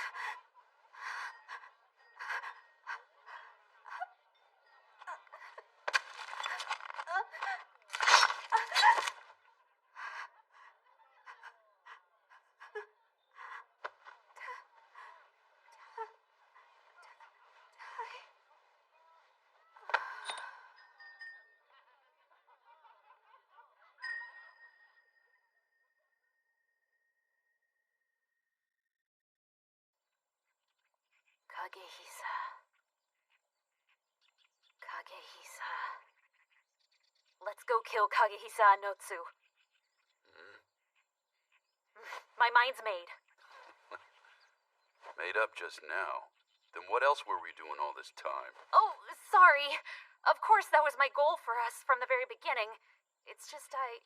Kagehisa. Kagehisa. Let's go kill Kagehisa Anotsu. My mind's made. Made up just now. Then what else were we doing all this time? Oh, sorry. Of course that was my goal for us from the very beginning. It's just I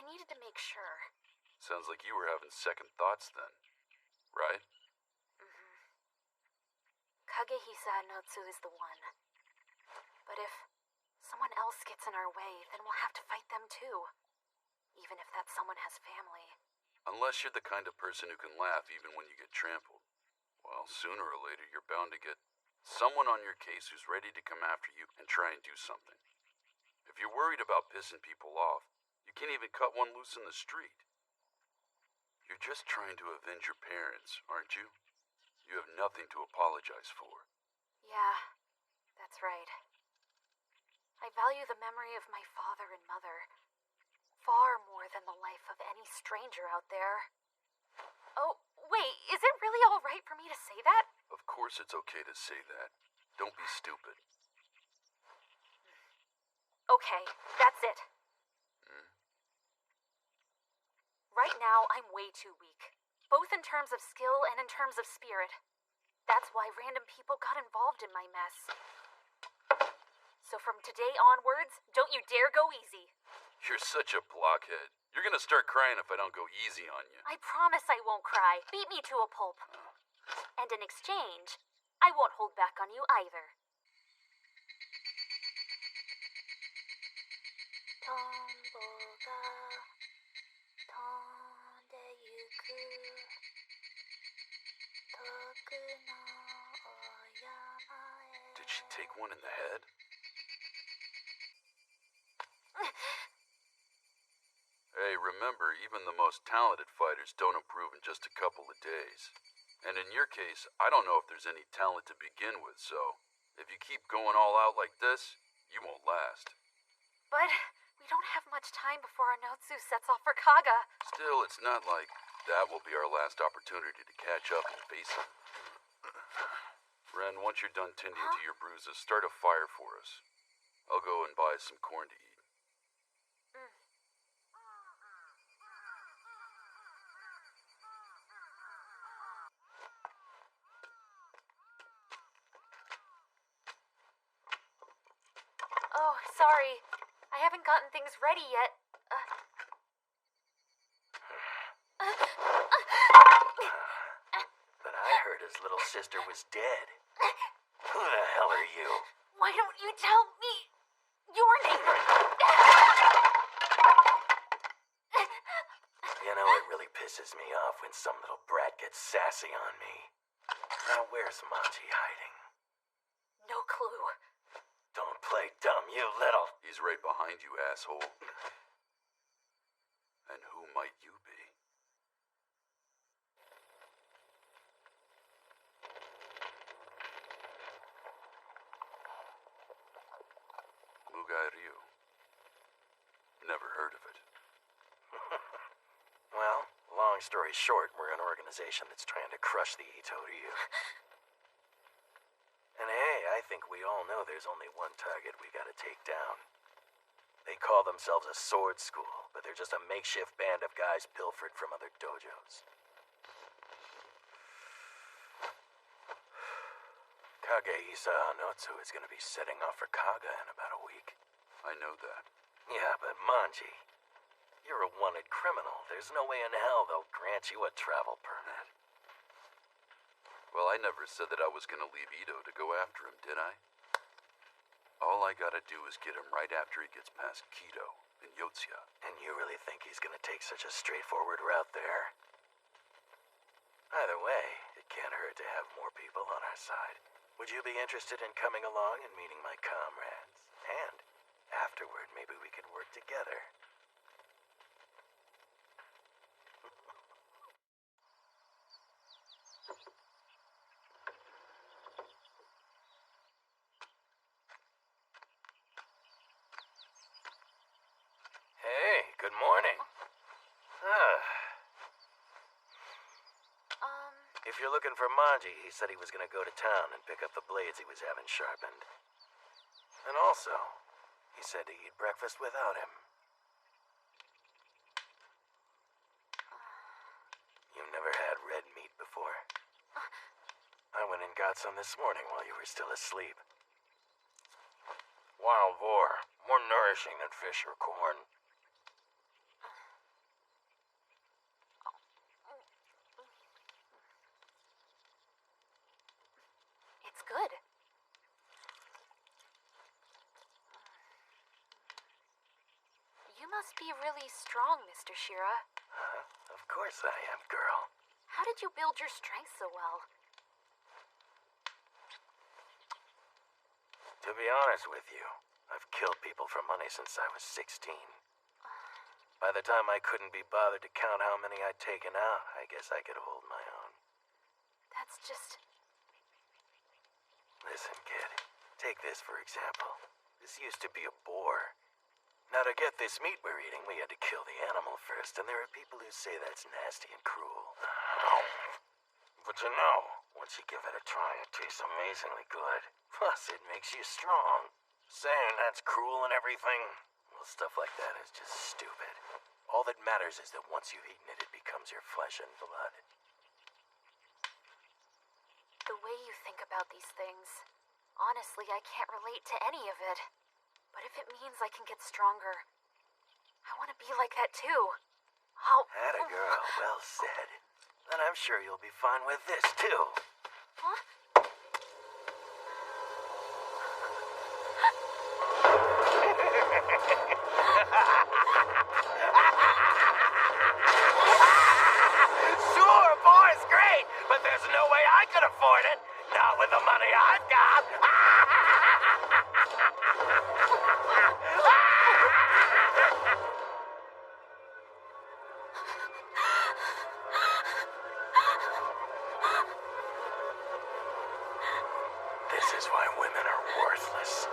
needed to make sure. Sounds like you were having second thoughts then, right? Kagehisa Anotsu is the one. But if someone else gets in our way, then we'll have to fight them too. Even if that someone has family. Unless you're the kind of person who can laugh even when you get trampled. Well, sooner or later you're bound to get someone on your case who's ready to come after you and try and do something. If you're worried about pissing people off, you can't even cut one loose in the street. You're just trying to avenge your parents, aren't you? You have nothing to apologize for. Yeah, that's right. I value the memory of my father and mother far more than the life of any stranger out there. Oh, wait, is it really all right for me to say that? Of course it's okay to say that. Don't be stupid. Okay, that's it. Right now, I'm way too weak, both in terms of skill and in terms of spirit. That's why random people got involved in my mess. So from today onwards, don't you dare go easy. You're such a blockhead. You're gonna start crying if I don't go easy on you. I promise I won't cry. Beat me to a pulp. And in exchange, I won't hold back on you either. Did she take one in the head? Hey, remember, even the most talented fighters don't improve in just a couple of days. And in your case, I don't know if there's any talent to begin with, so if you keep going all out like this, you won't last. But we don't have much time before Anotsu sets off for Kaga. Still, it's not like that will be our last opportunity to catch up and face him. Ren, once you're done tending to your bruises, start a fire for us. I'll go and buy some corn to eat. Oh, sorry. I haven't gotten things ready yet. But I heard his little sister was dead. Who the hell are you? Why don't you tell me your name? You know, it really pisses me off when some little brat gets sassy on me. Now, where's Manji hiding? No clue. Don't play dumb, you little... He's right behind you, asshole. And who might you be? Mugai Ryu. Never heard of it. Well, long story short, we're an organization that's trying to crush the Ito Ryu. And hey, I think we all know there's only one target we gotta take down. They call themselves a sword school, but they're just a makeshift band of guys pilfered from other dojos. Kage-Isa Anotsu is gonna be setting off for Kaga in about a week. I know that. Yeah, but Manji, you're a wanted criminal. There's no way in hell they'll grant you a travel permit. Well, I never said that I was gonna leave Ito to go after him, did I? All I gotta do is get him right after he gets past Kido and Yotsuya. And you really think he's gonna take such a straightforward route there? Either way, it can't hurt to have more people on our side. Would you be interested in coming along and meeting my comrades? And afterward, maybe we could work together. Hey, good morning. If you're looking for Manji, he said he was gonna go to town and pick up the blades he was having sharpened. And also, he said to eat breakfast without him. You've never had red meat before? I went and got some this morning while you were still asleep. Wild boar, more nourishing than fish or corn. It's good. You must be really strong, Mr. Shira. Of course I am, girl. How did you build your strength so well? To be honest with you, I've killed people for money since I was 16. By the time I couldn't be bothered to count how many I'd taken out, I guess I could hold my own. That's just... Listen, kid. Take this, for example. This used to be a boar. Now, to get this meat we're eating, we had to kill the animal first, and there are people who say that's nasty and cruel. But you know, once you give it a try, it tastes amazingly good. Plus, it makes you strong. Saying that's cruel and everything, well, stuff like that is just stupid. All that matters is that once you've eaten it, it becomes your flesh and blood. The way you think about these things, honestly, I can't relate to any of it. But if it means I can get stronger, I want to be like that too. Atta girl, well said. And I'm sure you'll be fine with this too. Huh? Sure, boy's great, but there's no way I could afford it. Not with the money I've got. This is why women are worthless.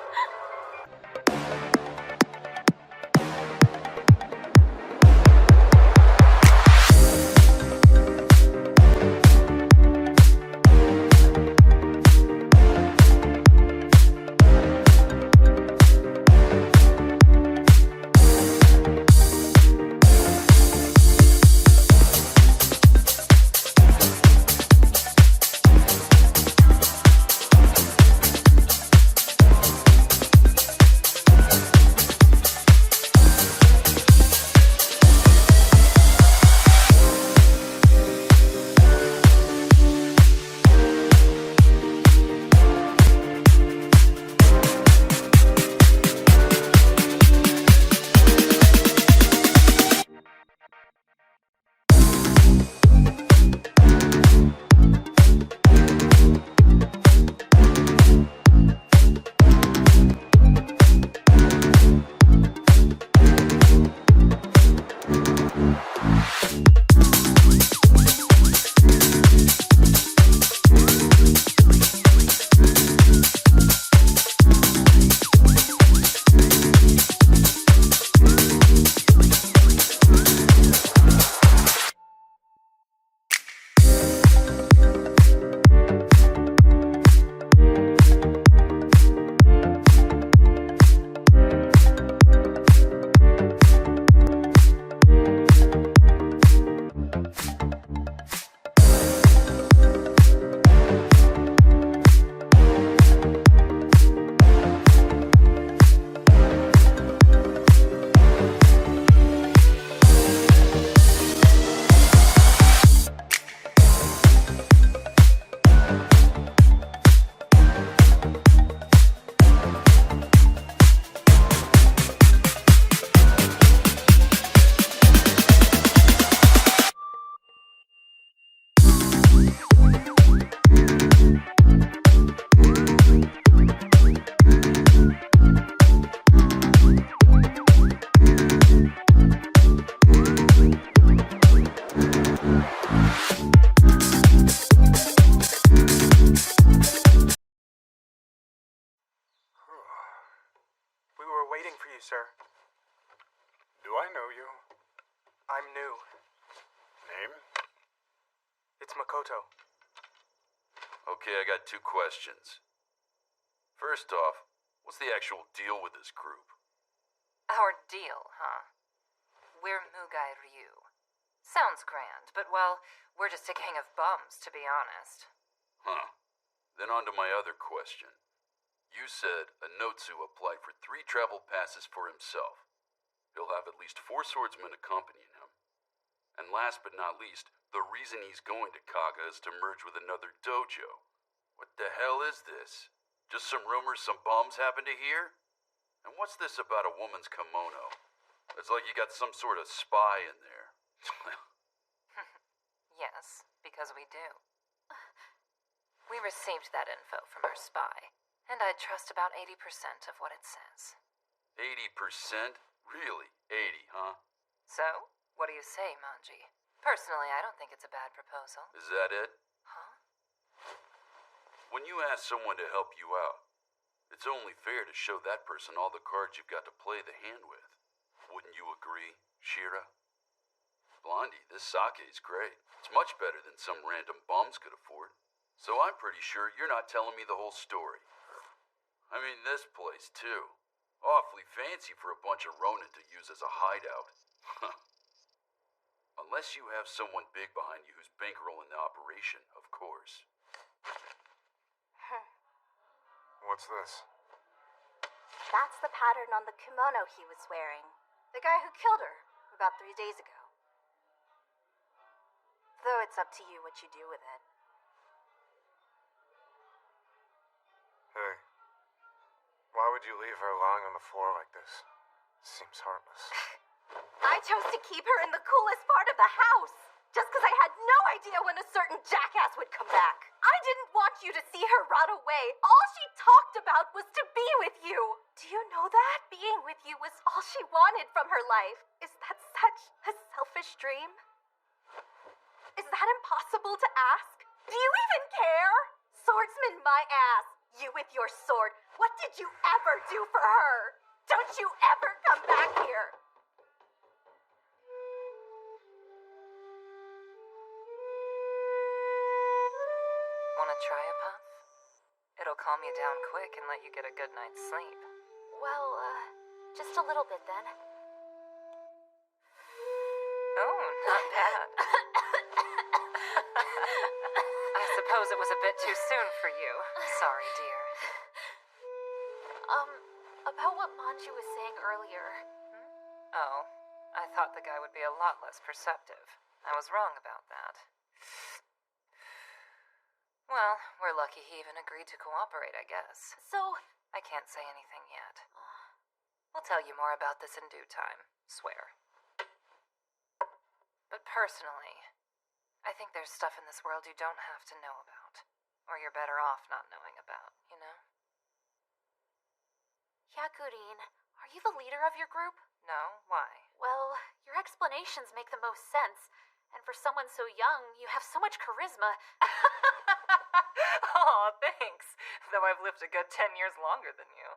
sir. Do I know you? I'm new. Name? It's Makoto. Okay, I got 2 questions. First off, what's the actual deal with this group? Our deal, huh? We're Mugai Ryu. Sounds grand, but well, we're just a gang of bums, to be honest. Huh. Then on to my other question. You said Anotsu applied for 3 travel passes for himself. He'll have at least 4 swordsmen accompanying him. And last but not least, the reason he's going to Kaga is to merge with another dojo. What the hell is this? Just some rumors some bums happen to hear? And what's this about a woman's kimono? It's like you got some sort of spy in there. Yes, because we do. We received that info from our spy, And I'd trust about 80% of what it says. 80%? Really? 80, huh? So, what do you say, Manji? Personally, I don't think it's a bad proposal. Is that it? Huh? When you ask someone to help you out, it's only fair to show that person all the cards you've got to play the hand with. Wouldn't you agree, Shira? Blondie, this sake is great. It's much better than some random bums could afford. So I'm pretty sure you're not telling me the whole story. I mean, this place, too. Awfully fancy for a bunch of Ronin to use as a hideout. Unless you have someone big behind you who's bankrolling the operation, of course. What's this? That's the pattern on the kimono he was wearing. The guy who killed her about 3 days ago. Though it's up to you what you do with it. Hey. Why would you leave her lying on the floor like this? Seems heartless. I chose to keep her in the coolest part of the house. Just because I had no idea when a certain jackass would come back. I didn't want you to see her rot away. All she talked about was to be with you. Do you know that? Being with you was all she wanted from her life. Is that such a selfish dream? Is that impossible to ask? Do you even care? Swordsman my ass. You with your sword. What did you ever do for her? Don't you ever come back here. Wanna try a puff? It'll calm you down quick and let you get a good night's sleep. Well, just a little bit then. Oh, not bad. I suppose it was a bit too soon for you. Sorry, dear. About what Manji was saying earlier. Oh, I thought the guy would be a lot less perceptive. I was wrong about that. Well, we're lucky he even agreed to cooperate, I guess. So, I can't say anything yet. We'll tell you more about this in due time, swear. But personally, I think there's stuff in this world you don't have to know about. Or you're better off not knowing about, you know? Hyakurin, are you the leader of your group? No? Why? Well, your explanations make the most sense. And for someone so young, you have so much charisma. Aw, thanks. Though I've lived a good 10 years longer than you.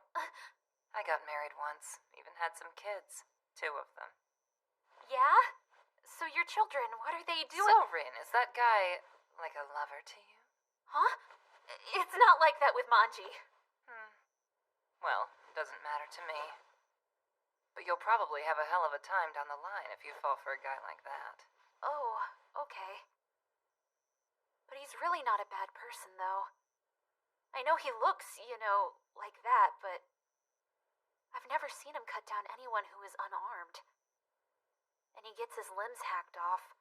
I got married once, even had some kids. 2 of them. Yeah? So your children, what are they doing? So, Rin, is that guy like a lover to you? Huh? It's not like that with Manji. Well, doesn't matter to me. But you'll probably have a hell of a time down the line if you fall for a guy like that. Oh, okay. But he's really not a bad person, though. I know he looks, like that, but I've never seen him cut down anyone who is unarmed. And he gets his limbs hacked off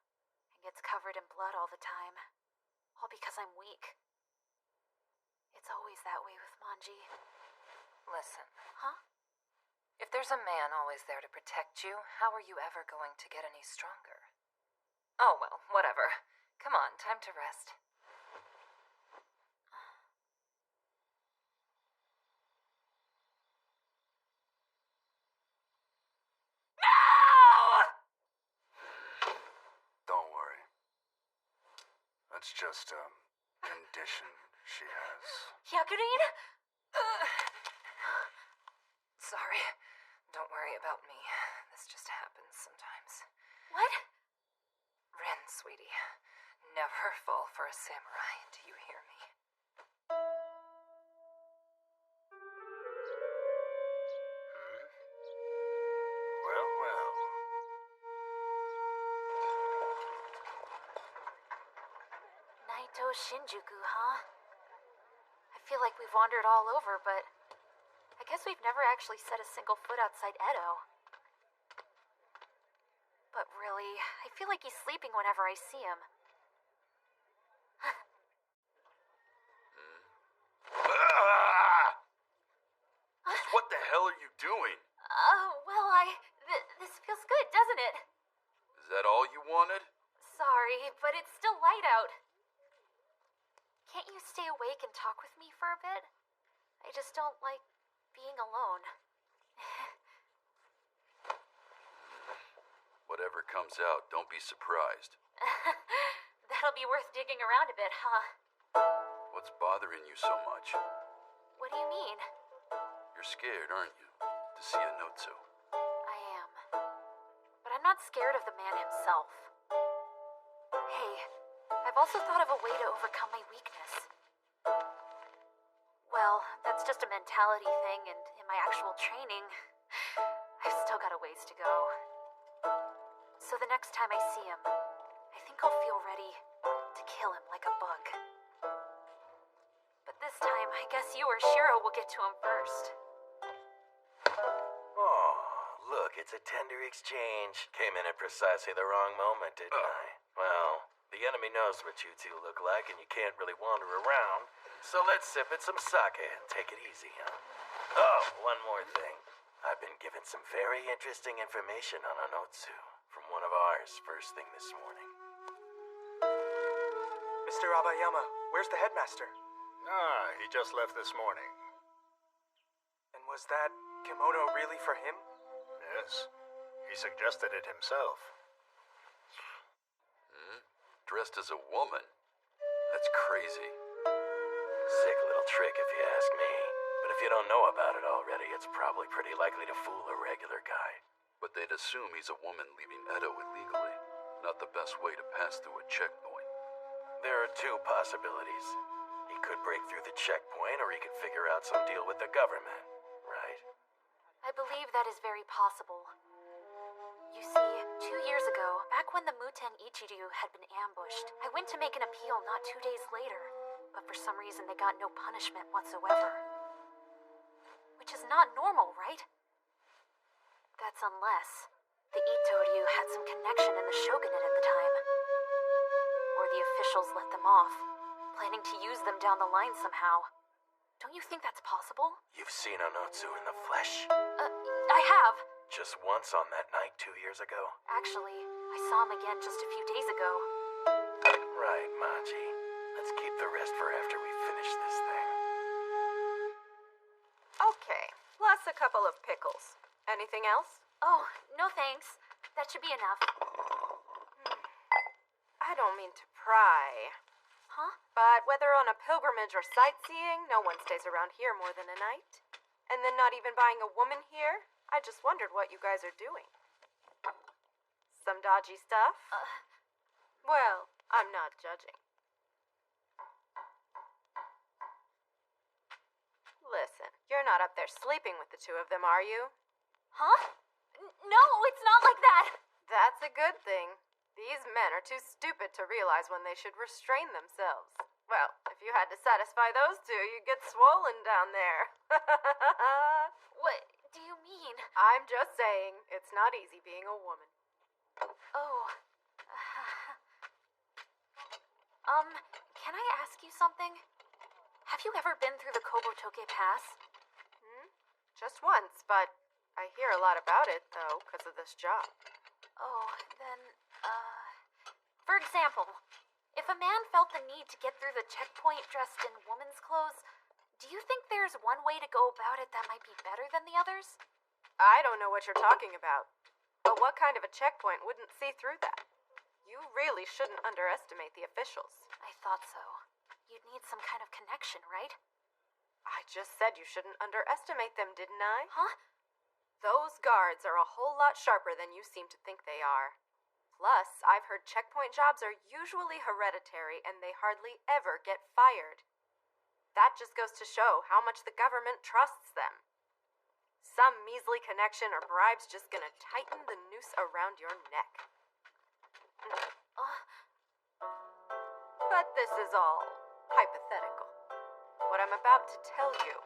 and gets covered in blood all the time. All because I'm weak. It's always that way with Manji. Listen. Huh? If there's a man always there to protect you, how are you ever going to get any stronger? Oh, well, whatever. Come on, time to rest. Don't worry. That's just a condition she has. Hyakurin? Sorry. Don't worry about me. This just happens sometimes. What? Ren, sweetie. Never fall for a samurai. Do you hear me? Well, well. Naito Shinjuku, huh? I feel like we've wandered all over, but I guess we've never actually set a single foot outside Edo. But really, I feel like he's sleeping whenever I see him. What the hell are you doing? Well, this feels good, doesn't it? Is that all you wanted? Sorry, but it's still light out. Can't you stay awake and talk with me for a bit? I just don't like being alone. Whatever comes out, don't be surprised. That'll be worth digging around a bit, huh? What's bothering you so much? What do you mean? You're scared, aren't you? To see Anotsu. I am. But I'm not scared of the man himself. Hey, I've also thought of a way to overcome my weakness. Well, that's just a mentality thing, and in my actual training, I've still got a ways to go. So the next time I see him, I think I'll feel ready to kill him like a bug. But this time, I guess you or Shiro will get to him first. Oh, look, it's a tender exchange. Came in at precisely the wrong moment, didn't I? Well, the enemy knows what you two look like, and you can't really wander around. So let's sip at some sake and take it easy, huh? Oh, one more thing. I've been given some very interesting information on Anotsu from one of ours first thing this morning. Mr. Abayama, where's the headmaster? Ah, he just left this morning. And was that kimono really for him? Yes. He suggested it himself. Dressed as a woman? That's crazy. Sick little trick if you ask me. But if you don't know about it already, it's probably pretty likely to fool a regular guy. But they'd assume he's a woman leaving Edo illegally. Not the best way to pass through a checkpoint. There are two possibilities. He could break through the checkpoint, or he could figure out some deal with the government, right? I believe that is very possible. You see, 2 years ago, back when the Muten Ichiryu had been ambushed, I went to make an appeal not 2 days later, but for some reason they got no punishment whatsoever. Which is not normal, right? That's unless the Itoryu had some connection in the shogunate at the time. Or the officials let them off, planning to use them down the line somehow. Don't you think that's possible? You've seen Onotsu in the flesh? I have. Just once on that night 2 years ago? Actually, I saw him again just a few days ago. Right, Maji. Let's keep the rest for after we finish this thing. Okay, plus a couple of pickles. Anything else? Oh, no thanks. That should be enough. I don't mean to pry. Huh? But whether on a pilgrimage or sightseeing, no one stays around here more than a night. And then not even buying a woman here? I just wondered what you guys are doing. Some dodgy stuff? Well, I'm not judging. Listen, you're not up there sleeping with the two of them, are you? Huh? No, it's not like that! That's a good thing. These men are too stupid to realize when they should restrain themselves. Well, if you had to satisfy those two, you'd get swollen down there. What do you mean? I'm just saying, it's not easy being a woman. Oh. Can I ask you something? Have you ever been through the Kobotoke Pass? Just once, but I hear a lot about it, though, because of this job. Oh, then, for example, if a man felt the need to get through the checkpoint dressed in woman's clothes, do you think there's one way to go about it that might be better than the others? I don't know what you're talking about. But what kind of a checkpoint wouldn't see through that? You really shouldn't underestimate the officials. I thought so. You'd need some kind of connection, right? I just said you shouldn't underestimate them, didn't I? Huh? Those guards are a whole lot sharper than you seem to think they are. Plus, I've heard checkpoint jobs are usually hereditary and they hardly ever get fired. That just goes to show how much the government trusts them. Some measly connection or bribe's just gonna tighten the noose around your neck. But this is all hypothetical. What I'm about to tell you,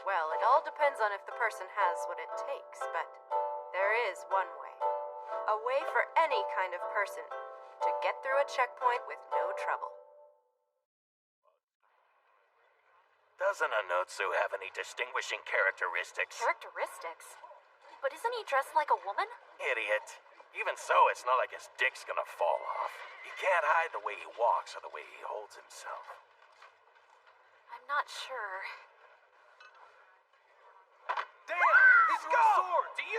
well, it all depends on if the person has what it takes, but there is one way. A way for any kind of person to get through a checkpoint with no trouble. Doesn't Anotsu have any distinguishing characteristics? Characteristics? But isn't he dressed like a woman? Idiot. Even so, it's not like his dick's gonna fall off. He can't hide the way he walks or the way he holds himself. I'm not sure.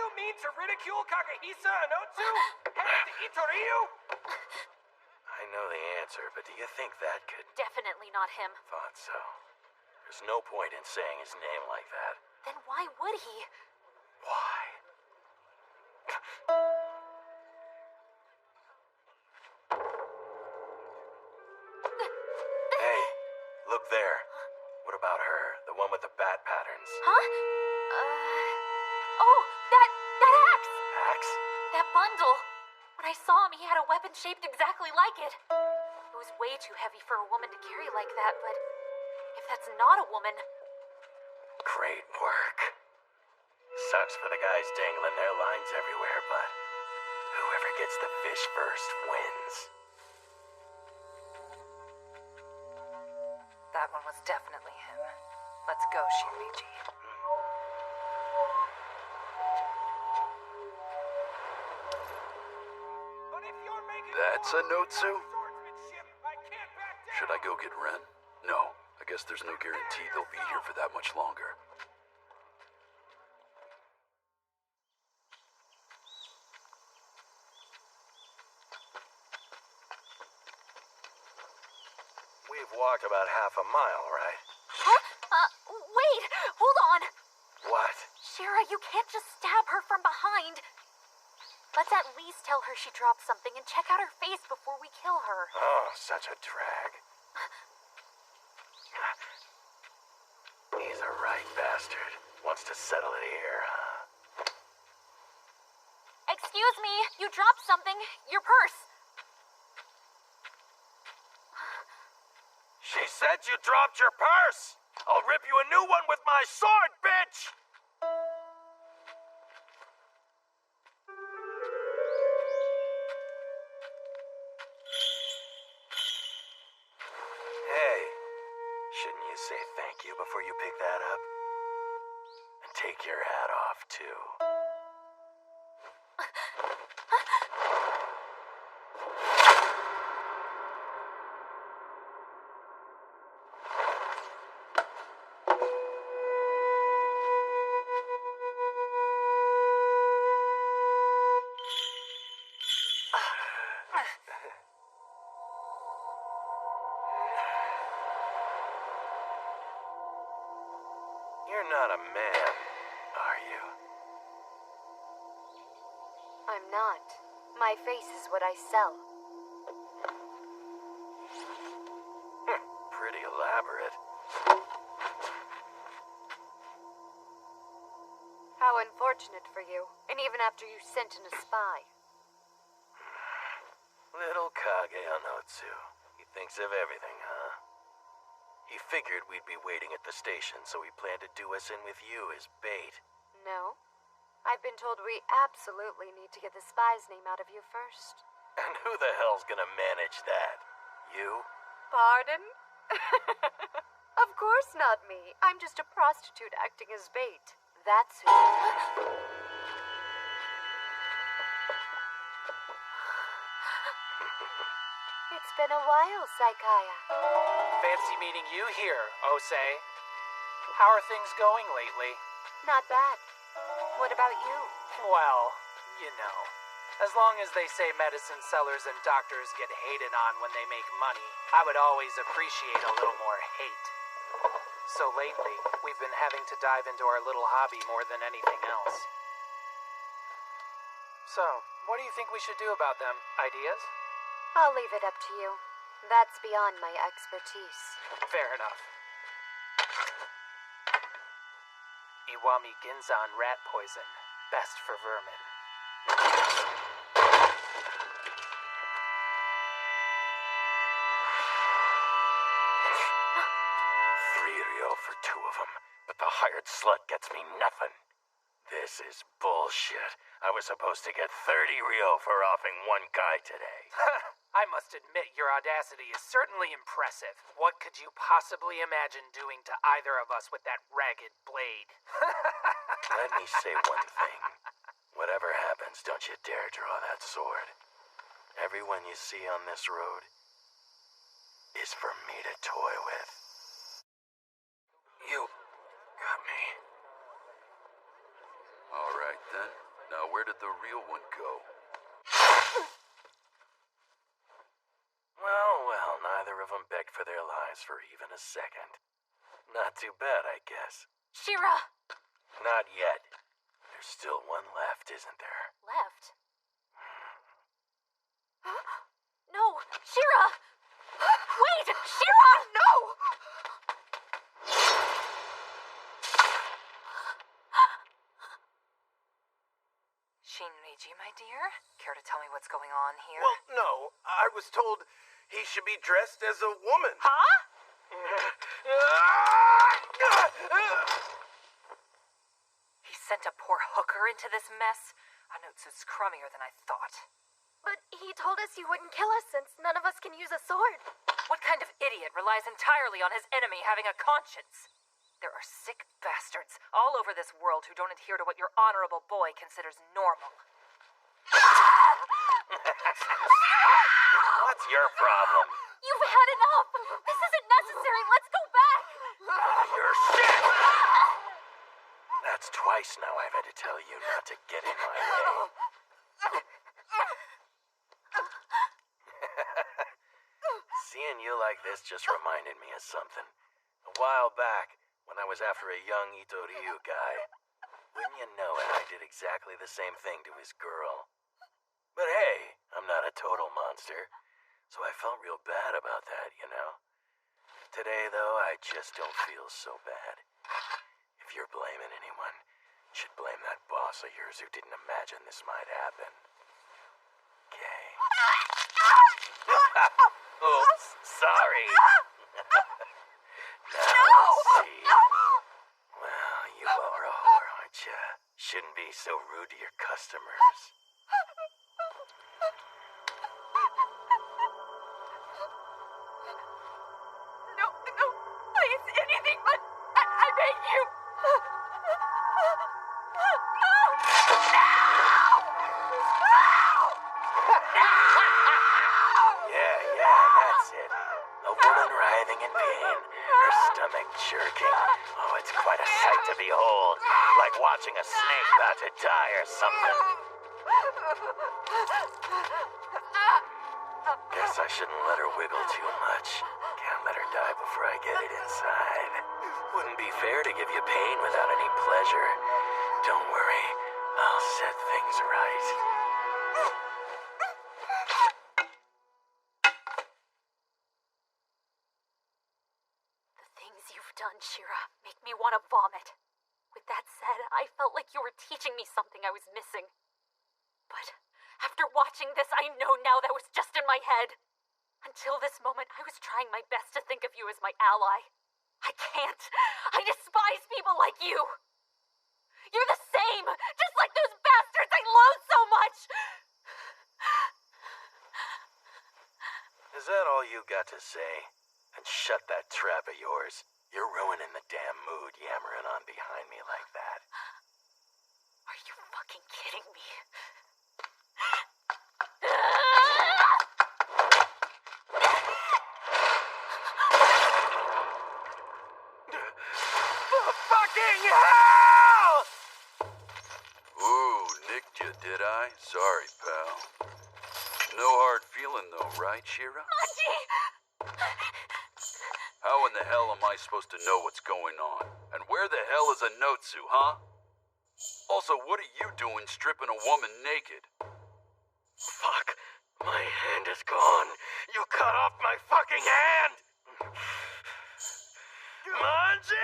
you mean to ridicule Kagehisa Anotsu? Head to Itoriyu? I know the answer, but do you think that could... Definitely not him. Thought so. There's no point in saying his name like that. Then why would he? Why? Hey, look there. What about her? The one with the bat patterns. Huh? Oh, that axe! Axe? That bundle. When I saw him, he had a weapon shaped exactly like it. It was way too heavy for a woman to carry like that, but if that's not a woman... Great work. Sucks for the guys dangling their lines everywhere, but whoever gets the fish first wins. That one was definitely him. Let's go, Shinrichi. That's a Notsu? Should I go get Ren? No. I guess there's no guarantee they'll be here for that much longer. We've walked about half a mile, right? Huh? Wait! Hold on! What? Shira, you can't just stab her from behind. Let's at least tell her she dropped something and check out her face before we kill her. Oh, such a drag. He's a right bastard. Wants to settle it here, huh? Excuse me, you dropped something. Your purse. She said you dropped your purse! I'll rip you a new one with my sword, bitch! Hey, shouldn't you say thank you before you pick that up? And take your hat off, too. You're not a man, are you? I'm not. My face is what I sell. Pretty elaborate. How unfortunate for you. And even after you sent in a spy. Little Kage Anotsu. He thinks of everything, huh? He figured we'd be waiting at the station, so he planned to do us in with you as bait. No. I've been told we absolutely need to get the spy's name out of you first. And who the hell's gonna manage that? You? Pardon? Of course not me. I'm just a prostitute acting as bait. That's who. It's been a while, Saikaya. Fancy meeting you here, Osei. How are things going lately? Not bad. What about you? Well, you know. As long as they say medicine sellers and doctors get hated on when they make money, I would always appreciate a little more hate. So lately, we've been having to dive into our little hobby more than anything else. So, what do you think we should do about them? Ideas? I'll leave it up to you. That's beyond my expertise. Fair enough. Iwami Ginzan rat poison. Best for vermin. 3 ryo for 2 of them, but the hired slut gets me nothing. This is bullshit. I was supposed to get 30 ryo for offing one guy today. I must admit, your audacity is certainly impressive. What could you possibly imagine doing to either of us with that ragged blade? Let me say one thing. Whatever happens, don't you dare draw that sword. Everyone you see on this road is for me to toy with. You got me. All right, then. Now, where did the real one go? Well, neither of them begged for their lives for even a second. Not too bad, I guess. Shira! Not yet. There's still one left, isn't there? Left? No! Shira! Wait! Shira! No! Shinriji, my dear, care to tell me what's going on here? Well, no. I was told he should be dressed as a woman. Huh? He sent a poor hooker into this mess? Anotsu's crummier than I thought. But he told us you wouldn't kill us since none of us can use a sword. What kind of idiot relies entirely on his enemy having a conscience? There are sick bastards all over this world who don't adhere to what your honorable boy considers normal. What's your problem? You've had enough! This isn't necessary! Let's go back! You're sick! That's twice now I've had to tell you not to get in my way. Seeing you like this just reminded me of something. A while back, when I was after a young Itoryu guy, wouldn't you know it, I did exactly the same thing to his girl. But hey, I'm not a total monster, so I felt real bad about that, you know. Today, though, I just don't feel so bad. If you're blaming anyone, you should blame that boss of yours who didn't imagine this might happen. Okay. Oops, sorry. Now let's see. Well, you are a whore, aren't you? Shouldn't be so rude to your customers. No, please, anything but... I beg you! Yeah, that's it. A woman writhing in pain, her stomach jerking. Oh, it's quite a sight to behold. Like watching a snake about to die or something. Guess I shouldn't let her wiggle too much. Can't let her die before I get it inside. Wouldn't be fair to give you pain without any pleasure. Don't worry, I'll set things right. The things you've done, Shira, make me want to vomit. With that said, I felt like you were teaching me something I was missing. But after watching this, I know now that was just in my head. Until this moment, I was trying my best to think of you as my ally. I can't. I despise people like you. You're the same, just like those bastards I loathe so much. Is that all you got to say? And shut that trap of yours. You're ruining the damn mood yammering on behind me like that. Are you fucking kidding me? Fucking hell! Ooh, nicked you, did I? Sorry, pal. No hard feeling though, right, Shira? How in the hell am I supposed to know what's going on? And where the hell is Anotsu, huh? Also, what are you doing stripping a woman naked? Fuck. My hand is gone. You cut off my fucking hand! Manji!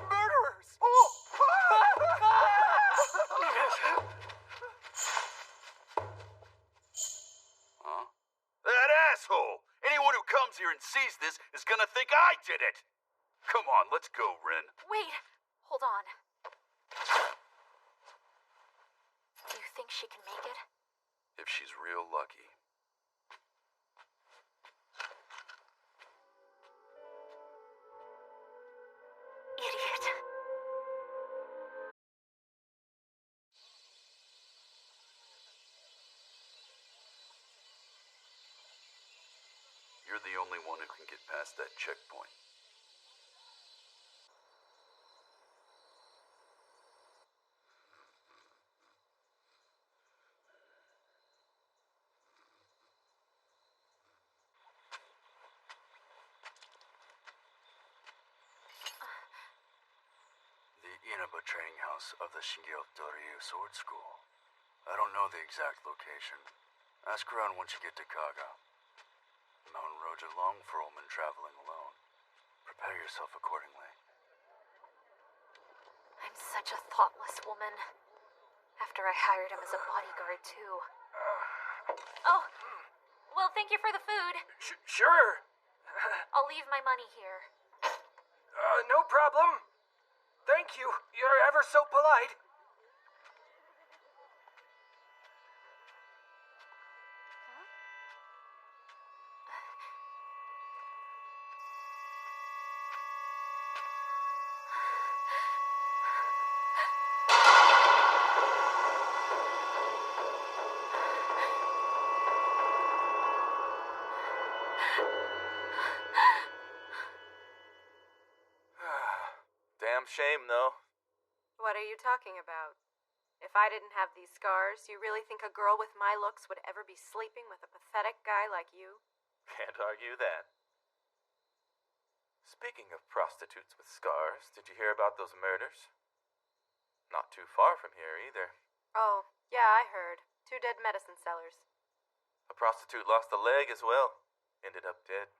Murderers! Huh? That asshole! Anyone who comes here and sees this is gonna think I did it! Come on, let's go, Rin. Wait, hold on. Do you think she can make it? If she's real lucky. Idiot. You're the only one who can get past that checkpoint. house of the Shingyo-Doryu Sword School. I don't know the exact location. Ask around once you get to Kaga. The mountain roads are long for Omen traveling alone. Prepare yourself accordingly. I'm such a thoughtless woman. After I hired him as a bodyguard, too. Oh, well, thank you for the food. Sure. I'll leave my money here. No problem. Thank you. You're ever so polite. Damn shame, though. What are you talking about? If I didn't have these scars, you really think a girl with my looks would ever be sleeping with a pathetic guy like you? Can't argue that. Speaking of prostitutes with scars, did you hear about those murders? Not too far from here, either. Oh, yeah, I heard. 2 dead medicine sellers. A prostitute lost a leg as well. Ended up dead.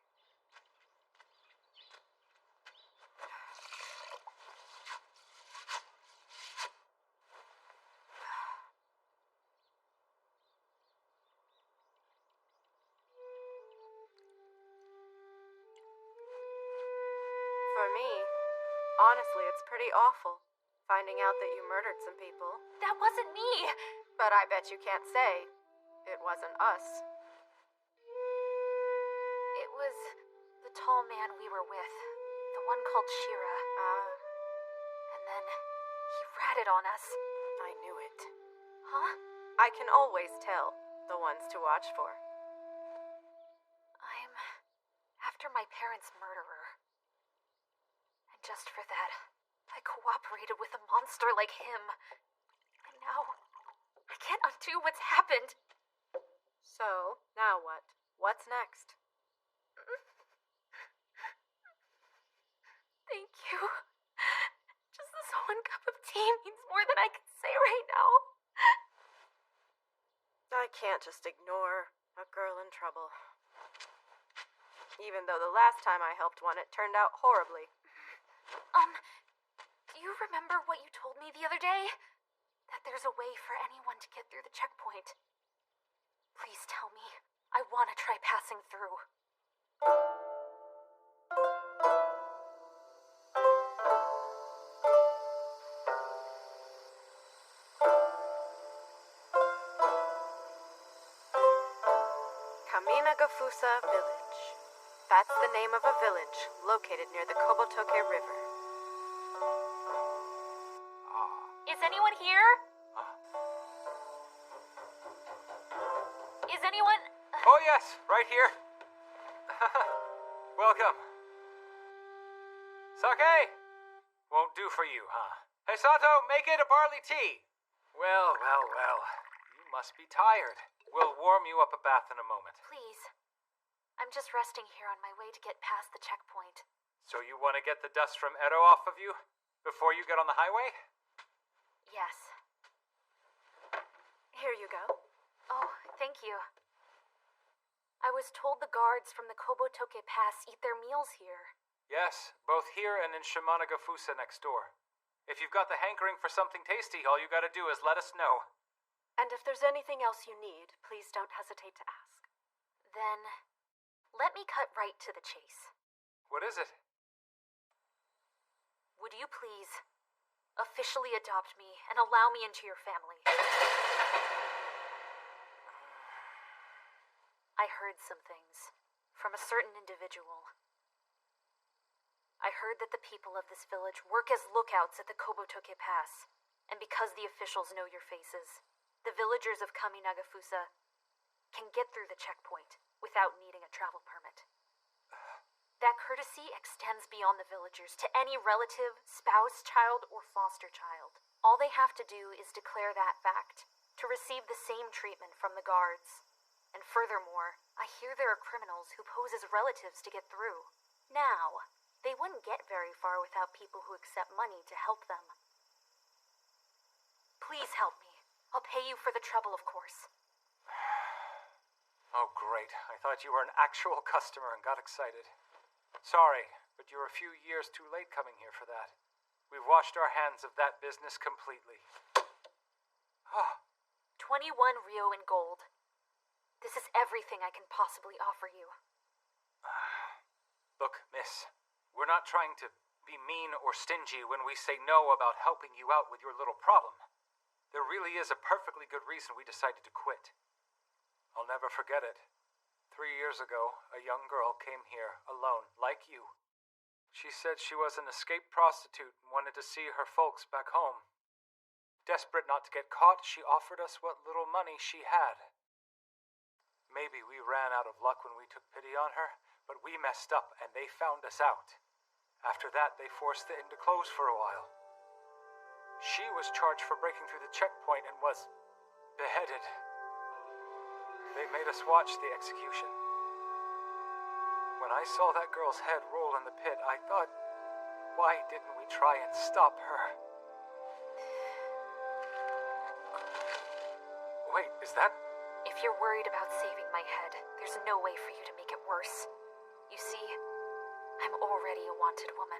For me, honestly, it's pretty awful, finding out that you murdered some people. That wasn't me! But I bet you can't say it wasn't us. It was the tall man we were with. The one called Shira. And then he ratted on us. I knew it. Huh? I can always tell the ones to watch for. I'm after my parents' murderer. And just for that, I cooperated with a monster like him. And now, I can't undo what's happened. So, now what? What's next? Thank you. Just this one cup of tea means more than I can say right now. I can't just ignore a girl in trouble. Even though the last time I helped one, it turned out horribly. Do you remember what you told me the other day? That there's a way for anyone to get through the checkpoint. Please tell me. I want to try passing through. Kaminagafusa Village. That's the name of a village located near the Kobotoke River. Is anyone here? Is anyone... Oh, yes, right here. Welcome. Sake! Won't do for you, huh? Hey, Sato, make it a barley tea. Well. You must be tired. We'll warm you up a bath in a moment. Please. I'm just resting here on my way to get past the checkpoint. So you want to get the dust from Edo off of you before you get on the highway? Yes. Here you go. Oh, thank you. I was told the guards from the Kobotoke Pass eat their meals here. Yes, both here and in Shimanogafusa next door. If you've got the hankering for something tasty, all you gotta do is let us know. And if there's anything else you need, please don't hesitate to ask. Then, let me cut right to the chase. What is it? Would you please officially adopt me and allow me into your family? I heard some things from a certain individual. I heard that the people of this village work as lookouts at the Kobotoke Pass, and because the officials know your faces, the villagers of Kaminagafusa can get through the checkpoint without needing a travel permit. That courtesy extends beyond the villagers to any relative, spouse, child, or foster child. All they have to do is declare that fact to receive the same treatment from the guards. And furthermore, I hear there are criminals who pose as relatives to get through. Now, they wouldn't get very far without people who accept money to help them. Please help me. I'll pay you for the trouble, of course. Oh, great. I thought you were an actual customer and got excited. Sorry, but you're a few years too late coming here for that. We've washed our hands of that business completely. 21 Rio in gold. This is everything I can possibly offer you. Look, miss, we're not trying to be mean or stingy when we say no about helping you out with your little problem. There really is a perfectly good reason we decided to quit. I'll never forget it. 3 years ago, a young girl came here alone, like you. She said she was an escaped prostitute and wanted to see her folks back home. Desperate not to get caught, she offered us what little money she had. Maybe we ran out of luck when we took pity on her, but we messed up and they found us out. After that, they forced the inn to close for a while. She was charged for breaking through the checkpoint and was beheaded. They made us watch the execution. When I saw that girl's head roll in the pit, I thought, why didn't we try and stop her? Wait, is that... If you're worried about saving my head, there's no way for you to make it worse. You see, I'm already a wanted woman.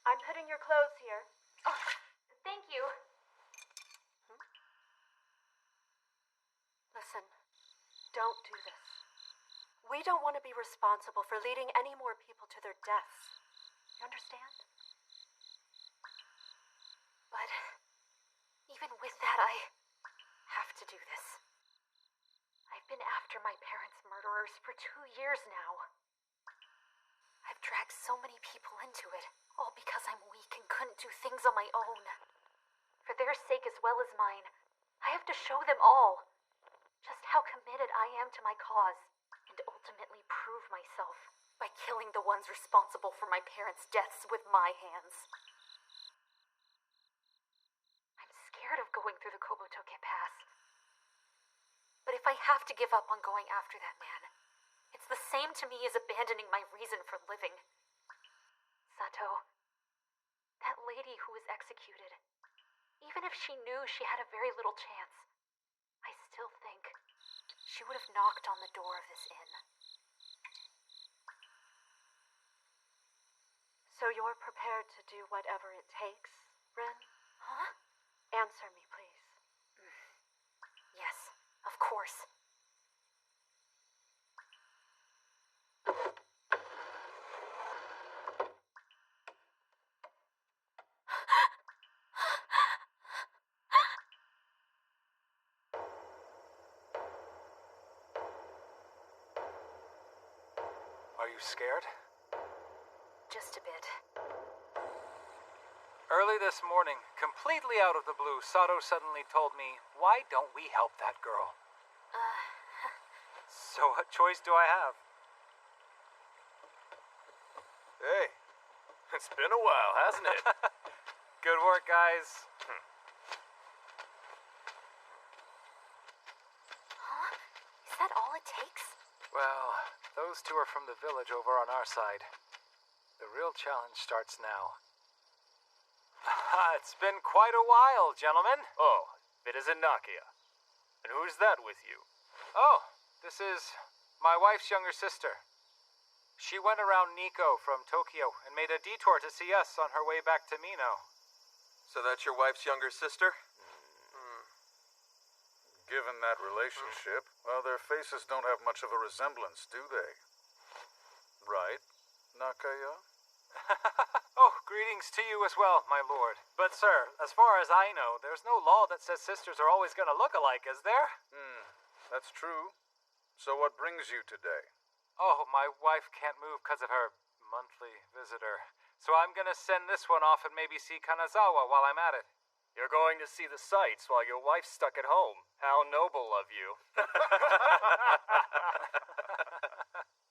I'm putting your clothes here. Oh, thank you. Listen, don't do this. We don't want to be responsible for leading any more people to their deaths. You understand? But even with that, I have to do this. I've been after my parents' murderers for 2 years now. I've dragged so many people into it, all because I'm weak and couldn't do things on my own. For their sake as well as mine, I have to show them all just how committed I am to my cause, and ultimately prove myself by killing the ones responsible for my parents' deaths with my hands. I'm scared of going through the Kobotoke Pass. But if I have to give up on going after that man, it's the same to me as abandoning my reason for living. Sato, that lady who was executed, even if she knew she had a very little chance, I still think she would have knocked on the door of this inn. So you're prepared to do whatever it takes, Ren? Huh? Answer me, please. Yes, of course. Are you scared? Just a bit. Early this morning, completely out of the blue, Sato suddenly told me, why don't we help that girl? So what choice do I have? Hey, it's been a while, hasn't it? Good work, guys. Huh? Is that all it takes? Well, those two are from the village over on our side. The real challenge starts now. It's been quite a while, gentlemen. Oh, it is Nakia. And who's that with you? Oh, this is my wife's younger sister. She went around Nikko from Tokyo and made a detour to see us on her way back to Mino. So that's your wife's younger sister? Given that relationship, well, their faces don't have much of a resemblance, do they? Right, Nakaya? Oh, greetings to you as well, my lord. But, sir, as far as I know, there's no law that says sisters are always going to look alike, is there? That's true. So what brings you today? Oh, my wife can't move because of her monthly visitor. So I'm going to send this one off and maybe see Kanazawa while I'm at it. You're going to see the sights while your wife's stuck at home. How noble of you.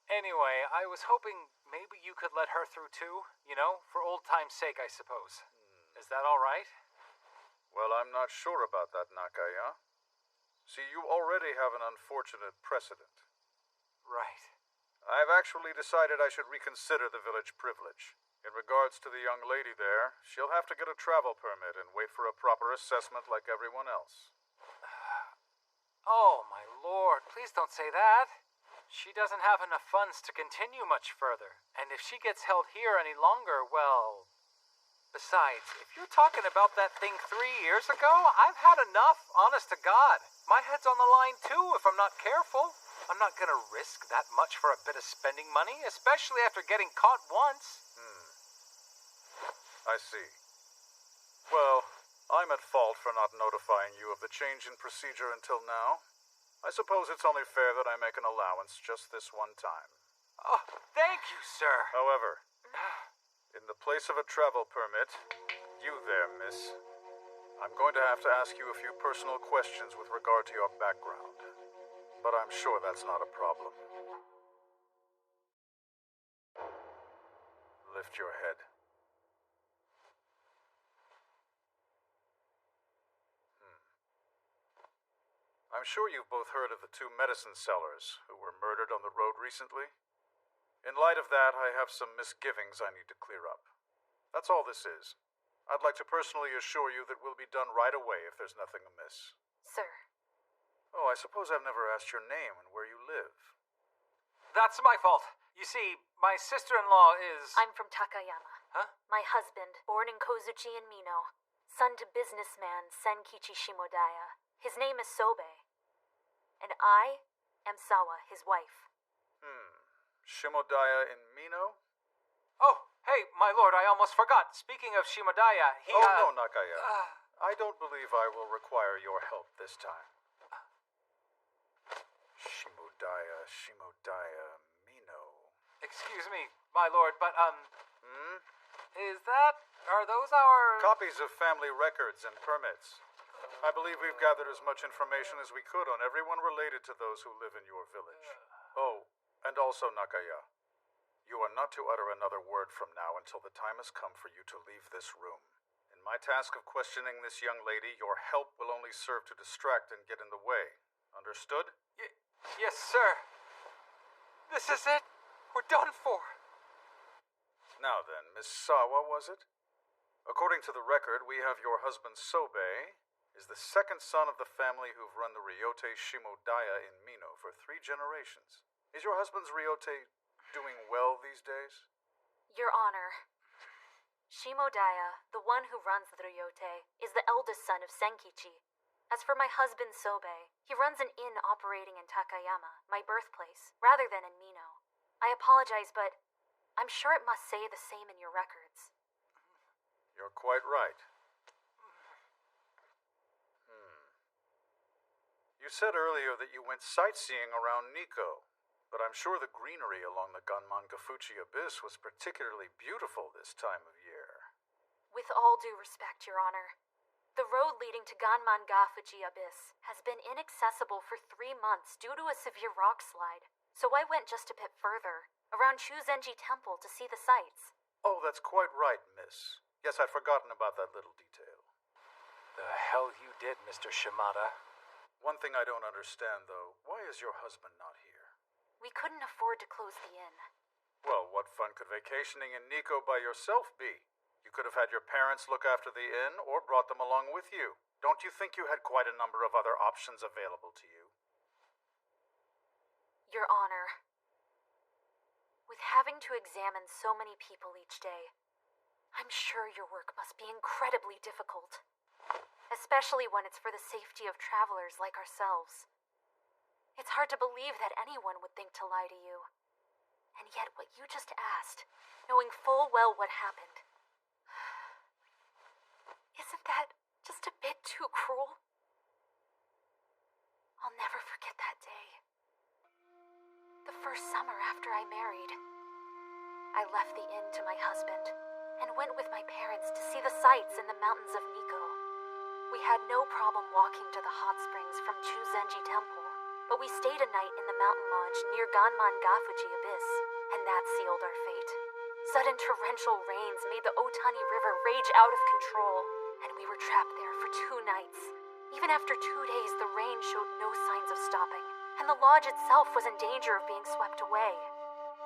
Anyway, I was hoping maybe you could let her through too. You know, for old time's sake, I suppose. Is that all right? Well, I'm not sure about that, Nakaya. See, you already have an unfortunate precedent. Right. I've actually decided I should reconsider the village privilege. In regards to the young lady there, she'll have to get a travel permit and wait for a proper assessment like everyone else. Oh, my lord, please don't say that. She doesn't have enough funds to continue much further. And if she gets held here any longer, well... Besides, if you're talking about that thing 3 years ago, I've had enough, honest to God. My head's on the line too if I'm not careful. I'm not gonna risk that much for a bit of spending money, especially after getting caught once. I see. Well, I'm at fault for not notifying you of the change in procedure until now. I suppose it's only fair that I make an allowance just this one time. Oh, thank you, sir. However, in the place of a travel permit, you there, miss, I'm going to have to ask you a few personal questions with regard to your background. But I'm sure that's not a problem. Lift your head. I'm sure you've both heard of the 2 medicine sellers who were murdered on the road recently. In light of that, I have some misgivings I need to clear up. That's all this is. I'd like to personally assure you that we'll be done right away if there's nothing amiss. Sir. Oh, I suppose I've never asked your name and where you live. That's my fault. You see, my sister-in-law is... I'm from Takayama. Huh? My husband, born in Kozuchi in Mino, son to businessman Senkichi Shimodaya. His name is Sobe. And I am Sawa, his wife. Shimodaya in Mino? Oh, hey, my lord, I almost forgot. Speaking of Shimodaya, he, no, Nakaya. I don't believe I will require your help this time. Shimodaya, Mino. Excuse me, my lord, but, are those our... Copies of family records and permits. I believe we've gathered as much information as we could on everyone related to those who live in your village. Oh, and also, Nakaya, you are not to utter another word from now until the time has come for you to leave this room. In my task of questioning this young lady, your help will only serve to distract and get in the way. Understood? Yes, sir. This is it. We're done for. Now then, Miss Sawa, was it? According to the record, we have your husband Sobe is the second son of the family who've run the Ryote Shimodaya in Mino for 3 generations. Is your husband's Ryote doing well these days? Your Honor, Shimodaya, the one who runs the Ryote, is the eldest son of Senkichi. As for my husband Sobe, he runs an inn operating in Takayama, my birthplace, rather than in Mino. I apologize, but I'm sure it must say the same in your records. You're quite right. You said earlier that you went sightseeing around Nikko, but I'm sure the greenery along the Ganman-Gafuchi Abyss was particularly beautiful this time of year. With all due respect, Your Honor, the road leading to Ganman-Gafuchi Abyss has been inaccessible for 3 months due to a severe rock slide, so I went just a bit further, around Chuzenji Temple to see the sights. Oh, that's quite right, miss. Yes, I'd forgotten about that little detail. The hell you did, Mr. Shimada. One thing I don't understand, though, why is your husband not here? We couldn't afford to close the inn. Well, what fun could vacationing in Nikko by yourself be? You could have had your parents look after the inn or brought them along with you. Don't you think you had quite a number of other options available to you? Your Honor, with having to examine so many people each day, I'm sure your work must be incredibly difficult. Especially when it's for the safety of travelers like ourselves. It's hard to believe that anyone would think to lie to you. And yet what you just asked, knowing full well what happened, isn't that just a bit too cruel? I'll never forget that day. The first summer after I married, I left the inn to my husband and went with my parents to see the sights in the mountains of Nikko. We had no problem walking to the hot springs from Chuzenji Temple, but we stayed a night in the mountain lodge near Ganman-Gafuchi Abyss, and that sealed our fate. Sudden torrential rains made the Otani River rage out of control, and we were trapped there for 2 nights. Even after 2 days, the rain showed no signs of stopping, and the lodge itself was in danger of being swept away.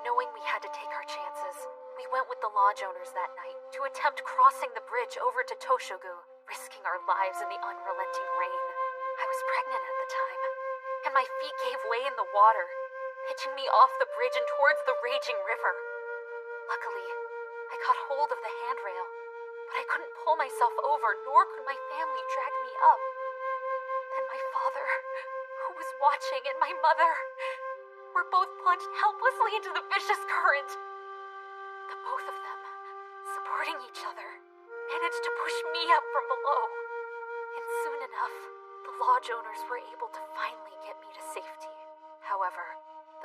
Knowing we had to take our chances, we went with the lodge owners that night to attempt crossing the bridge over to Toshogu, risking our lives in the unrelenting rain. I was pregnant at the time, and my feet gave way in the water, pitching me off the bridge and towards the raging river. Luckily, I caught hold of the handrail, but I couldn't pull myself over, nor could my family drag me up. Then my father, who was watching, and my mother were both plunged helplessly into the vicious current. The both of them, supporting each other, managed to push me up from below. And soon enough, the lodge owners were able to finally get me to safety. However,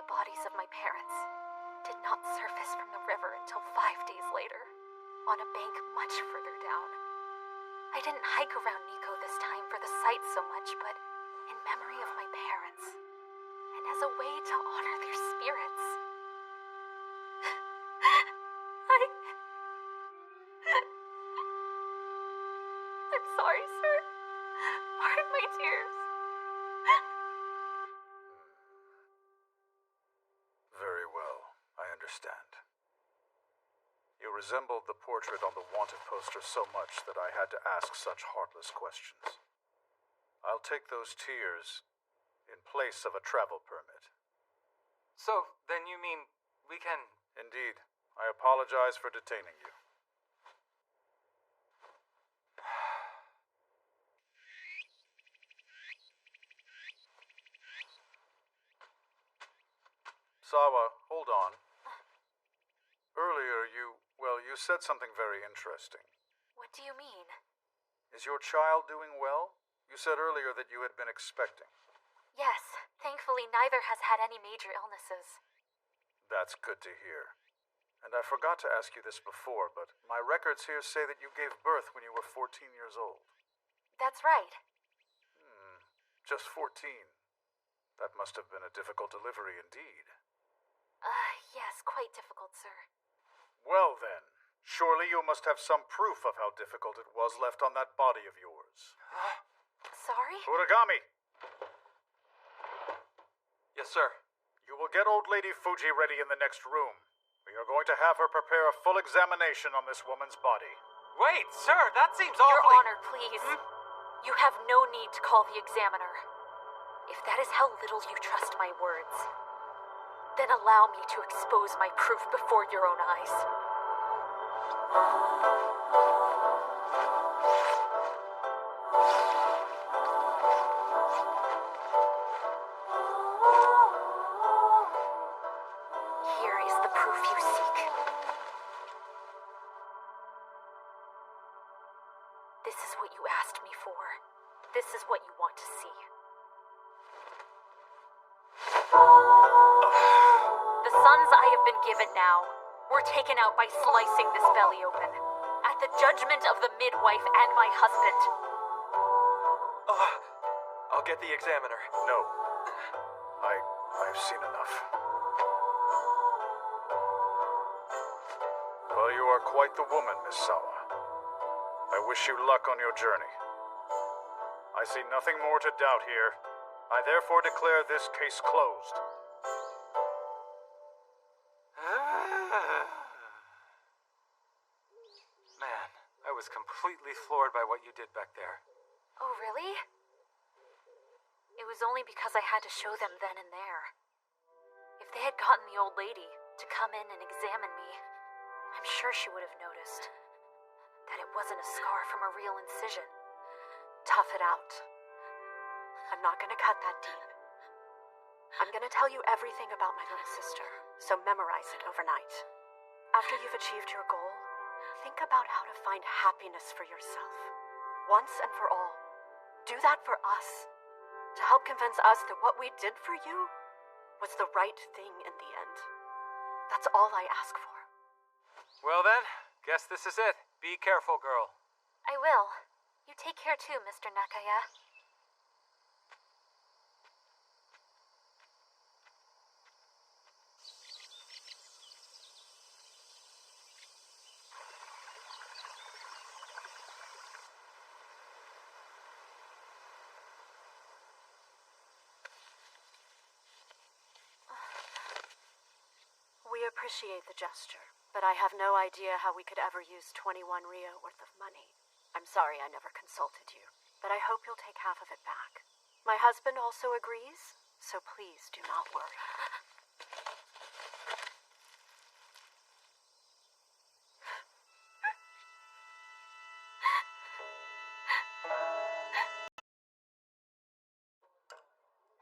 the bodies of my parents did not surface from the river until 5 days later, on a bank much further down. I didn't hike around Nico this time for the sights so much, but in memory of my parents, and as a way to honor their spirits. I'm sorry, sir. Pardon my tears. Very well. I understand. You resembled the portrait on the wanted poster so much that I had to ask such heartless questions. I'll take those tears in place of a travel permit. So, then you mean we can... Indeed. I apologize for detaining you. Sawa, hold on. Earlier, you said something very interesting. What do you mean? Is your child doing well? You said earlier that you had been expecting. Yes, thankfully neither has had any major illnesses. That's good to hear. And I forgot to ask you this before, but my records here say that you gave birth when you were 14 years old. That's right. Just 14. That must have been a difficult delivery indeed. Yes, quite difficult, sir. Well then, surely you must have some proof of how difficult it was left on that body of yours. Sorry? Uragami! Yes, sir. You will get old lady Fuji ready in the next room. We are going to have her prepare a full examination on this woman's body. Wait, sir, that seems Your awfully... Honor, please. You have no need to call the examiner. If that is how little you trust my words, then allow me to expose my proof before your own eyes. Here is the proof you seek. This is what you asked me for. This is what you want to see. The sons I have been given now were taken out by slicing this belly open, at the judgment of the midwife and my husband. I'll get the examiner. No. I've seen enough. Well, you are quite the woman, Miss Sawa. I wish you luck on your journey. I see nothing more to doubt here. I therefore declare this case closed. Man, I was completely floored by what you did back there. Oh, really? It was only because I had to show them then and there. If they had gotten the old lady to come in and examine me, I'm sure she would have noticed that it wasn't a scar from a real incision. Tough it out. I'm not gonna cut that deep. I'm gonna tell you everything about my little sister, so memorize it overnight. After you've achieved your goal, think about how to find happiness for yourself, once and for all. Do that for us, to help convince us that what we did for you was the right thing in the end. That's all I ask for. Well then, guess this is it. Be careful, girl. I will. You take care too, Mr. Nakaya. appreciate the gesture, but I have no idea how we could ever use 21 Rio worth of money. I'm sorry I never consulted you, but I hope you'll take half of it back. My husband also agrees, so please do not worry.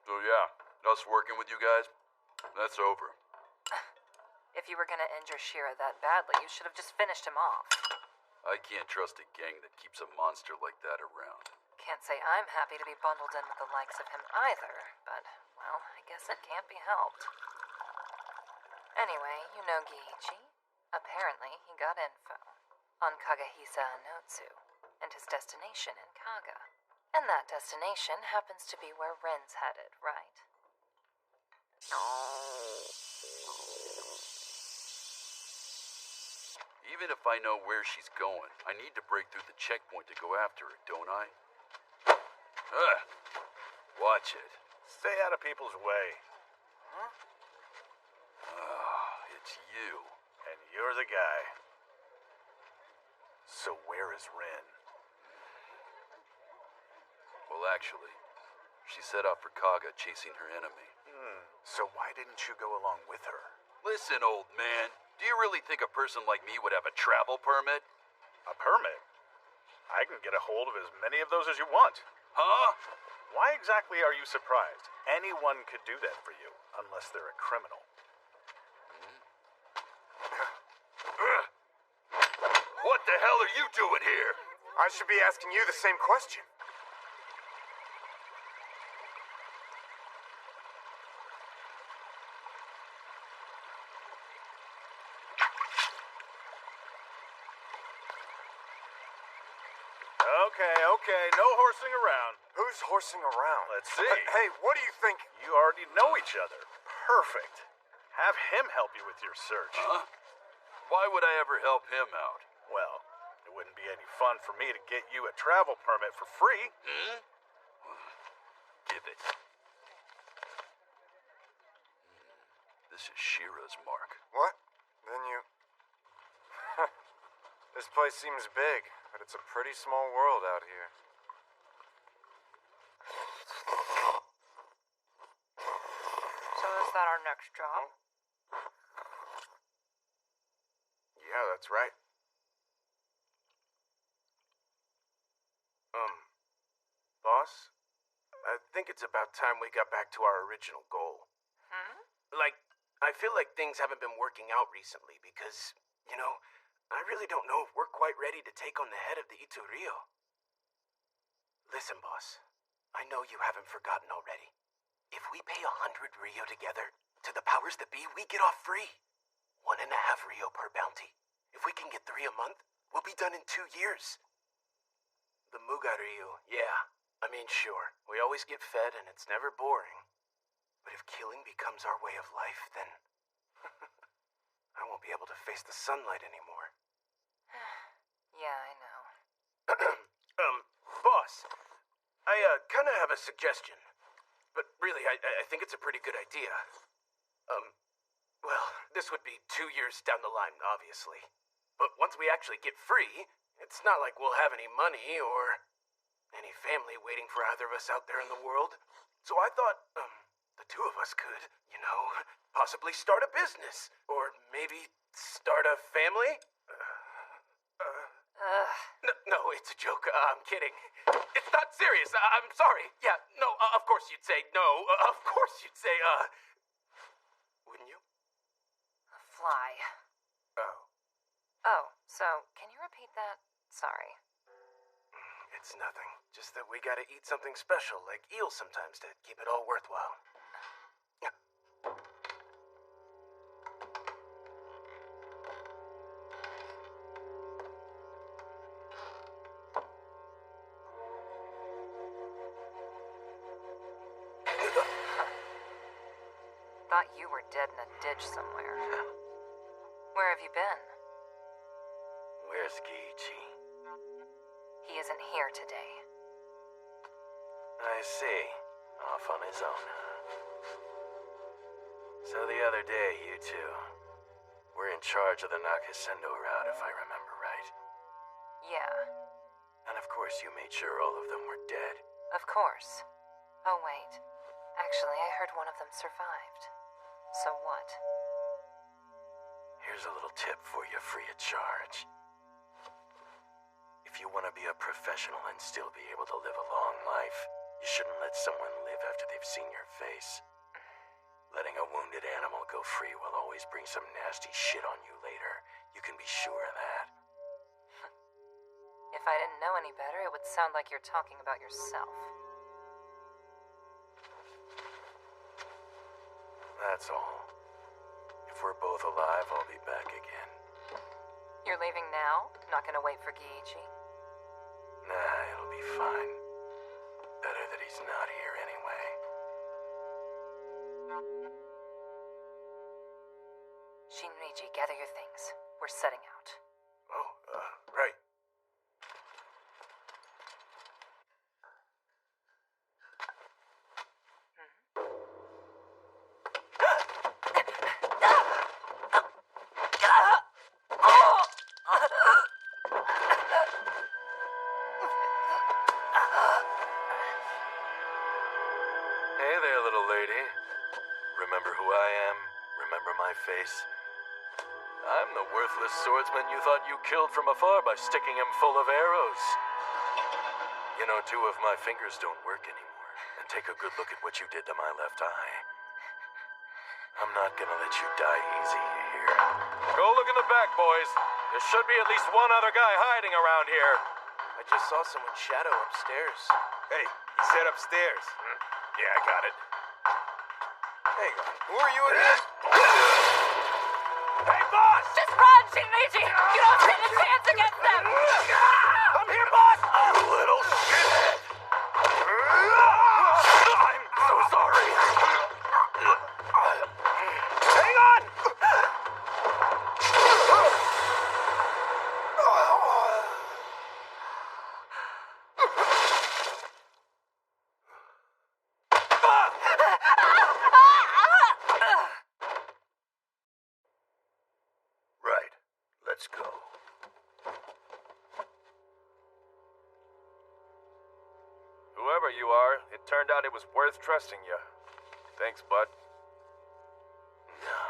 So yeah, us working with you guys, that's over. If you were gonna injure Shira that badly, you should have just finished him off. I can't trust a gang that keeps a monster like that around. Can't say I'm happy to be bundled in with the likes of him either, but, well, I guess it can't be helped. Anyway, you know Giichi. Apparently, he got info on Kagehisa Anotsu and his destination in Kaga. And that destination happens to be where Ren's headed, right? Even if I know where she's going, I need to break through the checkpoint to go after her, don't I? Watch it. Stay out of people's way. It's you. And you're the guy. So where is Ren? Well, actually, she set off for Kaga chasing her enemy. So why didn't you go along with her? Listen, old man. Do you really think a person like me would have a travel permit? A permit? I can get a hold of as many of those as you want. Huh? Why exactly are you surprised? Anyone could do that for you, unless they're a criminal. What the hell are you doing here? I should be asking you the same question. Okay, no horsing around. Who's horsing around? Let's see. Hey, what do you think? You already know each other. Perfect. Have him help you with your search. Huh? Why would I ever help him out? Well, it wouldn't be any fun for me to get you a travel permit for free. Give it. This is Shira's mark. What? Then you... This place seems big, but it's a pretty small world out here. So is that our next job? Yeah, that's right. Boss? I think it's about time we got back to our original goal. Like, I feel like things haven't been working out recently because, you know, I really don't know if we're quite ready to take on the head of the Iturio. Listen, boss. I know you haven't forgotten already. If we pay 100 Rio together, to the powers that be, we get off free. 1.5 Rio per bounty. If we can get 3 a month, we'll be done in 2 years. The Muga Rio, yeah. I mean, sure, we always get fed and it's never boring. But if killing becomes our way of life, then I won't be able to face the sunlight anymore. Yeah, I know. Boss, I kind of have a suggestion. But really, I think it's a pretty good idea. Well, this would be 2 years down the line, obviously. But once we actually get free, it's not like we'll have any money or any family waiting for either of us out there in the world. So I thought, the two of us could, you know, possibly start a business. Or maybe start a family? No, it's a joke. I'm kidding. It's not serious. I'm sorry. Yeah, no, of course you'd say no. Of course you'd say, wouldn't you? A fly. Oh, so can you repeat that? Sorry. It's nothing. Just that we gotta eat something special, like eels sometimes, to keep it all worthwhile. Thought you were dead in a ditch somewhere. Where have you been? Where's Giichi? He isn't here today. I see. Off on his own. So the other day, you two We're in charge of the Nakasendo route, if I remember right. Yeah, And of course you made sure all of them were dead. of course. Oh, wait. Actually, I heard one of them survived. So what? Here's a little tip for you free of charge. If you want to be a professional and still be able to live a long life, you shouldn't let someone live after they've seen your face. Letting a wounded animal go free will always bring some nasty shit on you later. You can be sure of that. If I didn't know any better, it would sound like you're talking about yourself. That's all. If we're both alive, I'll be back again. You're leaving now? Not gonna wait for Giichi? Nah, it'll be fine. Better that he's not here anyway. Shinriji, gather your things. We're setting out. Oh, right. Hey there, little lady. Remember who I am? Remember my face? I'm the worthless swordsman you thought you killed from afar by sticking him full of arrows. You know, 2 of my fingers don't work anymore. And take a good look at what you did to my left eye. I'm not gonna let you die easy here. Go look in the back, boys. There should be at least one other guy hiding around here. I just saw someone shadow upstairs. Hey, he said upstairs. Yeah, I got it. Hang on. Who are you again? Hey, boss! Just run, Shinriji! You don't stand a chance against them! I'm here, boss! You little shit! I'm so sorry. Hang on! Right. Let's go. Whoever you are, it turned out it was worth trusting you. Thanks, bud. No.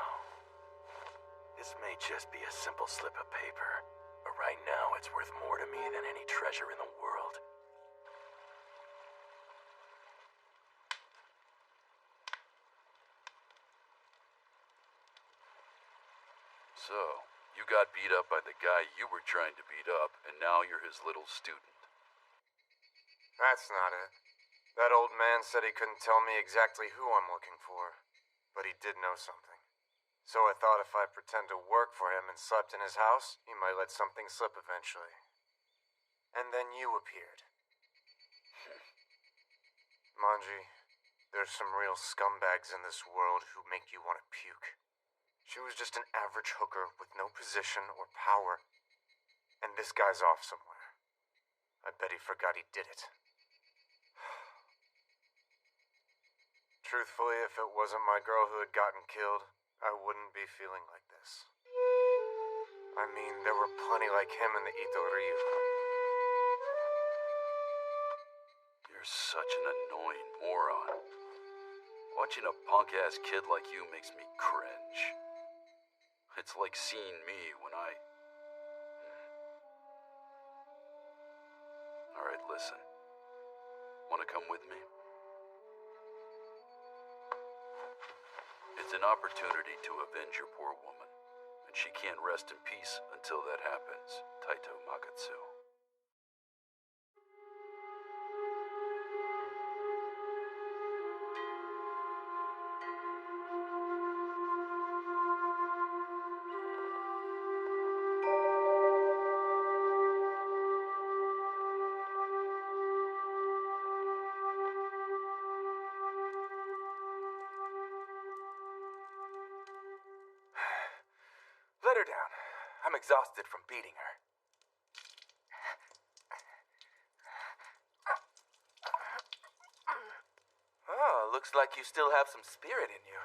This may just be a simple slip of paper, but right now it's worth more to me than any treasure in the world. So, you got beat up by the guy you were trying to beat up, and now you're his little student. That's not it. That old man said he couldn't tell me exactly who I'm looking for, but he did know something. So I thought if I pretend to work for him and slept in his house, he might let something slip eventually. And then you appeared. Manji, there's some real scumbags in this world who make you want to puke. She was just an average hooker with no position or power. And this guy's off somewhere. I bet he forgot he did it. Truthfully, if it wasn't my girl who had gotten killed, I wouldn't be feeling like this. I mean, there were plenty like him in the Ito Ryu. You're such an annoying moron. Watching a punk-ass kid like you makes me cringe. It's like seeing me when I... Alright, listen. Wanna come with me? It's an opportunity to avenge your poor woman, and she can't rest in peace until that happens, Taito Makatsu. Let her down. I'm exhausted from beating her. Oh, looks like you still have some spirit in you.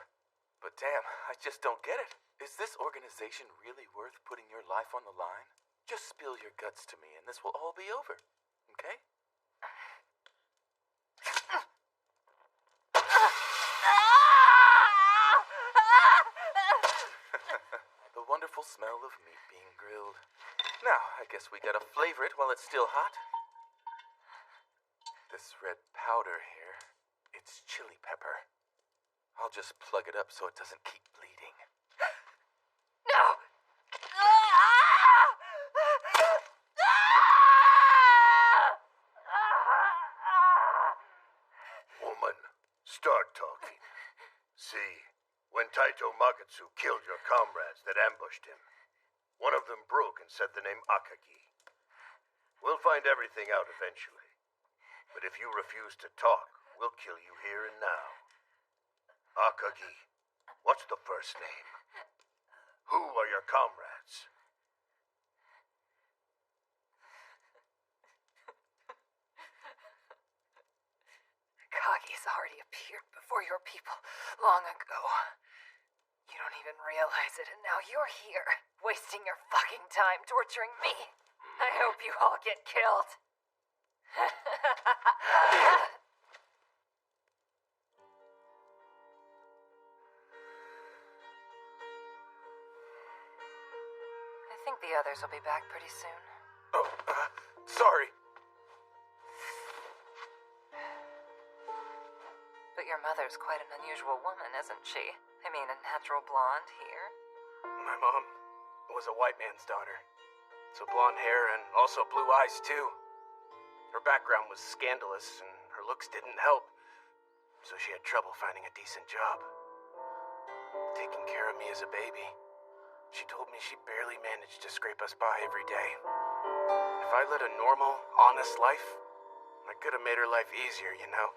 But damn, I just don't get it. Is this organization really worth putting your life on the line? Just spill your guts to me and this will all be over, okay? The wonderful smell of meat being grilled. Now, I guess we gotta flavor it while it's still hot. This red powder here, it's chili pepper. I'll just plug it up so it doesn't keep bleeding. No! Woman, start talking. See, when Taito Magatsu killed your comrades that ambushed him, one of them broke and said the name Akagi. We'll find everything out eventually. But if you refuse to talk, we'll kill you here and now. Akagi, what's the first name? Who are your comrades? Kagi's already appeared before your people long ago. You don't even realize it, and now you're here, wasting your fucking time torturing me. I hope you all get killed. I think the others will be back pretty soon. Oh, sorry. But your mother's quite an unusual woman, isn't she? I mean, a natural blonde here. My mom was a white man's daughter. So blonde hair and also blue eyes, too. Her background was scandalous, and her looks didn't help. So she had trouble finding a decent job. Taking care of me as a baby. She told me she barely managed to scrape us by every day. If I led a normal, honest life, I could have made her life easier, you know?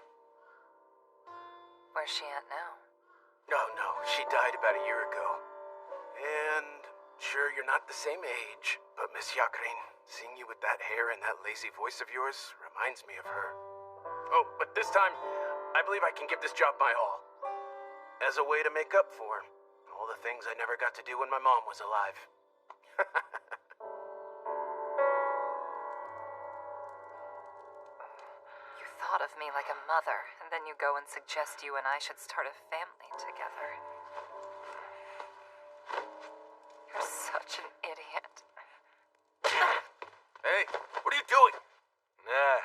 Where's she at now? No, she died about a year ago. And sure, you're not the same age, but Miss Yakrin, seeing you with that hair and that lazy voice of yours reminds me of her. Oh, but this time, I believe I can give this job my all. As a way to make up for all the things I never got to do when my mom was alive. You thought of me like a mother, and then you go and suggest you and I should start a family together. You're such an idiot. Hey, what are you doing? Nah,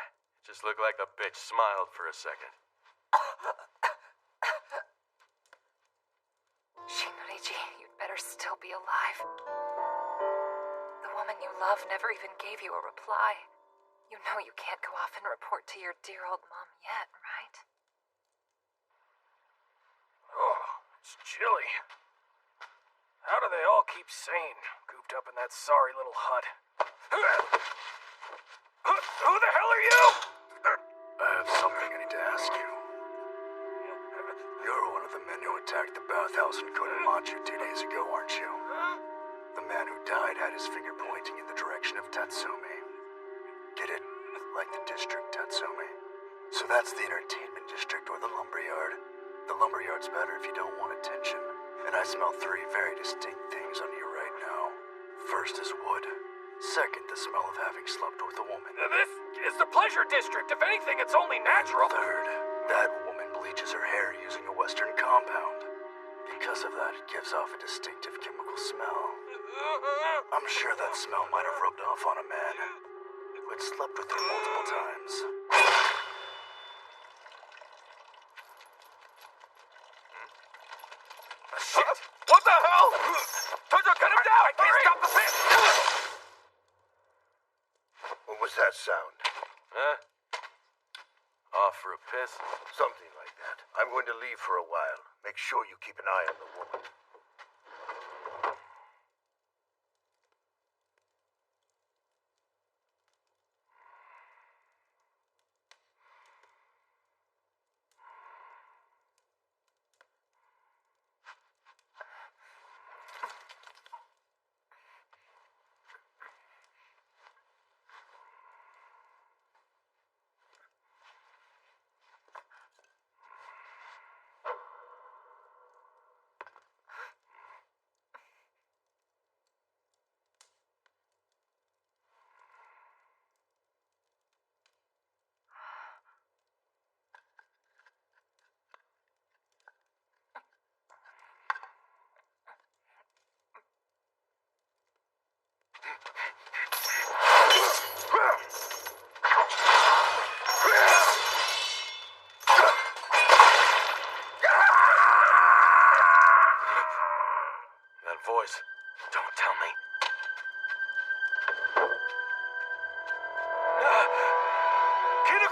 just looked like the bitch smiled for a second. Shinriji, you'd better still be alive. The woman you love never even gave you a reply. You know you can't go off and report to your dear old mom yet, right? Oh, it's chilly. How do they all keep sane, cooped up in that sorry little hut? Who the hell are you? I have something I need to ask you. You're one of the men who attacked the bathhouse in Konamachi 2 days ago, aren't you? The man who died had his finger pointing in the direction of Tatsumi. Get it? Like the district, Tatsumi. So that's the entertainment district or the lumberyard. The lumberyard's better if you don't want attention. And I smell 3 very distinct things on you right now. First is wood. Second, the smell of having slept with a woman. This is the pleasure district. If anything, it's only natural. Third, that woman bleaches her hair using a Western compound. Because of that, it gives off a distinctive chemical smell. I'm sure that smell might have rubbed off on a man who had slept with her multiple times. Shit! What the hell? Tojo, cut him down! I can't stop the pit! What was that sound? Huh? Off for a piss? Something like that. I'm going to leave for a while. Make sure you keep an eye on the woman.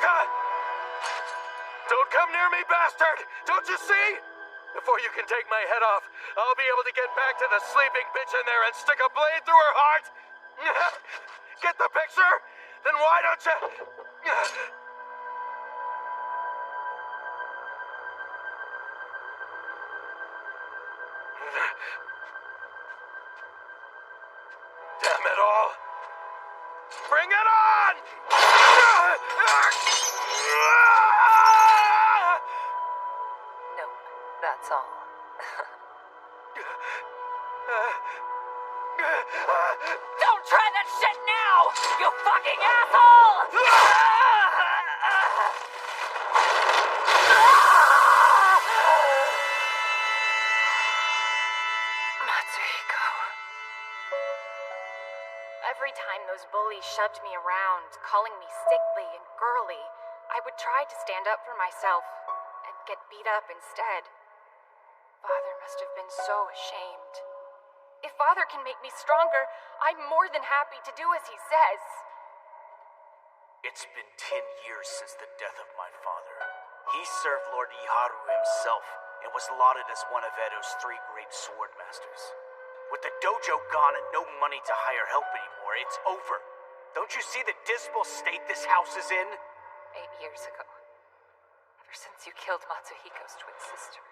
Motherfucker! Don't come near me, bastard! Don't you see? Before you can take my head off, I'll be able to get back to the sleeping bitch in there and stick a blade through her heart! Get the picture? Then why don't you... Damn it all! Bring it on! Nope, that's all. Don't try that shit now! You fucking asshole! Matsuhiko. Every time those bullies shoved me around, calling me sickly and girly, I would try to stand up for myself and get beat up instead. Father must have been so ashamed. If Father can make me stronger, I'm more than happy to do as he says. It's been 10 years since the death of my father. He served Lord Iharu himself and was lauded as one of Edo's 3 great sword masters. With the dojo gone and no money to hire help anymore, it's over. Don't you see the dismal state this house is in? 8 years ago. Ever since you killed Matsuhiko's twin sister.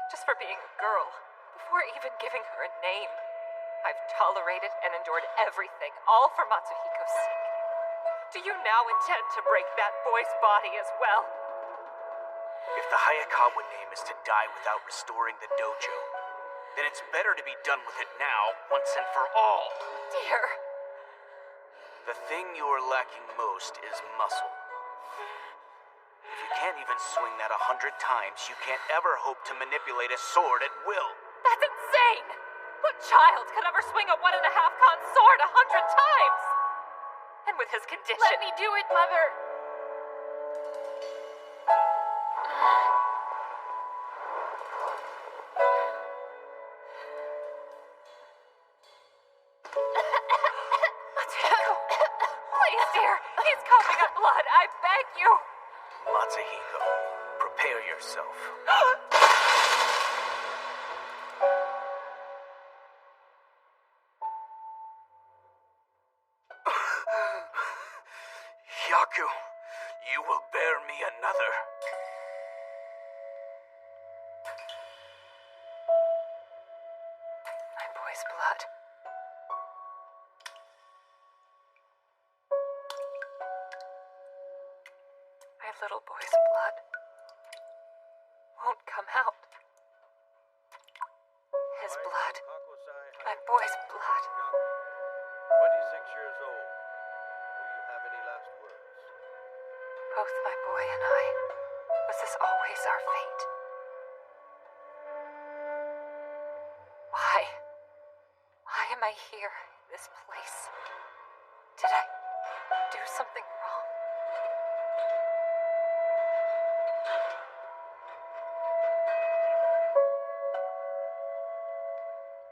Just for being a girl, before even giving her a name. I've tolerated and endured everything, all for Matsuhiko's sake. Do you now intend to break that boy's body as well? If the Hayakawa name is to die without restoring the dojo, then it's better to be done with it now, once and for all. Dear. The thing you're lacking most is muscle. If you can't even swing that 100 times, you can't ever hope to manipulate a sword at will. That's insane! What child could ever swing a 1.5-con sword 100 times? And with his condition... Let me do it, Mother! Matsuhiko! Please, dear! He's coughing up blood! I beg you! Matsuhiko, prepare yourself. Hyaku, you will bear me another. My boy's blood. My little boy's blood won't come out. His blood. My boy's blood. 26 years old. Do you have any last words? Both my boy and I. Was this always our fate? Why? Why am I here in this place? Did I do something wrong?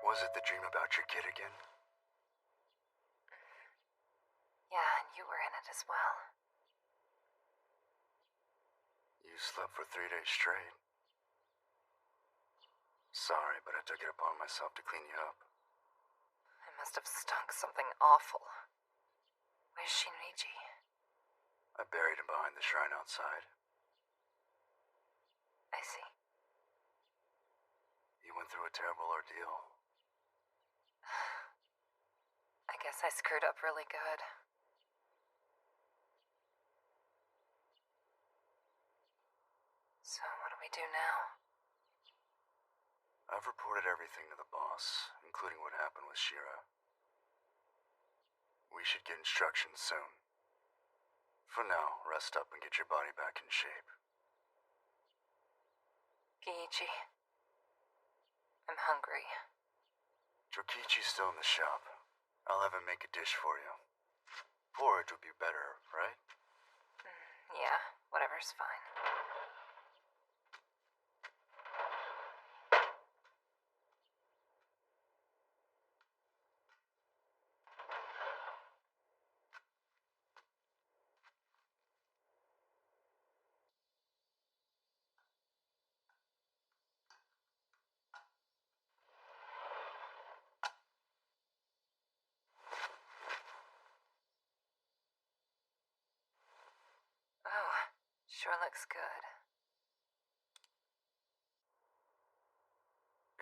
Was it the dream about your kid again? Yeah, and you were in it as well. You slept for 3 days straight. Sorry, but I took it upon myself to clean you up. I must have stunk something awful. Where's Shinriji? I buried him behind the shrine outside. I see. You went through a terrible ordeal. I guess I screwed up really good. So what do we do now? I've reported everything to the boss, including what happened with Shira. We should get instructions soon. For now, rest up and get your body back in shape. Kiichi. I'm hungry. Jokichi's still in the shop. I'll have him make a dish for you. Porridge would be better, right? Yeah, whatever's fine. Sure looks good.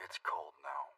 It's cold now.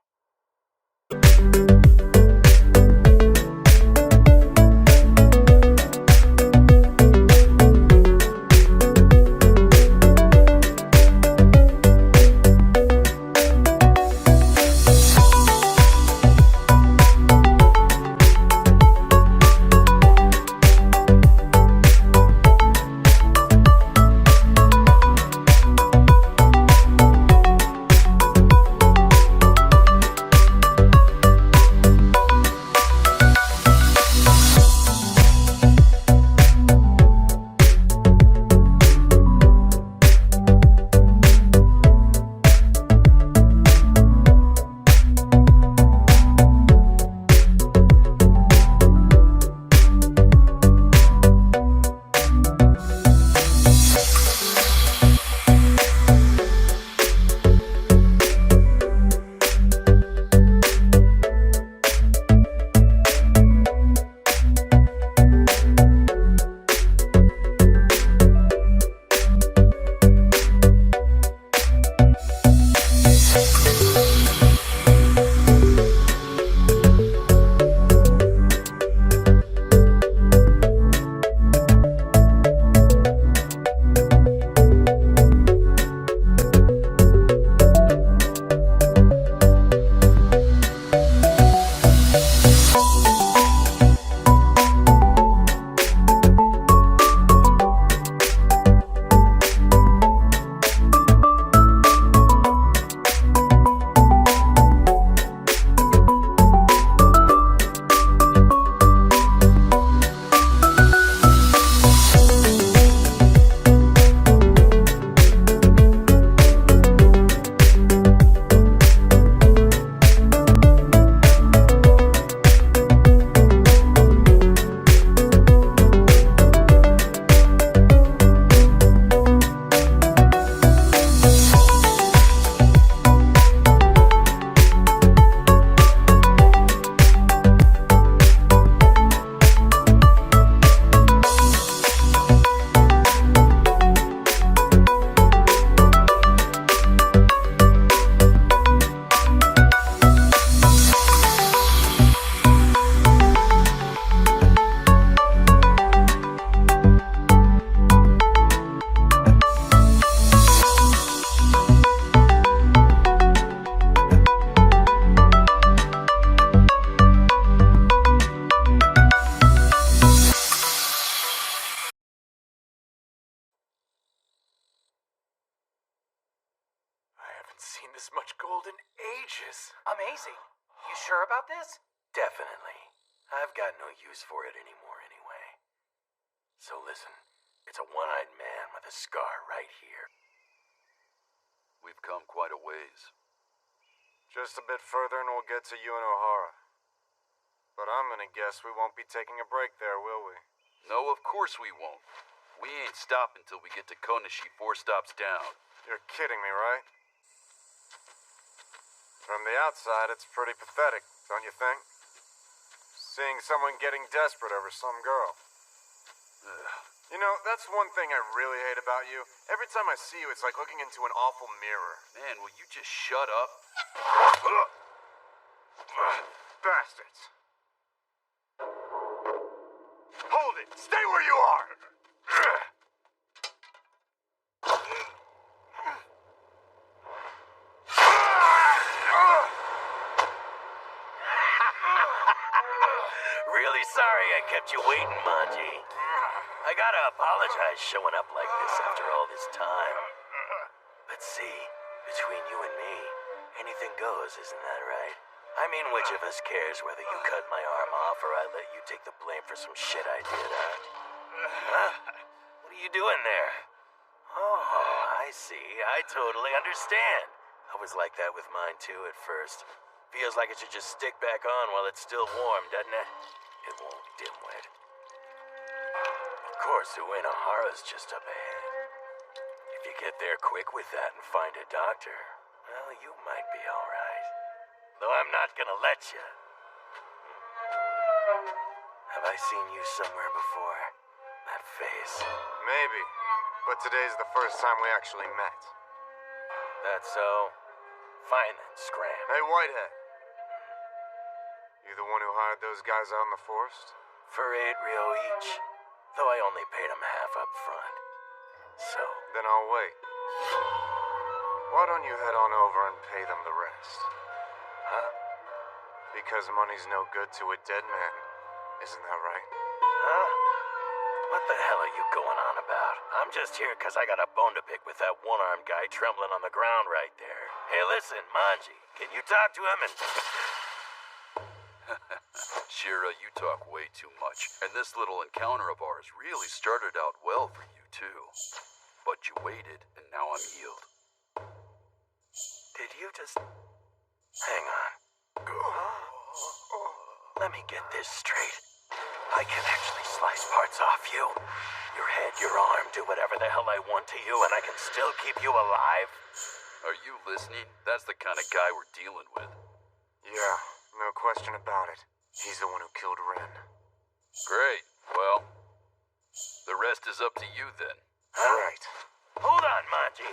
Seen this much gold in ages. Amazing. You sure about this? Definitely. I've got no use for it anymore anyway. So listen, it's a one-eyed man with a scar right here. We've come quite a ways. Just a bit further and we'll get to Uenohara. But I'm gonna guess we won't be taking a break there, will we? No, of course we won't. We ain't stopping till we get to Konoshi 4 stops down. You're kidding me, right? From the outside, it's pretty pathetic, don't you think? Seeing someone getting desperate over some girl. You know, that's one thing I really hate about you. Every time I see you, it's like looking into an awful mirror. Man, will you just shut up? Bastards. Hold it! Stay where you are! Really sorry I kept you waiting, Manji. I gotta apologize showing up like this after all this time. But see, between you and me, anything goes, isn't that right? I mean, which of us cares whether you cut my arm off or I let you take the blame for some shit I did, huh? Huh? What are you doing there? Oh, I see. I totally understand. I was like that with mine too at first. Feels like it should just stick back on while it's still warm, doesn't it? It won't, dimwit. Of course, Uenohara's just up ahead. If you get there quick with that and find a doctor, well, you might be alright. Though I'm not gonna let you. Have I seen you somewhere before? That face. Maybe. But today's the first time we actually met. That's so? Fine then, Scram. Hey, Whitehead. You the one who hired those guys out in the forest? For 8 Rio each. Though I only paid them half up front. So? Then I'll wait. Why don't you head on over and pay them the rest? Huh? Because money's no good to a dead man. Isn't that right? Huh? What the hell are you going on about? I'm just here because I got a bone to pick with that one-armed guy trembling on the ground right there. Hey, listen, Manji, can you talk to him and... Shira, you talk way too much, and this little encounter of ours really started out well for you, too. But you waited, and now I'm healed. Did you just... Hang on. Let me get this straight. I can actually slice parts off you. Your head, your arm, do whatever the hell I want to you, and I can still keep you alive? Are you listening? That's the kind of guy we're dealing with. Yeah, no question about it. He's the one who killed Ren. Great. Well, the rest is up to you then. Huh? Right. Hold on, Manji.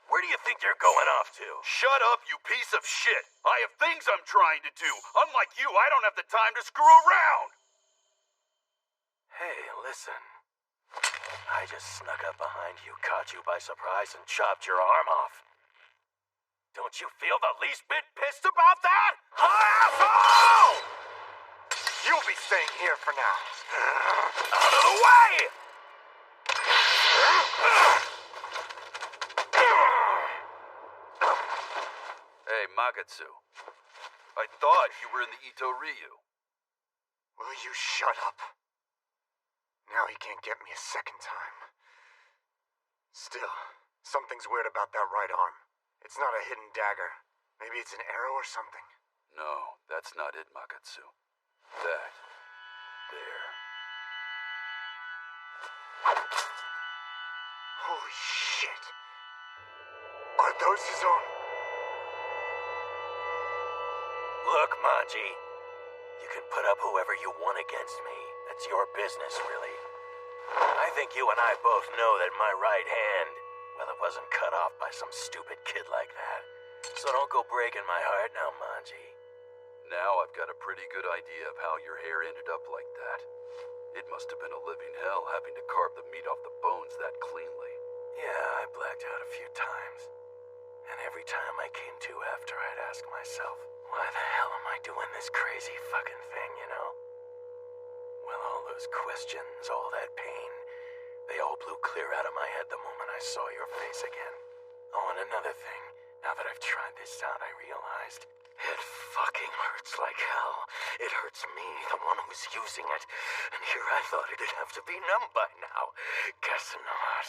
Where do you think you're going off to? Shut up, you piece of shit! I have things I'm trying to do. Unlike you, I don't have the time to screw around! Hey, listen. I just snuck up behind you, caught you by surprise, and chopped your arm off. Don't you feel the least bit pissed about that? Asshole! You'll be staying here for now. Out of the way! Hey, Magatsu. I thought you were in the Ito Ryu. Will you shut up? Now he can't get me a second time. Still, something's weird about that right arm. It's not a hidden dagger. Maybe it's an arrow or something. No, that's not it, Magatsu. That. There. Holy shit! Are those his own? Look, Manji. You can put up whoever you want against me. That's your business, really. I think you and I both know that my right hand, well, it wasn't cut off by some stupid kid like that. So don't go breaking my heart now, Manji. Now I've got a pretty good idea of how your hair ended up like that. It must have been a living hell having to carve the meat off the bones that cleanly. Yeah, I blacked out a few times. And every time I came to after, I'd ask myself, why the hell am I doing this crazy fucking thing, you know? Well, all those questions, all that pain, they all blew clear out of my head the moment I saw your face again. Oh, and another thing, now that I've tried this out, I realized it fucking hurts like hell. It hurts me, the one who's using it. And here I thought it'd have to be numb by now. Guess not.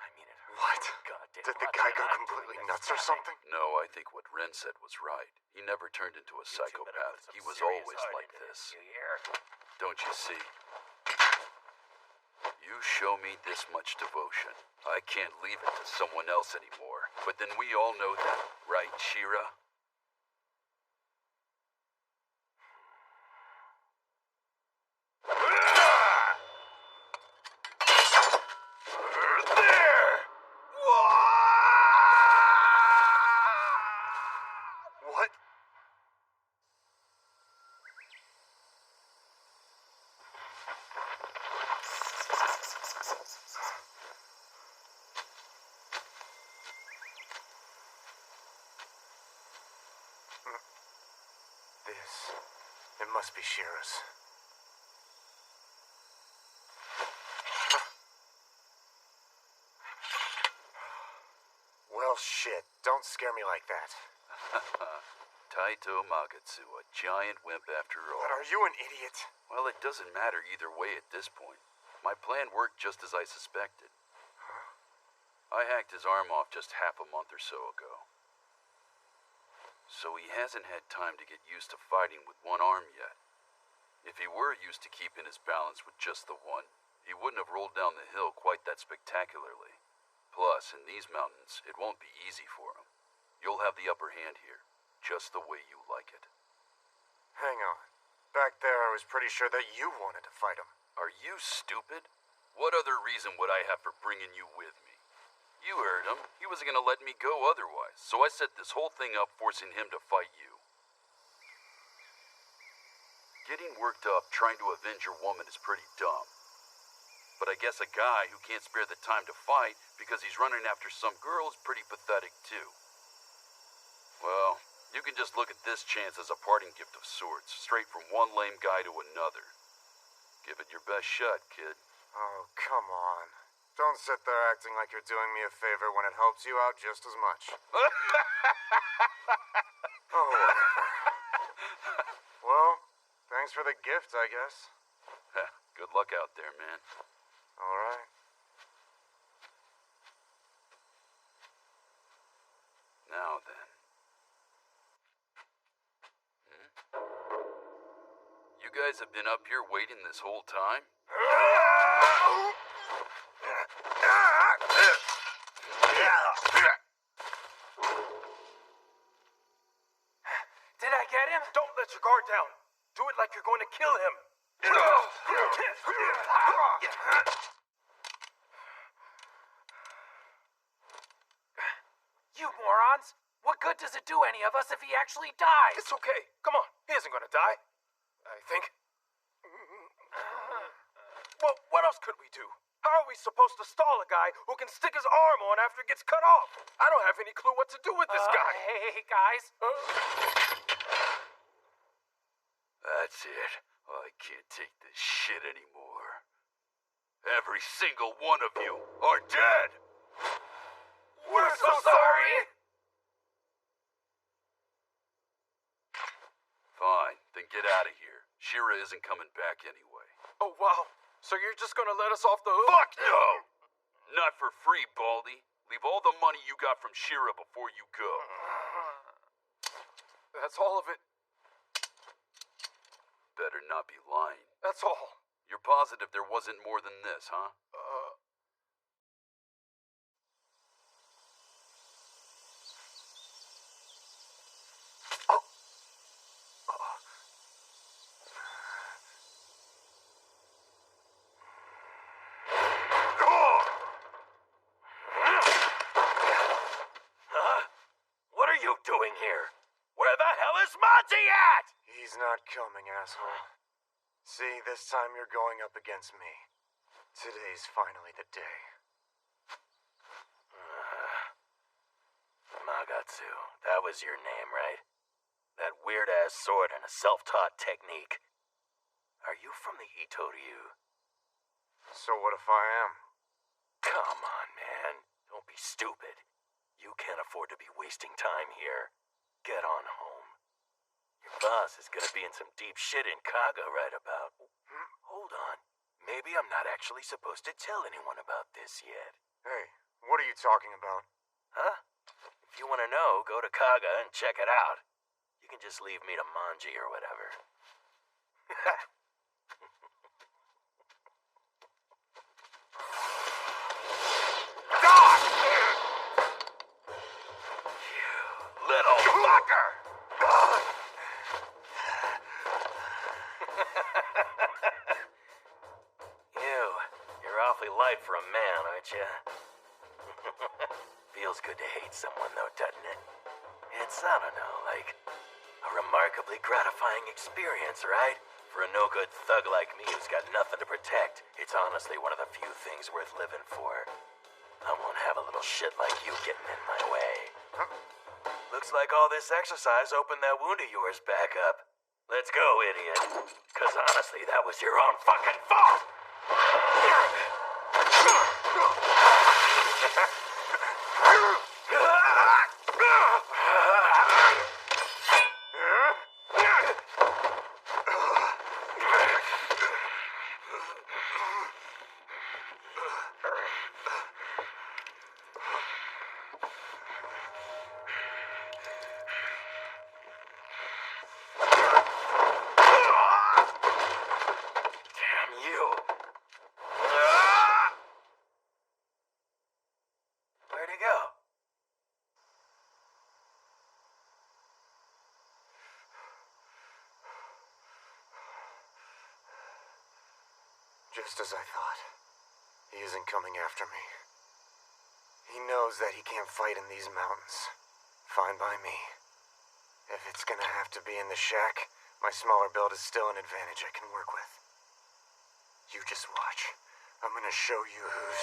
I mean, it hurts. What? Goddamn Did the much, guy and go I'm completely doing nuts this or time. something? No, I think what Ren said was right. He never turned into a psychopath. He was always like this. You hear? Don't you see? You show me this much devotion. I can't leave it to someone else anymore. But then we all know that, right, Shira? What? It must be Shira's. Well, shit. Don't scare me like that. Taito Magatsu, a giant wimp after all. But are you an idiot? Well, it doesn't matter either way at this point. My plan worked just as I suspected. Huh? I hacked his arm off just half a month or so ago. So he hasn't had time to get used to fighting with one arm yet. If he were used to keeping his balance with just the one, he wouldn't have rolled down the hill quite that spectacularly. Plus, in these mountains, it won't be easy for him. You'll have the upper hand here, just the way you like it. Hang on. Back there, I was pretty sure that you wanted to fight him. Are you stupid? What other reason would I have for bringing you with me? You heard him. He wasn't gonna let me go otherwise, so I set this whole thing up forcing him to fight you. Getting worked up trying to avenge your woman is pretty dumb. But I guess a guy who can't spare the time to fight because he's running after some girl is pretty pathetic too. Well, you can just look at this chance as a parting gift of sorts, straight from one lame guy to another. Give it your best shot, kid. Oh, come on. Don't sit there acting like you're doing me a favor when it helps you out just as much. Oh, whatever. Well, thanks for the gift, I guess. Good luck out there, man. All right. Now then. You guys have been up here waiting this whole time? Did I get him? Don't let your guard down. Do it like you're going to kill him. You morons! What good does it do any of us if he actually dies? It's okay. Come on. He isn't going to die. I think. Well, what else could we do? How are we supposed to stall a guy who can stick his arm on after it gets cut off? I don't have any clue what to do with this guy. Hey, guys. That's it. I can't take this shit anymore. Every single one of you are dead! We're so sorry! Fine, then get out of here. Shira isn't coming back anyway. Oh, wow. So you're just gonna let us off the hook? Fuck no! Not for free, Baldy. Leave all the money you got from Shira before you go. That's all of it? Better not be lying. That's all. You're positive there wasn't more than this, huh? What are you doing here? Where the hell is Monty at? He's not coming, asshole. See, this time you're going up against me. Today's finally the day. Magatsu, that was your name, right? That weird-ass sword and a self-taught technique. Are you from the Itoryu? So what if I am? Come on, man. Don't be stupid. You can't afford to be wasting time here. Get on home. Your boss is gonna be in some deep shit in Kaga right about. Hold on. Maybe I'm not actually supposed to tell anyone about this yet. Hey, what are you talking about? Huh? If you want to know, go to Kaga and check it out. You can just leave me to Manji or whatever. You little fucker! You're awfully light for a man, aren't you? Feels good to hate someone, though, doesn't it? It's, I don't know, like a remarkably gratifying experience, right? For a no-good thug like me who's got nothing to protect, it's honestly one of the few things worth living for. I won't have a little shit like you getting in my way. Looks like all this exercise opened that wound of yours back up. Let's go, idiot. 'Cause honestly, that was your own fucking fault! Damn you. Where'd he go? Just as I thought. He isn't coming after me. He knows that he can't fight in these mountains. Fine by me. If it's gonna have to be in the shack, my smaller build is still an advantage I can work with. You just watch. I'm gonna show you who's...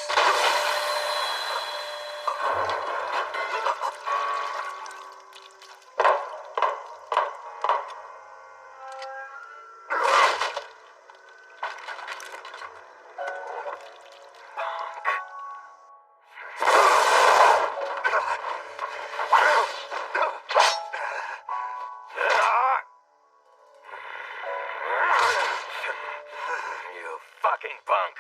Fucking punk.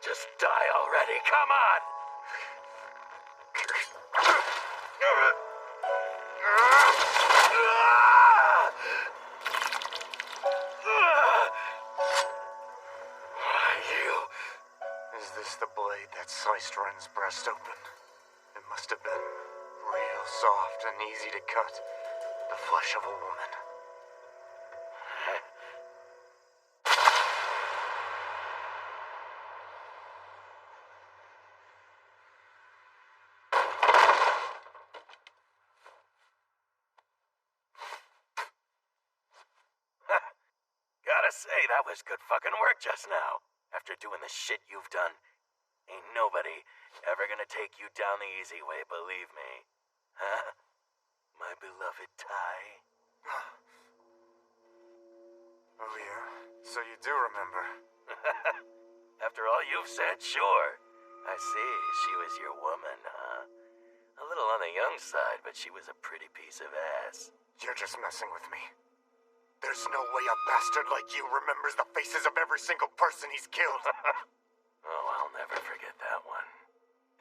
Just die already, come on! Is this the blade that sliced Ren's breast open? It must have been real soft and easy to cut. The flesh of a woman. Gotta say, that was good fucking work just now. After doing the shit you've done, ain't nobody ever gonna take you down the easy way, believe me. Huh? My beloved Ty. Oh yeah? So you do remember? After all you've said, sure. I see, she was your woman, huh? A little on the young side, but she was a pretty piece of ass. You're just messing with me. There's no way a bastard like you remembers the faces of every single person he's killed. Oh, I'll never forget that one.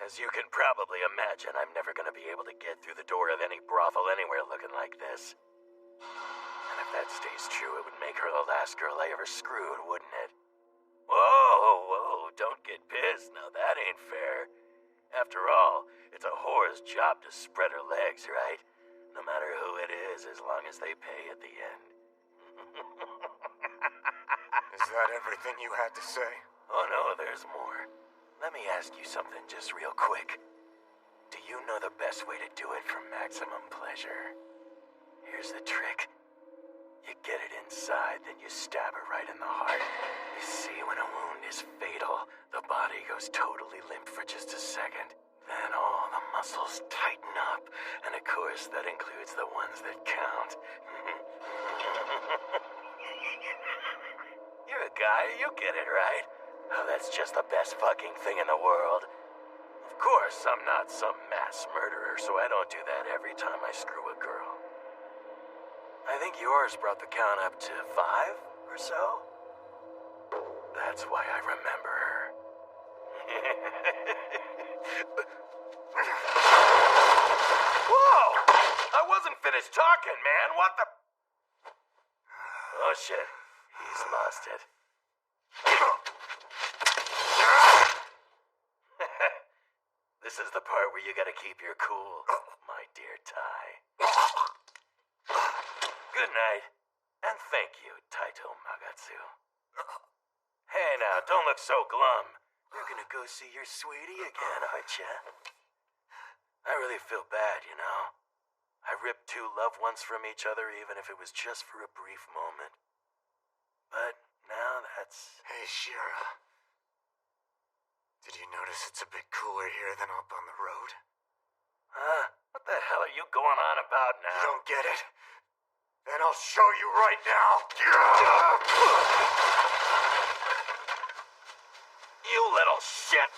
As you can probably imagine, I'm never gonna be able to get through the door of any brothel anywhere looking like this. And if that stays true, it would make her the last girl I ever screwed, wouldn't it? Whoa, don't get pissed. Now that ain't fair. After all, it's a whore's job to spread her legs, right? No matter who it is, as long as they pay at the end. Is that everything you had to say? Oh no, there's more. Let me ask you something just real quick. Do you know the best way to do it for maximum pleasure? Here's the trick. You get it inside, then you stab her right in the heart. You see, when a wound is fatal, the body goes totally limp for just a second. Then all the muscles tighten up, and of course that includes the ones that count. You're a guy, you get it, right? Oh, that's just the best fucking thing in the world. Of course, I'm not some mass murderer, so I don't do that every time I screw a girl. I think yours brought the count up to 5 or so. That's why I remember her. Whoa! I wasn't finished talking, man. What the... Oh, shit. He's lost it. This is the part where you gotta keep your cool, my dear Ty. Good night, and thank you, Taito Magatsu. Hey now, don't look so glum. You're gonna go see your sweetie again, aren't ya? I really feel bad, you know. I ripped 2 loved ones from each other even if it was just for a brief moment. But now that's... Hey, Shira. Did you notice it's a bit cooler here than up on the road? Huh? What the hell are you going on about now? You don't get it? Then I'll show you right now. You little shit!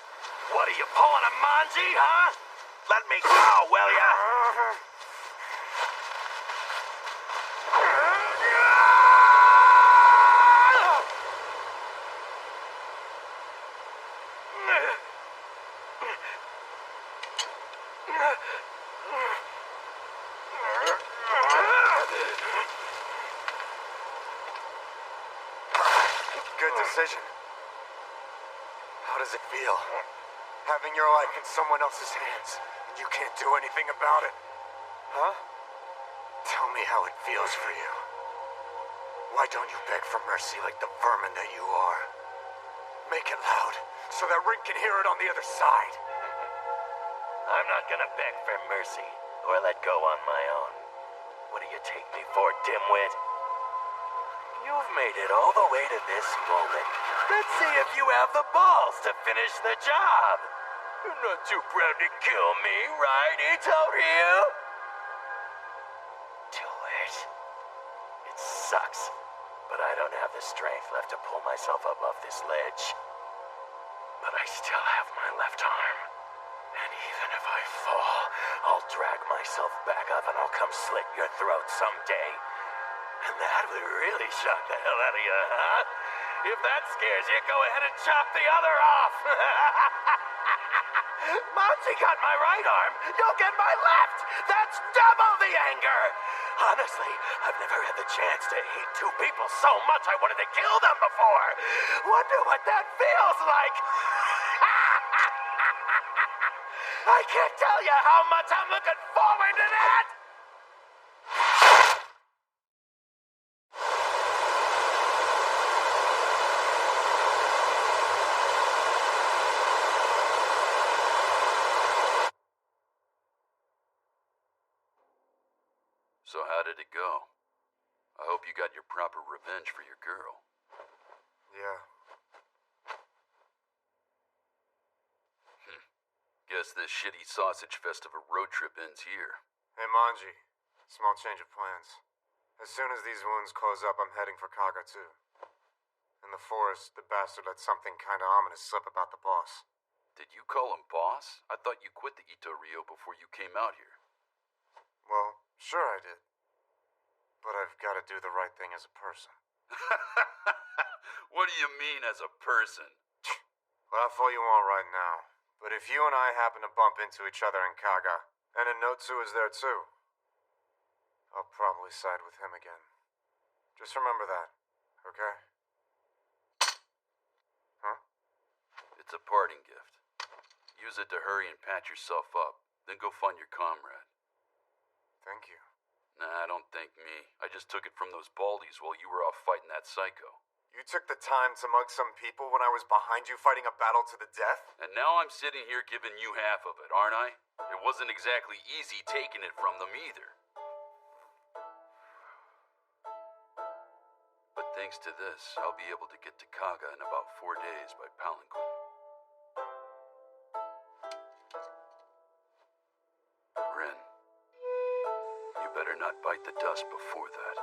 What are you pulling a manji, huh? Let me go, will ya? Good decision. How does it feel? Having your life in someone else's hands, and you can't do anything about it. Huh? Tell me how it feels for you. Why don't you beg for mercy like the vermin that you are? Make it loud, so that Rin can hear it on the other side. I'm not gonna beg for mercy, or let go on my own. What do you take me for, dimwit? You've made it all the way to this moment. Let's see if you have the balls to finish the job. You're not too proud to kill me, right, Itoryu? Do it. It sucks, but I don't have the strength left to pull myself up off this ledge. But I still have my left arm. And even if I fall, I'll drag myself back up and I'll come slit your throat someday. And that would really shock the hell out of you, huh? If that scares you, go ahead and chop the other off. Monty got my right arm, you'll get my left. That's double the anger. Honestly, I've never had the chance to hate two people so much I wanted to kill them before. Wonder what that feels like. I can't tell you how much I'm looking forward to that! So how did it go? I hope you got your proper revenge for your girl. Yeah. Guess this shitty sausage fest of a road trip ends here. Hey, Manji. Small change of plans. As soon as these wounds close up, I'm heading for Kaga, too. In the forest, the bastard let something kinda ominous slip about the boss. Did you call him boss? I thought you quit the Itoryu before you came out here. Well, sure I did. But I've gotta do the right thing as a person. What do you mean as a person? Laugh all you want right now. But if you and I happen to bump into each other in Kaga, and Inotsu is there too, I'll probably side with him again. Just remember that, okay? Huh? It's a parting gift. Use it to hurry and patch yourself up, then go find your comrade. Thank you. Nah, don't thank me. I just took it from those baldies while you were off fighting that psycho. You took the time to mug some people when I was behind you fighting a battle to the death? And now I'm sitting here giving you half of it, aren't I? It wasn't exactly easy taking it from them either. But thanks to this, I'll be able to get to Kaga in about 4 days by palanquin. Rin, you better not bite the dust before that.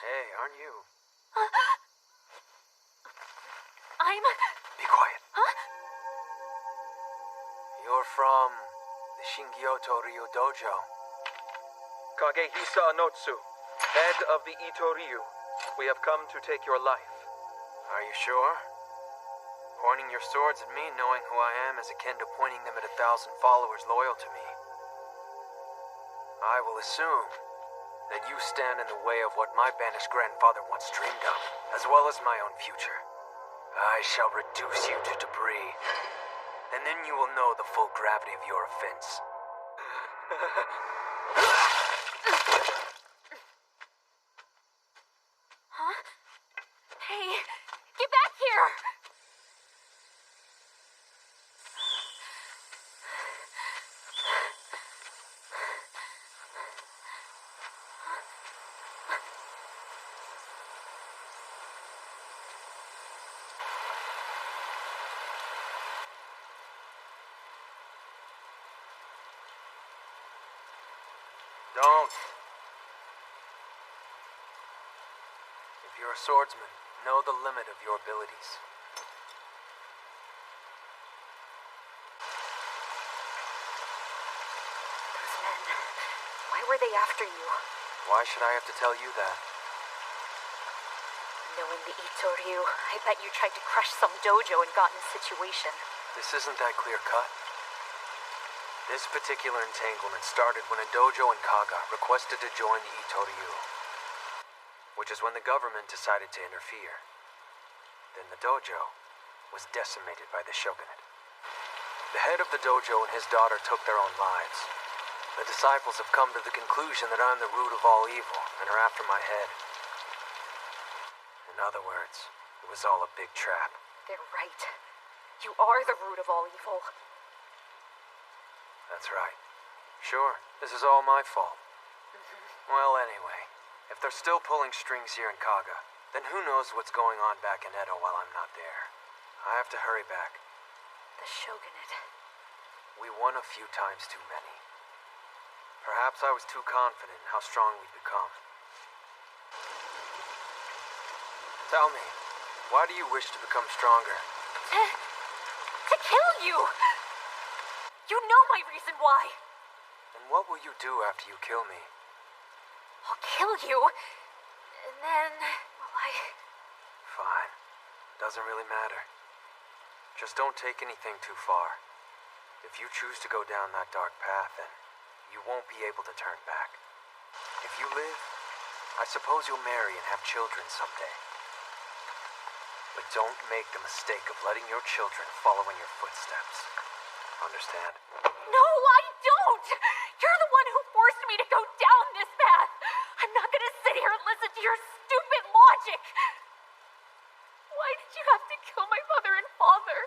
Hey, aren't you? I'm... Be quiet. Huh? You're from the Shingyoto Ryu Dojo. Kagehisa Anotsu, head of the Itoryu. We have come to take your life. Are you sure? Pointing your swords at me, knowing who I am, is akin to pointing them at 1,000 followers loyal to me. I will assume that you stand in the way of what my banished grandfather once dreamed of, as well as my own future. I shall reduce you to debris, and then you will know the full gravity of your offense. Huh? Hey, get back here! Don't. You're a swordsman. Know the limit of your abilities. Those men, why were they after you? Why should I have to tell you that? Knowing the Itoryu, I bet you tried to crush some dojo and got in a situation. This isn't that clear-cut. This particular entanglement started when a dojo in Kaga requested to join the Itoryu, which is when the government decided to interfere. Then the dojo was decimated by the shogunate. The head of the dojo and his daughter took their own lives. The disciples have come to the conclusion that I'm the root of all evil and are after my head. In other words, it was all a big trap. They're right. You are the root of all evil. That's right. Sure, this is all my fault. Well, anyway, if they're still pulling strings here in Kaga, then who knows what's going on back in Edo while I'm not there. I have to hurry back. The shogunate. We won a few times too many. Perhaps I was too confident in how strong we'd become. Tell me, why do you wish to become stronger? To kill you! You know my reason why! And what will you do after you kill me? I'll kill you, and then, well, Fine. Doesn't really matter. Just don't take anything too far. If you choose to go down that dark path, then you won't be able to turn back. If you live, I suppose you'll marry and have children someday. But don't make the mistake of letting your children follow in your footsteps. Understand? No, I don't! You're the one who forced me to go down this path! I'm not gonna sit here and listen to your stupid logic! Why did you have to kill my mother and father?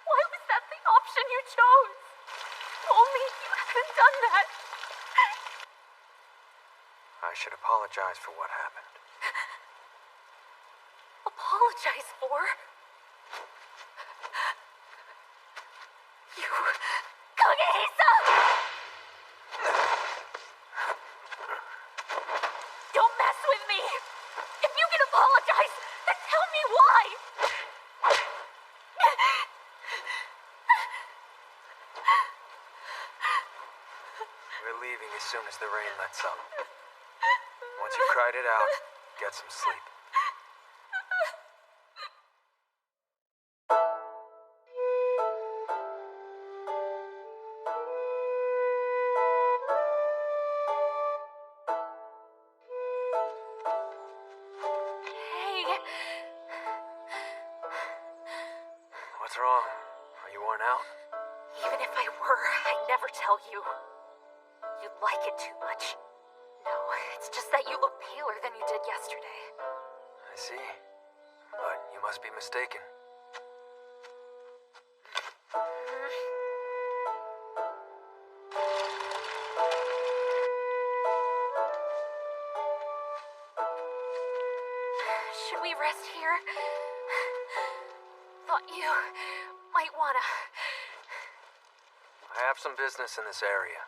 Why was that the option you chose? Only you haven't done that. I should apologize for what happened. Apologize for? You... Kagehisa! Don't mess with me! If you can apologize, then tell me why! We're leaving as soon as the rain lets up. Once you've cried it out, get some sleep. What's wrong? Are you worn out? Even if I were, I'd never tell you. You like it too much. No, it's just that you look paler than you did yesterday. I see. But you must be mistaken. Should we rest here? Thought you might wanna... I have some business in this area.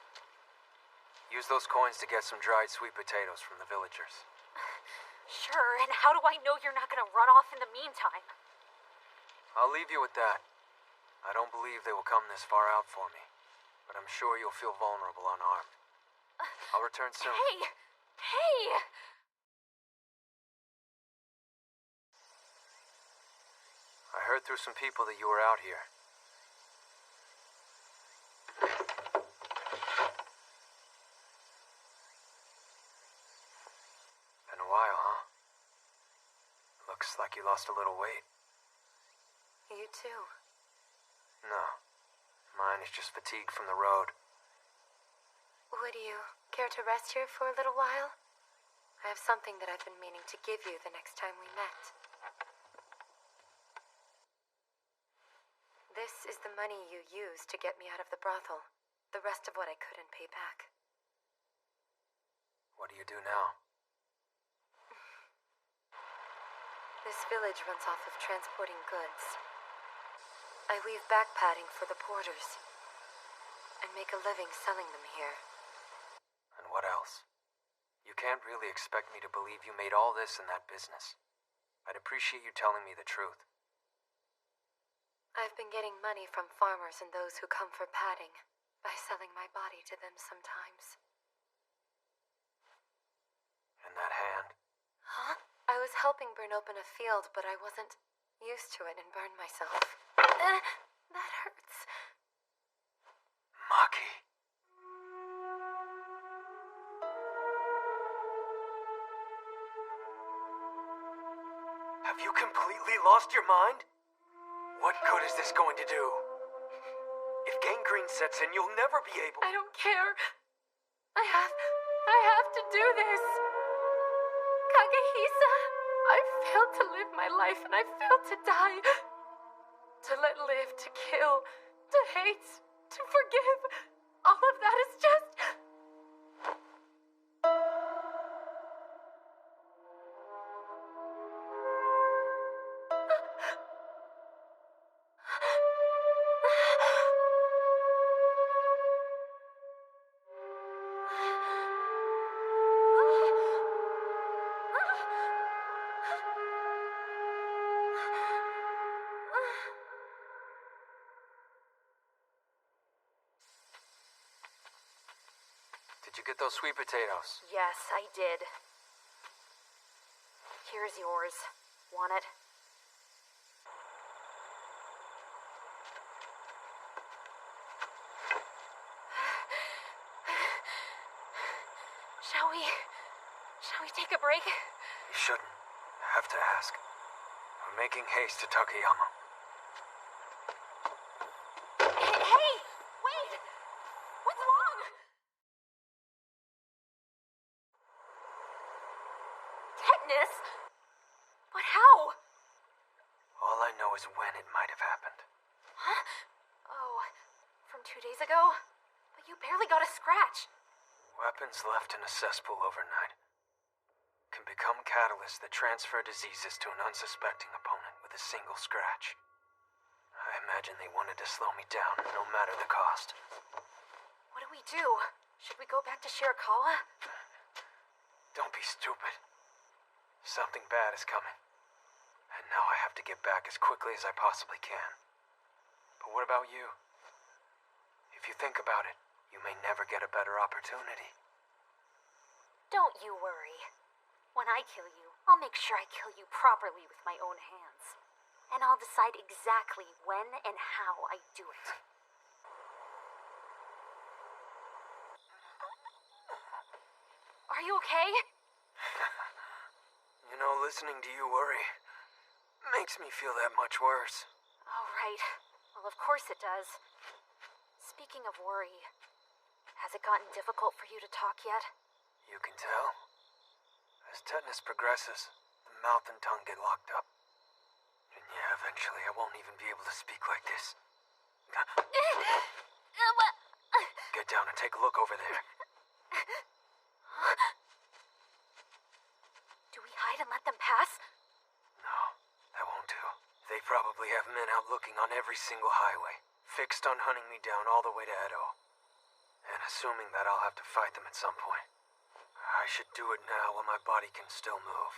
Use those coins to get some dried sweet potatoes from the villagers. Sure, and how do I know you're not gonna run off in the meantime? I'll leave you with that. I don't believe they will come this far out for me, but I'm sure you'll feel vulnerable unarmed. I'll return soon. Hey! Hey! I heard through some people that you were out here. Been a while, huh? Looks like you lost a little weight. You too. No. Mine is just fatigue from the road. Would you care to rest here for a little while? I have something that I've been meaning to give you the next time we met. This is the money you used to get me out of the brothel. The rest of what I couldn't pay back. What do you do now? This village runs off of transporting goods. I weave backpatting for the porters and make a living selling them here. And what else? You can't really expect me to believe you made all this in that business. appreciate you telling me the truth. I've been getting money from farmers and those who come for padding by selling my body to them sometimes. And that hand? Huh? I was helping burn open a field, but I wasn't used to it and burned myself. That hurts. Maki. Have you completely lost your mind? What good is this going to do? If gangrene sets in, you'll never be able... I don't care. I have to do this. Kagehisa, I failed to live my life and I failed to die. To let live, to kill, to hate, to forgive. All of that is just... Did you get those sweet potatoes? Yes, I did. Here's yours. Want it? Shall we take a break? You shouldn't. Have to ask. We're making haste to Takayama. Hey! Wait! What's wrong? Tetanus? But how? All I know is when it might have happened. Huh? Oh, from 2 days ago? But you barely got a scratch. Weapons left in a cesspool overnight can become catalysts that transfer diseases to an unsuspecting opponent with a single scratch. I imagine they wanted to slow me down, no matter the cost. What do we do? Should we go back to Shirakawa? Don't be stupid. Something bad is coming. And now I have to get back as quickly as I possibly can. But what about you? If you think about it, you may never get a better opportunity. Don't you worry. When I kill you, I'll make sure I kill you properly with my own hands. And I'll decide exactly when and how I do it. Are you okay? You know, listening to you worry makes me feel that much worse. Oh, right. Well, of course it does. Speaking of worry, has it gotten difficult for you to talk yet? You can tell. As tetanus progresses, the mouth and tongue get locked up. And yeah, eventually I won't even be able to speak like this. Get down and take a look over there. Do we hide and let them pass? No, that won't do. They probably have men out looking on every single highway, fixed on hunting me down all the way to Edo. And assuming that I'll have to fight them at some point. I should do it now while my body can still move.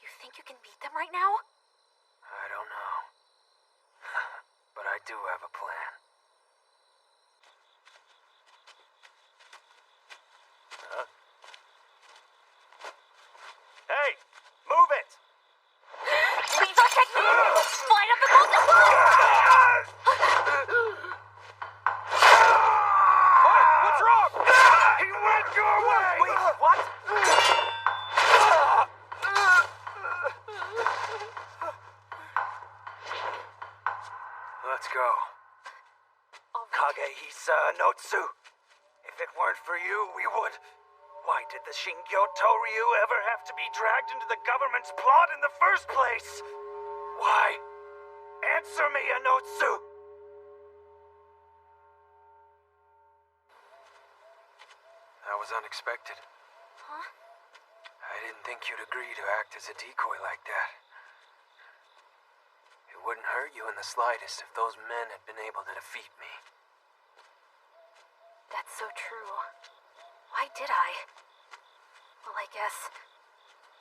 You think you can beat them right now? I don't know. But I do have a plan. Huh? Hey! Move it! Leave our technique! Slide up the golden What's wrong? He went your way! Wait, what? Let's go. Kagehisa Notsu. If it weren't for you, we would... Why did the Shingyo Toryu ever have to be dragged into the government's plot in the first place? Why? Answer me, Anotsu! That was unexpected. Huh? I didn't think you'd agree to act as a decoy like that. It wouldn't hurt you in the slightest if those men had been able to defeat me. That's so true. Why did I? Well, I guess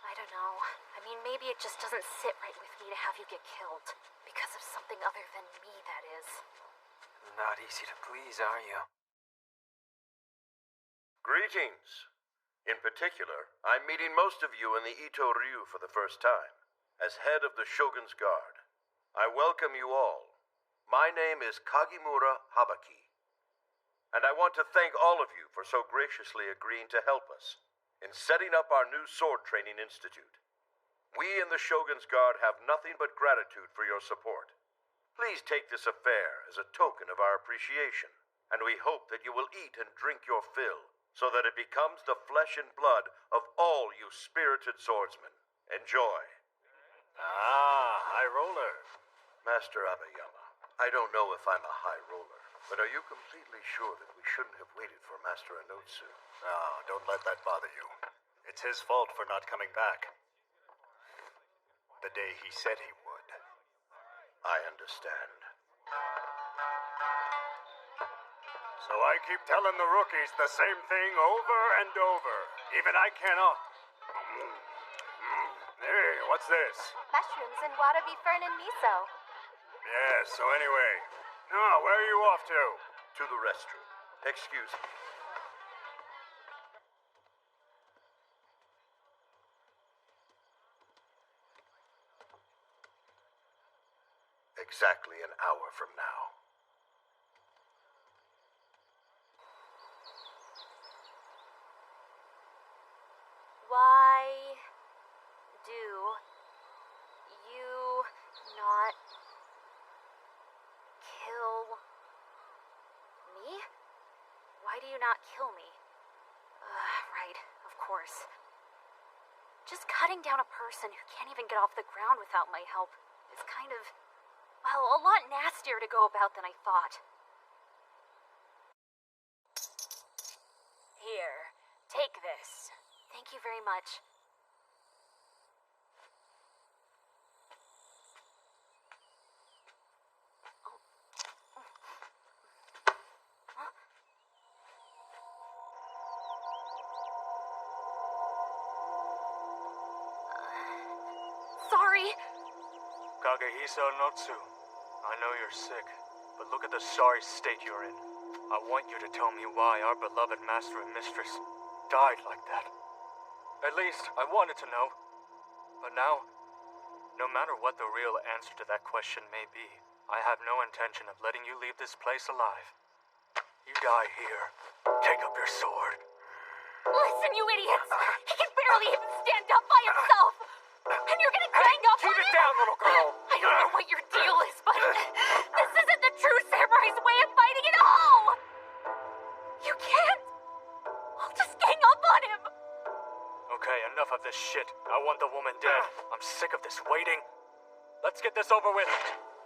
I don't know. I mean, maybe it just doesn't sit right with me to have you get killed. Because of something other than me, that is. Not easy to please, are you? Greetings. In particular, I'm meeting most of you in the Ito Ryu for the first time, as head of the Shogun's Guard. I welcome you all. My name is Kagimura Habaki, and I want to thank all of you for so graciously agreeing to help us in setting up our new sword training institute. We in the Shogun's Guard have nothing but gratitude for your support. Please take this affair as a token of our appreciation, and we hope that you will eat and drink your fill, so that it becomes the flesh and blood of all you spirited swordsmen. Enjoy. Ah, high roller. Master Abayama, I don't know if I'm a high roller, but are you completely sure that we shouldn't have waited for Master Anotsu? Oh, don't let that bother you. It's his fault for not coming back. The day he said he would. I understand. So I keep telling the rookies the same thing over and over. Even I cannot. Hey, what's this? Mushrooms and warabi fern and miso. Yes, so anyway. Where are you off to? To the restroom. Excuse me. Exactly an hour from now. Why do you not kill me? Why do you not kill me? Right, of course. Just cutting down a person who can't even get off the ground without my help is kind of, well, a lot nastier to go about than I thought. Here, take this. Thank you very much. Sorry. Kagehisa Anotsu, I know you're sick, but look at the sorry state you're in. I want you to tell me why our beloved master and mistress died like that. At least, I wanted to know. But now, no matter what the real answer to that question may be, I have no intention of letting you leave this place alive. You die here. Take up your sword. Listen, you idiots! He can barely even stand up by himself! And you're gonna gang up on him? Keep it down, little girl! I don't know what your deal is, but this isn't the true samurai's way of fighting at all! You can't! I'll just gang up on him! Okay, enough of this shit. I want the woman dead. I'm sick of this waiting. Let's get this over with.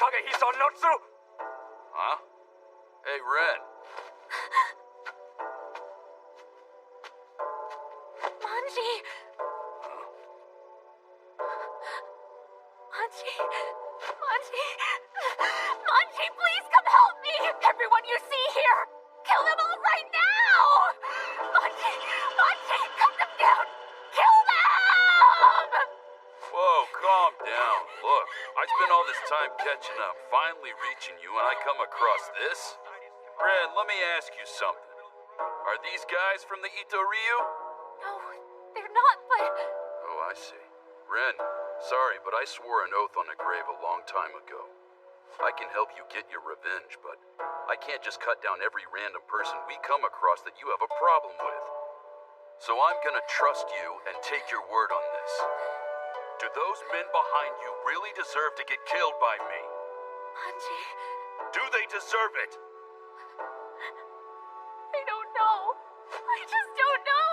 Kagehisa Anotsu! Huh? Hey, Ren. Manji! Manji, please come help me! Everyone you see here! Kill them all right now! Manji, cut them down! Kill them! Whoa, calm down. Look, I spent all this time catching up, finally reaching you, and I come across this? Ren, let me ask you something. Are these guys from the Ito Ryu? No, they're not, but... Oh, I see. Ren, sorry, but I swore an oath on a grave a long time ago. I can help you get your revenge, but I can't just cut down every random person we come across that you have a problem with. So I'm gonna trust you and take your word on this. Do those men behind you really deserve to get killed by me? Manji... Do they deserve it? I don't know. I just don't know.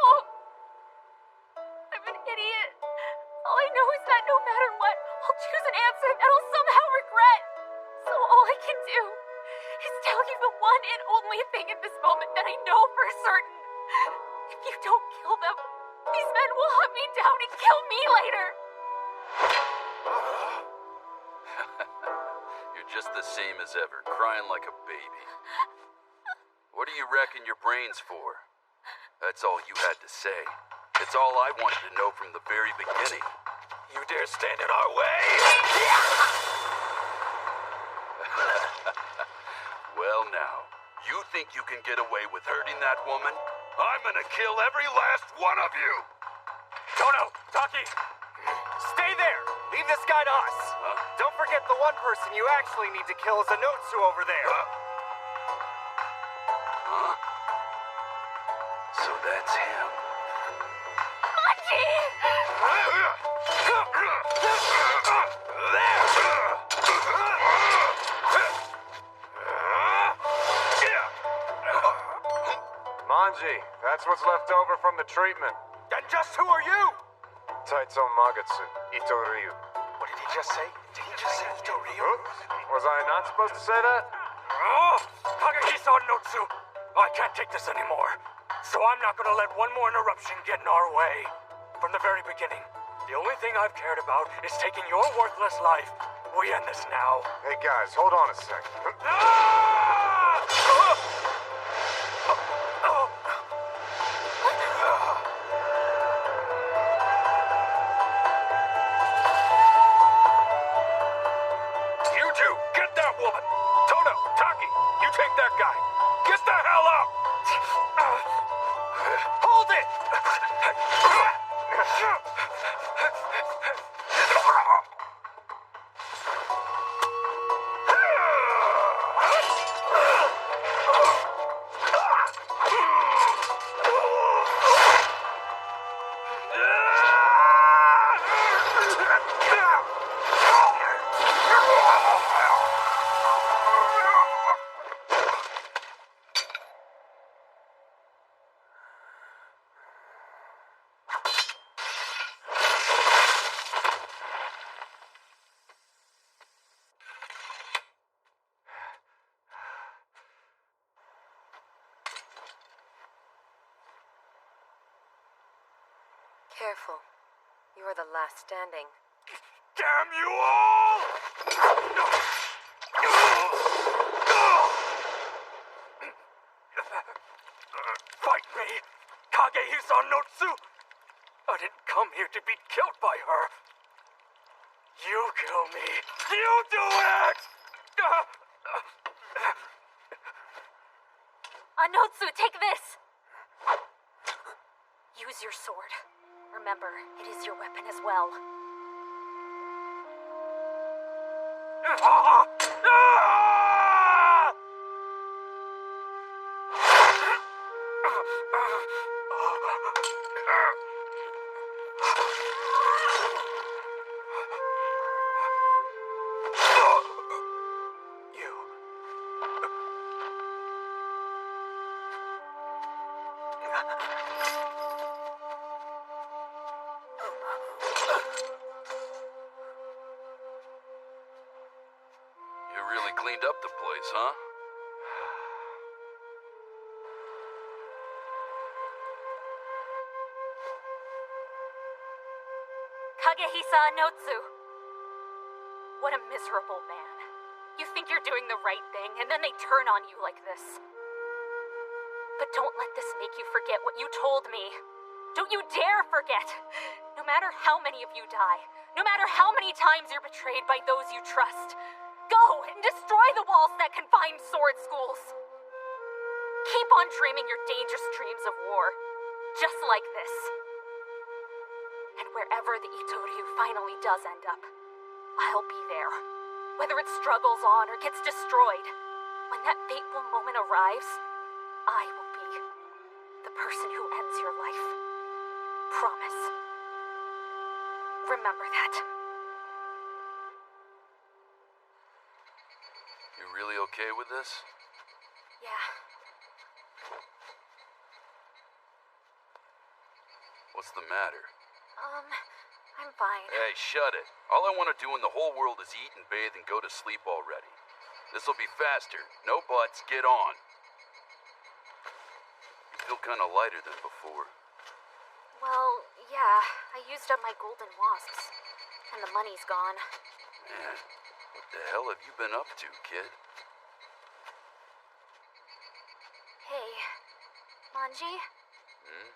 I'm an idiot. All I know is that no matter what, I'll choose an answer that I'll somehow regret. So all I can do is tell you the one and only thing in this moment that I know for certain. If you don't kill them, these men will hunt me down and kill me later. You're just the same as ever, crying like a baby. What do you reckon your brain's for? That's all you had to say. It's all I wanted to know from the very beginning. You dare stand in our way? Well now, you think you can get away with hurting that woman? I'm gonna kill every last one of you! Tono, Taki, stay there! Leave this guy to us! Don't forget the one person you actually need to kill is Anotsu over there! Huh? So that's him. Manji, that's what's left over from the treatment. And just who are you? Taitsu Magatsu, Ito Ryu. What did he just say? Did he just say Ito Ryu? Oops. Was I not supposed to say that? Oh, Kagehisa Notsu! I can't take this anymore. So I'm not gonna let one more interruption get in our way. From the very beginning, the only thing I've cared about is taking your worthless life. We end this now. Hey guys, hold on a sec. You two, get that woman! Tono, Taki, you take that guy! Get the hell out! Hold it! Careful. You are the last standing. Damn you all! Fight me, Kagehisa Notsu! I didn't come here to be killed by her. You kill me. You do it! Anotsu, take this! Use your sword. Remember, it is your weapon as well. You really cleaned up the place, huh? Kagehisa Anotsu. What a miserable man. You think you're doing the right thing, and then they turn on you like this. But don't let this make you forget what you told me. Don't you dare forget! No matter how many of you die, no matter how many times you're betrayed by those you trust, go and destroy the walls that confine sword schools. Keep on dreaming your dangerous dreams of war, just like this. And wherever the Itoryu finally does end up, I'll be there. Whether it struggles on or gets destroyed, when that fateful moment arrives, I will be the person who ends your life. Promise. Remember that. You really okay with this? Yeah. What's the matter? I'm fine. Hey, shut it. All I want to do in the whole world is eat and bathe and go to sleep already. This'll be faster. No buts. Get on. You feel kind of lighter than before. Well, yeah. I used up my golden wasps. And the money's gone. Man, what the hell have you been up to, kid? Hey, Manji? Hmm?